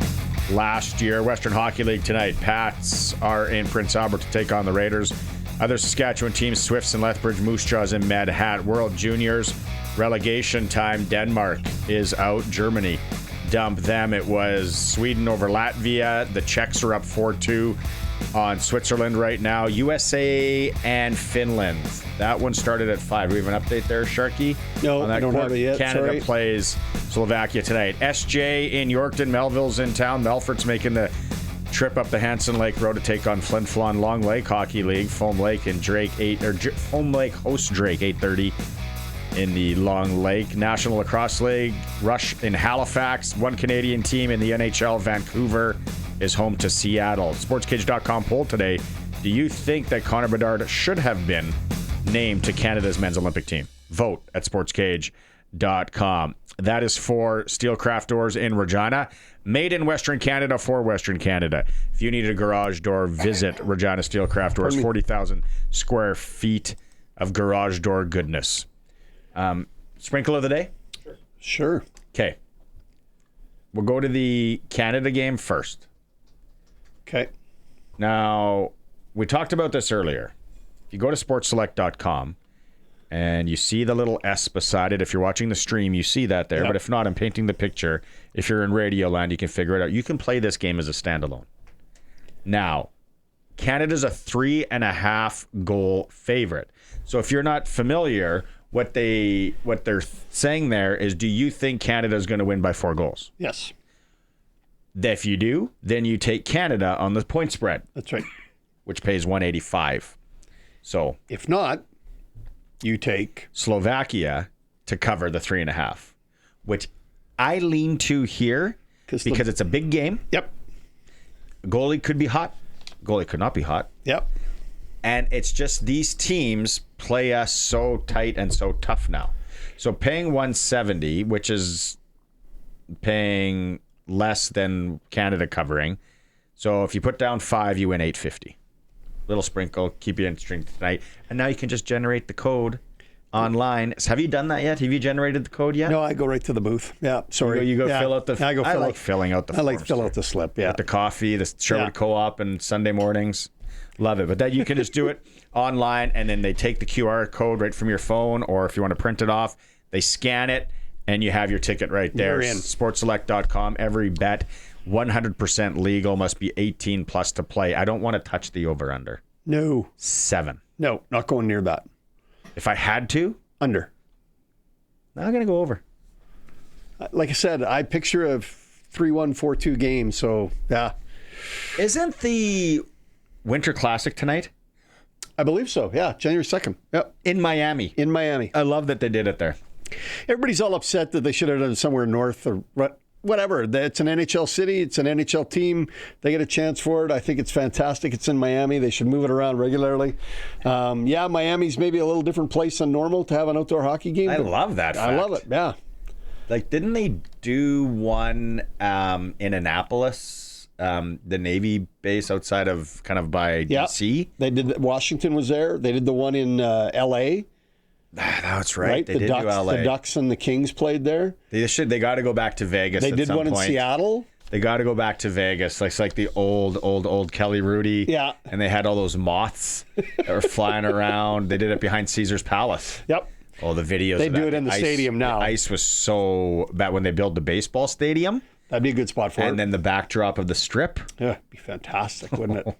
S1: last year. Western Hockey League tonight. Pats are in Prince Albert to take on the Raiders. Other Saskatchewan teams, Swifts and Lethbridge, Moose Jaws and Mad Hat. World Juniors relegation time. Denmark is out. Germany dumped them. It was Sweden over Latvia. The Czechs are up 4-2 on Switzerland right now. USA and Finland. That one started at 5. Do we have an update there, Sharky?
S2: No,
S1: on that
S2: I don't have it yet.
S1: Canada
S2: Sorry.
S1: plays Slovakia tonight. SJ in Yorkton. Melville's in town. Melfort's making the trip up the Hanson Lake Road to take on Flin Flon Long Lake Hockey League. Foam Lake and Drake Foam Lake hosts Drake 8:30 in the Long Lake. National Lacrosse League, Rush in Halifax. One Canadian team in the NHL, Vancouver, is home to Seattle. SportsCage.com poll today. Do you think that Connor Bedard should have been named to Canada's men's Olympic team? Vote at SportsCage.com. That is for Steelcraft Doors in Regina. Made in Western Canada for Western Canada. If you need a garage door, visit Regina Steelcraft Doors. 40,000 square feet of garage door goodness. Sprinkle of the day?
S2: Sure.
S1: Okay. We'll go to the Canada game first.
S2: Okay.
S1: Now, we talked about this earlier. If you go to sportselect.com and you see the little S beside it, if you're watching the stream, you see that there.
S2: Yep.
S1: But if not, I'm painting the picture. If you're in Radio Land, you can figure it out. You can play this game as a standalone. Now, Canada's a 3.5 goal favorite. So if you're not familiar, what they're saying there is, do you think Canada's going to win by 4 goals?
S2: Yes.
S1: If you do, then you take Canada on the point spread.
S2: That's right.
S1: Which pays 185. So
S2: if not, you take
S1: Slovakia to cover the 3.5, which I lean to here because it's a big game.
S2: Yep.
S1: Goalie could be hot. Goalie could not be hot.
S2: Yep.
S1: And it's just these teams play us so tight and so tough now. So paying 170, which is paying less than Canada covering. So if you put down 5, you win 850. Little sprinkle, keep you in string tonight. And now you can just generate the code online. Have you done that yet? Have you generated the code yet?
S2: No, I go right to the booth. Yeah, sorry.
S1: You go
S2: yeah.
S1: fill out the.
S2: I
S1: like filling out the.
S2: I like
S1: forms.
S2: fill out the slip. Yeah.
S1: With the coffee, the Sherwood Co-op, and Sunday mornings. Love it. But that you can just do it online, and then they take the QR code right from your phone, or if you want to print it off, they scan it, and you have your ticket right there.
S2: You're in.
S1: Sportselect.com. Every bet, 100% legal, must be 18 plus to play. I don't want to touch the over/under.
S2: No.
S1: 7.
S2: No, not going near that.
S1: If I had to,
S2: under.
S1: I'm going to go over.
S2: Like I said, I picture a 3-1, 4-2 game, so yeah.
S1: Isn't the Winter Classic tonight?
S2: I believe so, yeah. January 2nd. Yep.
S1: In Miami.
S2: In Miami.
S1: I love that they did it there.
S2: Everybody's all upset that they should have done it somewhere north or whatever. It's an NHL city. It's an NHL team. They get a chance for it. I think it's fantastic. It's in Miami. They should move it around regularly. Yeah, Miami's maybe a little different place than normal to have an outdoor hockey game.
S1: I love that fact.
S2: I love it, yeah.
S1: Like, didn't they do one in Annapolis, the Navy base outside of kind of by D.C.?
S2: They did. Washington was there. They did the one in L.A.,
S1: That's right. They
S2: the
S1: did
S2: Ducks,
S1: do LA.
S2: The Ducks and the Kings played there.
S1: They got to go back to Vegas.
S2: They
S1: at
S2: did
S1: some
S2: one
S1: point.
S2: in Seattle.
S1: They got to go back to Vegas. It's like the old Kelly Rudy.
S2: Yeah.
S1: And they had all those moths that were flying around. They did it behind Caesar's Palace.
S2: Yep.
S1: Oh, the videos.
S2: They
S1: of
S2: do
S1: that.
S2: it in the stadium now.
S1: The ice was so bad when they built the baseball stadium.
S2: That'd be a good spot for it.
S1: And then the backdrop of the strip.
S2: Yeah, it'd be fantastic, wouldn't it?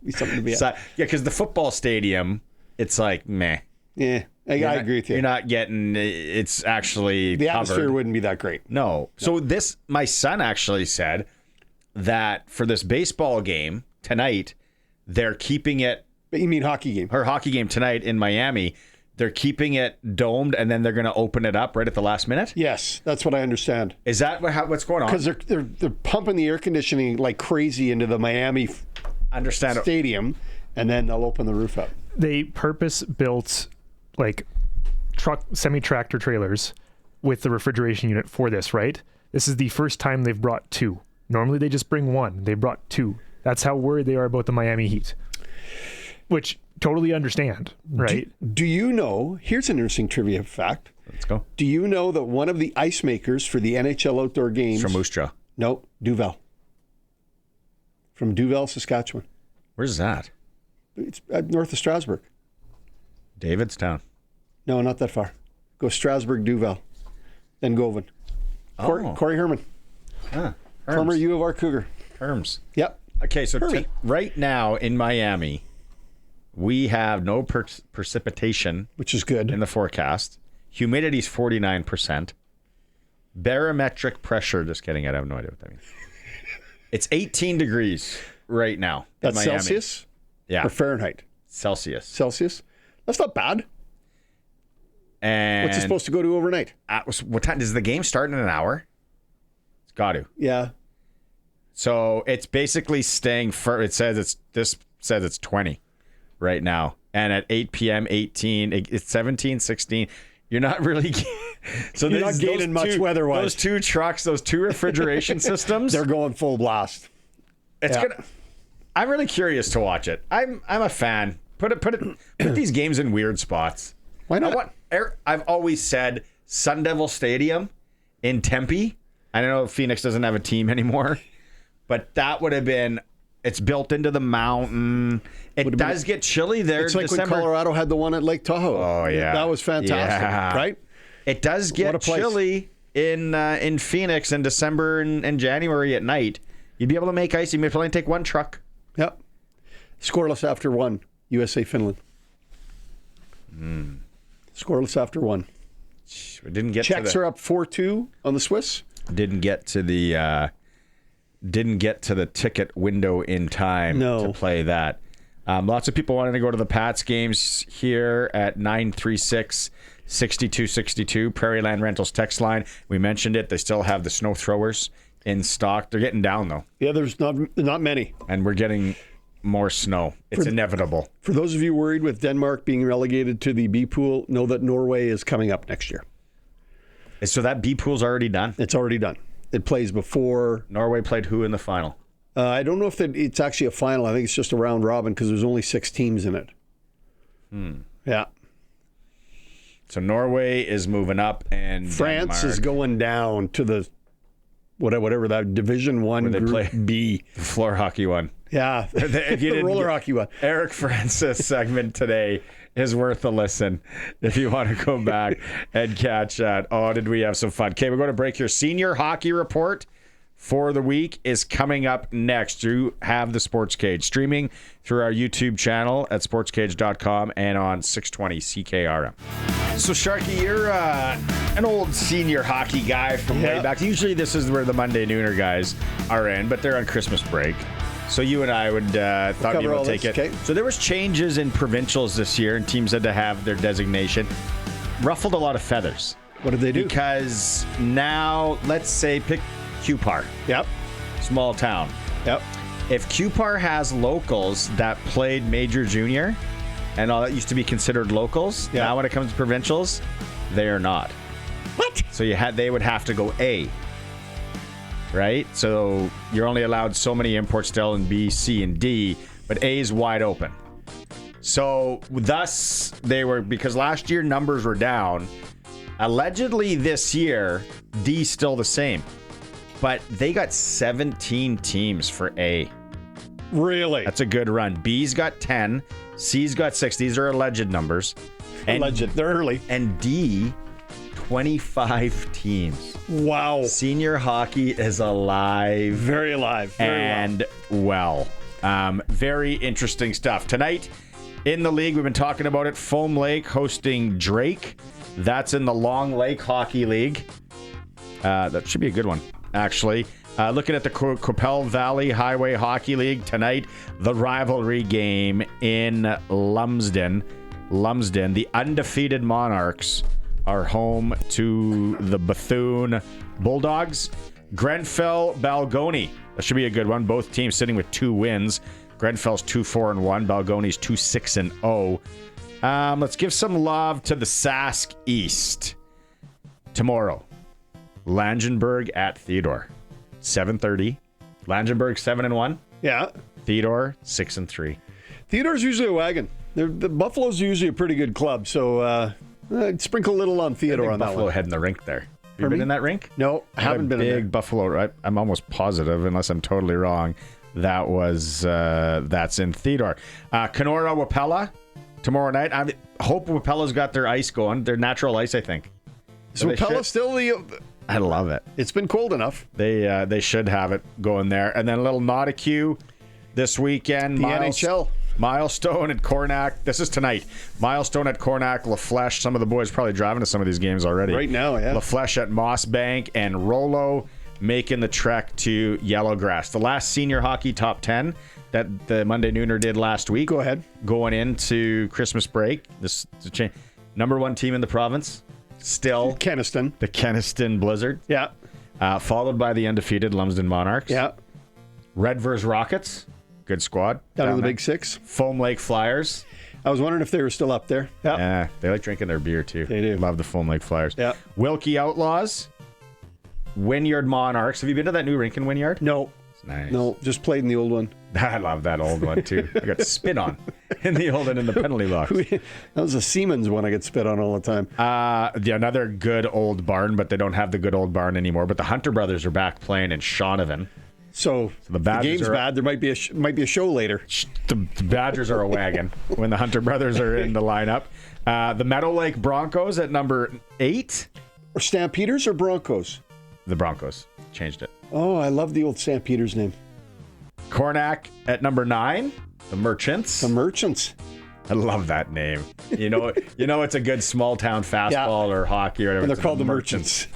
S2: Be something to be at.
S1: So, yeah, because the football stadium, it's like, meh.
S2: Yeah, I agree with you.
S1: You're not getting, it's actually
S2: the
S1: covered.
S2: atmosphere wouldn't be that great.
S1: No. So my son actually said that for this baseball game tonight, they're keeping it.
S2: But you mean hockey game?
S1: Her hockey game tonight in Miami. They're keeping it domed, and then they're going to open it up right at the last minute.
S2: Yes, that's what I understand.
S1: Is that what's going on?
S2: Because they're pumping the air conditioning like crazy into the Miami stadium, and then they'll open the roof up.
S3: They purpose-built like semi-tractor trailers with the refrigeration unit for this, right? This is the first time they've brought two. Normally they just bring one. They brought two. That's how worried they are about the Miami Heat, which totally understand, right?
S2: Do you know, here's an interesting trivia fact.
S1: Let's go.
S2: Do you know that one of the ice makers for the NHL outdoor games...
S1: It's from Moose Jaw.
S2: No, Duvel. From Duvel, Saskatchewan.
S1: Where's that?
S2: It's north of Strasbourg.
S1: Davidstown.
S2: No, not that far. Go Strasbourg, Duvel, then Govan. Corey Herman. Former U of R Cougar.
S1: Herms.
S2: Yep.
S1: Okay, so right now in Miami, we have no precipitation,
S2: which is good
S1: in the forecast. Humidity's 49%. Barometric pressure, just kidding, I have no idea what that means. It's 18 degrees right now.
S2: That's
S1: in Miami.
S2: Celsius?
S1: Yeah.
S2: Or Fahrenheit?
S1: Celsius.
S2: Celsius? That's not bad.
S1: And
S2: what's it supposed to go to overnight?
S1: What time does the game start in an hour? It's got to.
S2: Yeah.
S1: So it's basically staying for. It says it's 20 right now, and at 8 p.m. 18. It's 17, 16. You're not really. So
S2: you're not gaining much weather-wise.
S1: Those two trucks, those two refrigeration systems,
S2: they're going full blast.
S1: It's gonna. I'm really curious to watch it. I'm a fan. Put these games in weird spots.
S2: Why not?
S1: I've always said Sun Devil Stadium in Tempe. I don't know if Phoenix doesn't have a team anymore, but that would have been. It's built into the mountain. It does get chilly there.
S2: It's like
S1: December.
S2: when Colorado had the one at Lake Tahoe.
S1: Oh yeah,
S2: that was fantastic, right?
S1: It does get chilly in Phoenix in December and January at night. You'd be able to make ice. You may only take one truck.
S2: Yep. Scoreless after one. USA Finland. Scoreless after one.
S1: We didn't get.
S2: Czechs are up 4-2 on the Swiss.
S1: Didn't get to the ticket window in time to play that. Lots of people wanting to go to the Pats games here at 936-6262 Prairie Land Rentals text line. We mentioned it. They still have the snow throwers in stock. They're getting down though.
S2: Yeah, there's not many.
S1: And we're getting more snow. It's inevitable.
S2: For those of you worried with Denmark being relegated to the B pool, know that Norway is coming up next year.
S1: So that B pool's already done?
S2: It's already done. It plays before.
S1: Norway played who in the final?
S2: I don't know if it's actually a final. I think it's just a round robin because there's only 6 teams in it. Yeah.
S1: So Norway is moving up, and
S2: France is going down to the whatever that Division 1
S1: where they
S2: Group
S1: play
S2: B.
S1: The floor hockey one.
S2: Yeah, the roller hockey one.
S1: Eric Francis segment today is worth a listen if you want to go back and catch that. Oh, did we have some fun? Okay, we're going to break here. Senior hockey report for the week is coming up next. You have the Sports Cage streaming through our YouTube channel at sportscage.com and on 620 CKRM. So, Sharky, you're an old senior hockey guy from way back. Usually this is where the Monday Nooner guys are in, but they're on Christmas break. So you and I would thought we'd be able to take it.
S2: Okay.
S1: So there was changes in provincials this year, and teams had to have their designation. Ruffled a lot of feathers.
S2: What did they do?
S1: Because now, let's say, pick QPAR.
S2: Yep.
S1: Small town.
S2: Yep.
S1: If QPAR has locals that played major junior, and all that used to be considered locals, now when it comes to provincials, they are not.
S2: What?
S1: So they would have to go A. Right? So you're only allowed so many imports still in B, C, and D, but A is wide open. So thus, because last year numbers were down, allegedly this year, D's still the same. but they got 17 teams for A.
S2: Really?
S1: That's a good run. B's got 10. C's got 6. These are alleged numbers.
S2: Alleged. They're early.
S1: And D, 25 teams.
S2: Wow.
S1: Senior hockey is alive.
S2: Very alive. Very
S1: well. Very interesting stuff. Tonight in the league, we've been talking about it. Foam Lake hosting Drake. That's in the Long Lake Hockey League. That should be a good one, actually. Looking at the Qu'Appelle Valley Highway Hockey League tonight, the rivalry game in Lumsden. The undefeated Monarchs are home to the Bethune Bulldogs. Grenfell Balgony. That should be a good one. Both teams sitting with 2 wins. Grenfell's 2-4-1. Balgony's 2-6-0. Let's give some love to the Sask East. Tomorrow, Langenberg at Theodore. 7:30. Langenberg 7-1.
S2: Yeah.
S1: Theodore 6-3.
S2: Theodore's usually a wagon. The Buffalo's usually a pretty good club, so I'd sprinkle a little on Theodore on that
S1: Buffalo
S2: one.
S1: heading the rink there. Have you been in that rink?
S2: No, I haven't been in there.
S1: Big Buffalo. I'm almost positive, unless I'm totally wrong. That's in Theodore. Kenora Wapella tomorrow night. I hope Wapella's got their ice going. Their natural ice, I think.
S2: So Wapella still the...
S1: I love it.
S2: It's been cold enough.
S1: They should have it going there. And then a little Nauticue this weekend.
S2: The NHL.
S1: Milestone at Cornac. This is tonight. Milestone at Cornac. LaFlèche. Some of the boys probably driving to some of these games already.
S2: Right now, yeah.
S1: LaFlèche at Mossbank. And Rollo making the trek to Yellowgrass. The last senior hockey top 10 that the Monday Nooner did last week.
S2: Go ahead.
S1: Going into Christmas break. This is a change. Number 1 team in the province. Still
S2: Kenaston.
S1: The Kenaston Blizzard.
S2: Yeah.
S1: Followed by the undefeated Lumsden Monarchs.
S2: Yeah.
S1: Red vs. Rockets. Good squad.
S2: Down to the Big Six.
S1: Foam Lake Flyers.
S2: I was wondering if they were still up there. Yeah.
S1: Yeah. They like drinking their beer too.
S2: They do.
S1: Love the Foam Lake Flyers.
S2: Yeah.
S1: Wilkie Outlaws. Wynyard Monarchs. Have you been to that new rink in Wynyard?
S2: No.
S1: It's nice.
S2: No, just played in the old one.
S1: I love that old one too. I got spit on in the old and in the penalty box.
S2: That was a Siemens one I get spit on all the time.
S1: Another good old barn, but they don't have the good old barn anymore. But the Hunter brothers are back playing in Shaunavon.
S2: So
S1: the
S2: game's bad. There might be a show later.
S1: The Badgers are a wagon when the Hunter brothers are in the lineup. The Meadow Lake Broncos at number 8.
S2: Or Stampeders or Broncos?
S1: The Broncos. Changed it.
S2: Oh, I love the old Stampeders name.
S1: Cornac at number 9. The Merchants.
S2: The Merchants.
S1: I love that name. You know it's a good small town fastball or hockey or whatever.
S2: And they're called the Merchants.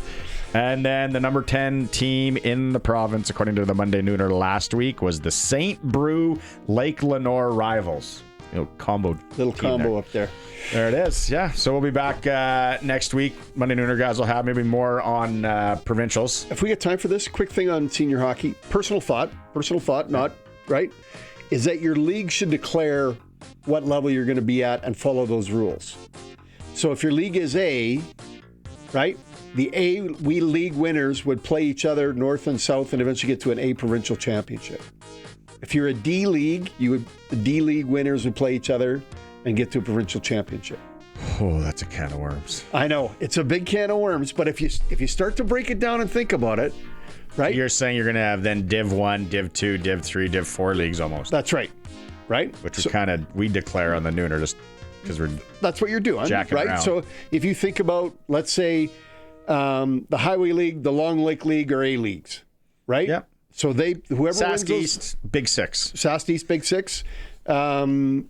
S1: And then the number 10 team in the province, according to the Monday Nooner last week, was the St. Brew Lake Lenore Rivals. Little combo
S2: there. Up there.
S1: There it is. Yeah. So we'll be back next week. Monday Nooner guys will have maybe more on provincials.
S2: If we get time for this, quick thing on senior hockey. Personal thought, not right, is that your league should declare what level you're going to be at and follow those rules. So if your league is A, right, the A league winners would play each other north and south and eventually get to an A provincial championship. If you're a D league, the D league winners would play each other and get to a provincial championship.
S1: Oh, that's a can of worms.
S2: I know it's a big can of worms, but if you start to break it down and think about it, right?
S1: You're saying you're going to have then Div 1, Div 2, Div 3, Div 4 leagues almost.
S2: That's right. Right?
S1: Which we declare on the Nooner just because
S2: that's what you're doing,
S1: jacking
S2: right?
S1: around.
S2: So if you think about, let's say, the Highway League, the Long Lake League are A leagues, right?
S1: Yep.
S2: So whoever wins
S1: Sask East, Big Six.
S2: Sask East, Big Six. Wheatland,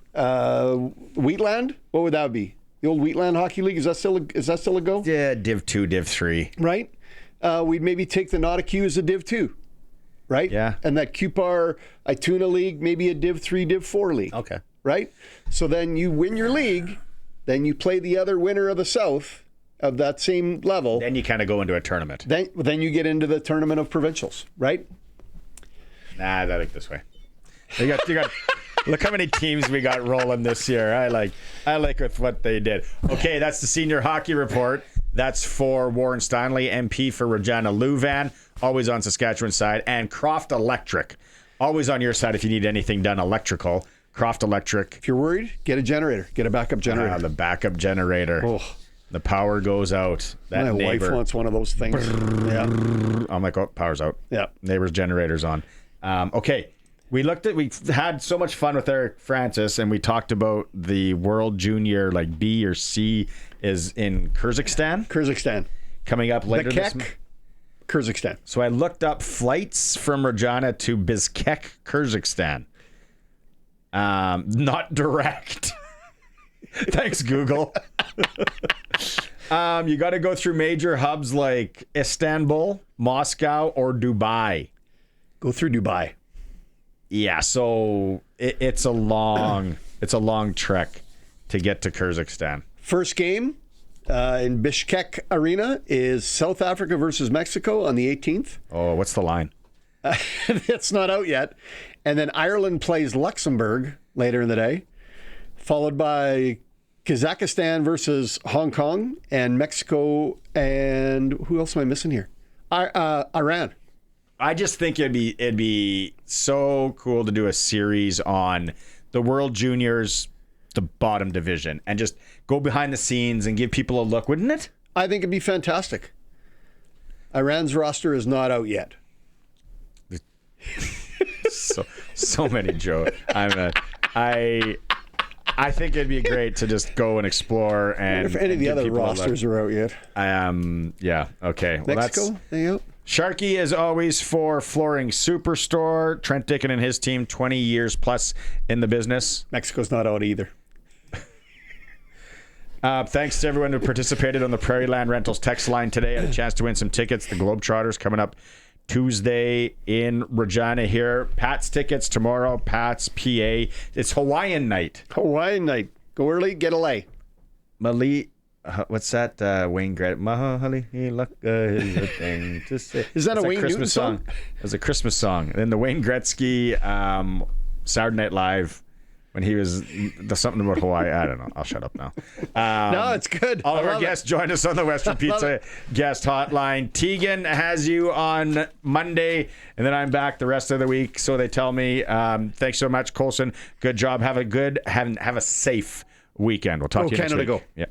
S2: what would that be? The old Wheatland Hockey League, is that still a go?
S1: Yeah, Div 2, Div 3.
S2: Right? We'd maybe take the Nauticue as a Div 2, right?
S1: Yeah.
S2: And that Cupar Ituna League, maybe a Div 3, Div 4 league.
S1: Okay.
S2: Right? So then you win your league, then you play the other winner of the South of that same level.
S1: Then you kind of go into a tournament.
S2: Then you get into the tournament of provincials, right?
S1: Nah, I like this way. You got look how many teams we got rolling this year. I like with what they did. Okay, that's the senior hockey report. That's for Warren Steinley, MP for Regina Louvan, always on Saskatchewan's side, and Croft Electric, always on your side if you need anything done electrical. Croft Electric.
S2: If you're worried, get a generator. Get a backup generator.
S1: The backup generator.
S2: Oh.
S1: The power goes out. That
S2: My
S1: neighbor,
S2: wife wants one of those things. Yeah.
S1: I'm like, oh, power's out.
S2: Yeah.
S1: Neighbor's generator's on. Okay. We had so much fun with Eric Francis, and we talked about the World Junior, like B or C, is in Kyrgyzstan. Coming up later this month.
S2: Kyrgyzstan.
S1: So I looked up flights from Regina to Bishkek, Kyrgyzstan. Not direct. Thanks, Google. You got to go through major hubs like Istanbul, Moscow, or Dubai.
S2: Go through Dubai.
S1: Yeah, so it's a long trek to get to Kyrgyzstan.
S2: First game in Bishkek Arena is South Africa versus Mexico on the 18th.
S1: Oh, what's the line?
S2: It's not out yet. And then Ireland plays Luxembourg later in the day, followed by Kazakhstan versus Hong Kong, and Mexico, and who else am I missing here? Iran.
S1: I just think it'd be so cool to do a series on the World Juniors, the bottom division, and just go behind the scenes and give people a look, wouldn't it?
S2: I think it'd be fantastic. Iran's roster is not out yet.
S1: So many jokes. I think it'd be great to just go and explore and.
S2: If any of the other rosters are out yet.
S1: Yeah. Okay. Well,
S2: Mexico. They out.
S1: Sharky, as always, for Flooring Superstore. Trent Dickin and his team, 20 years plus in the business.
S2: Mexico's not out either.
S1: Thanks to everyone who participated on the Prairie Land Rentals text line today. Had a chance to win some tickets. The Globetrotters coming up Tuesday in Regina here. Pat's tickets tomorrow. Pat's PA. It's Hawaiian night.
S2: Hawaiian night. Go early, get a lay.
S1: Mali. What's that? Wayne Gretzky. Mahali is a thing to say.
S2: Is that a Wayne Newton song?
S1: It was a Christmas song. And then the Wayne Gretzky Saturday Night Live when he was something about Hawaii. I don't know. I'll shut up now.
S2: No, it's good.
S1: All of our guests join us on the Western Pizza guest hotline. Tegan has you on Monday, and then I'm back the rest of the week. So they tell me. Thanks so much, Colson. Good job. Have a safe weekend. We'll talk to you next week.
S2: Canada, go.
S1: Yeah.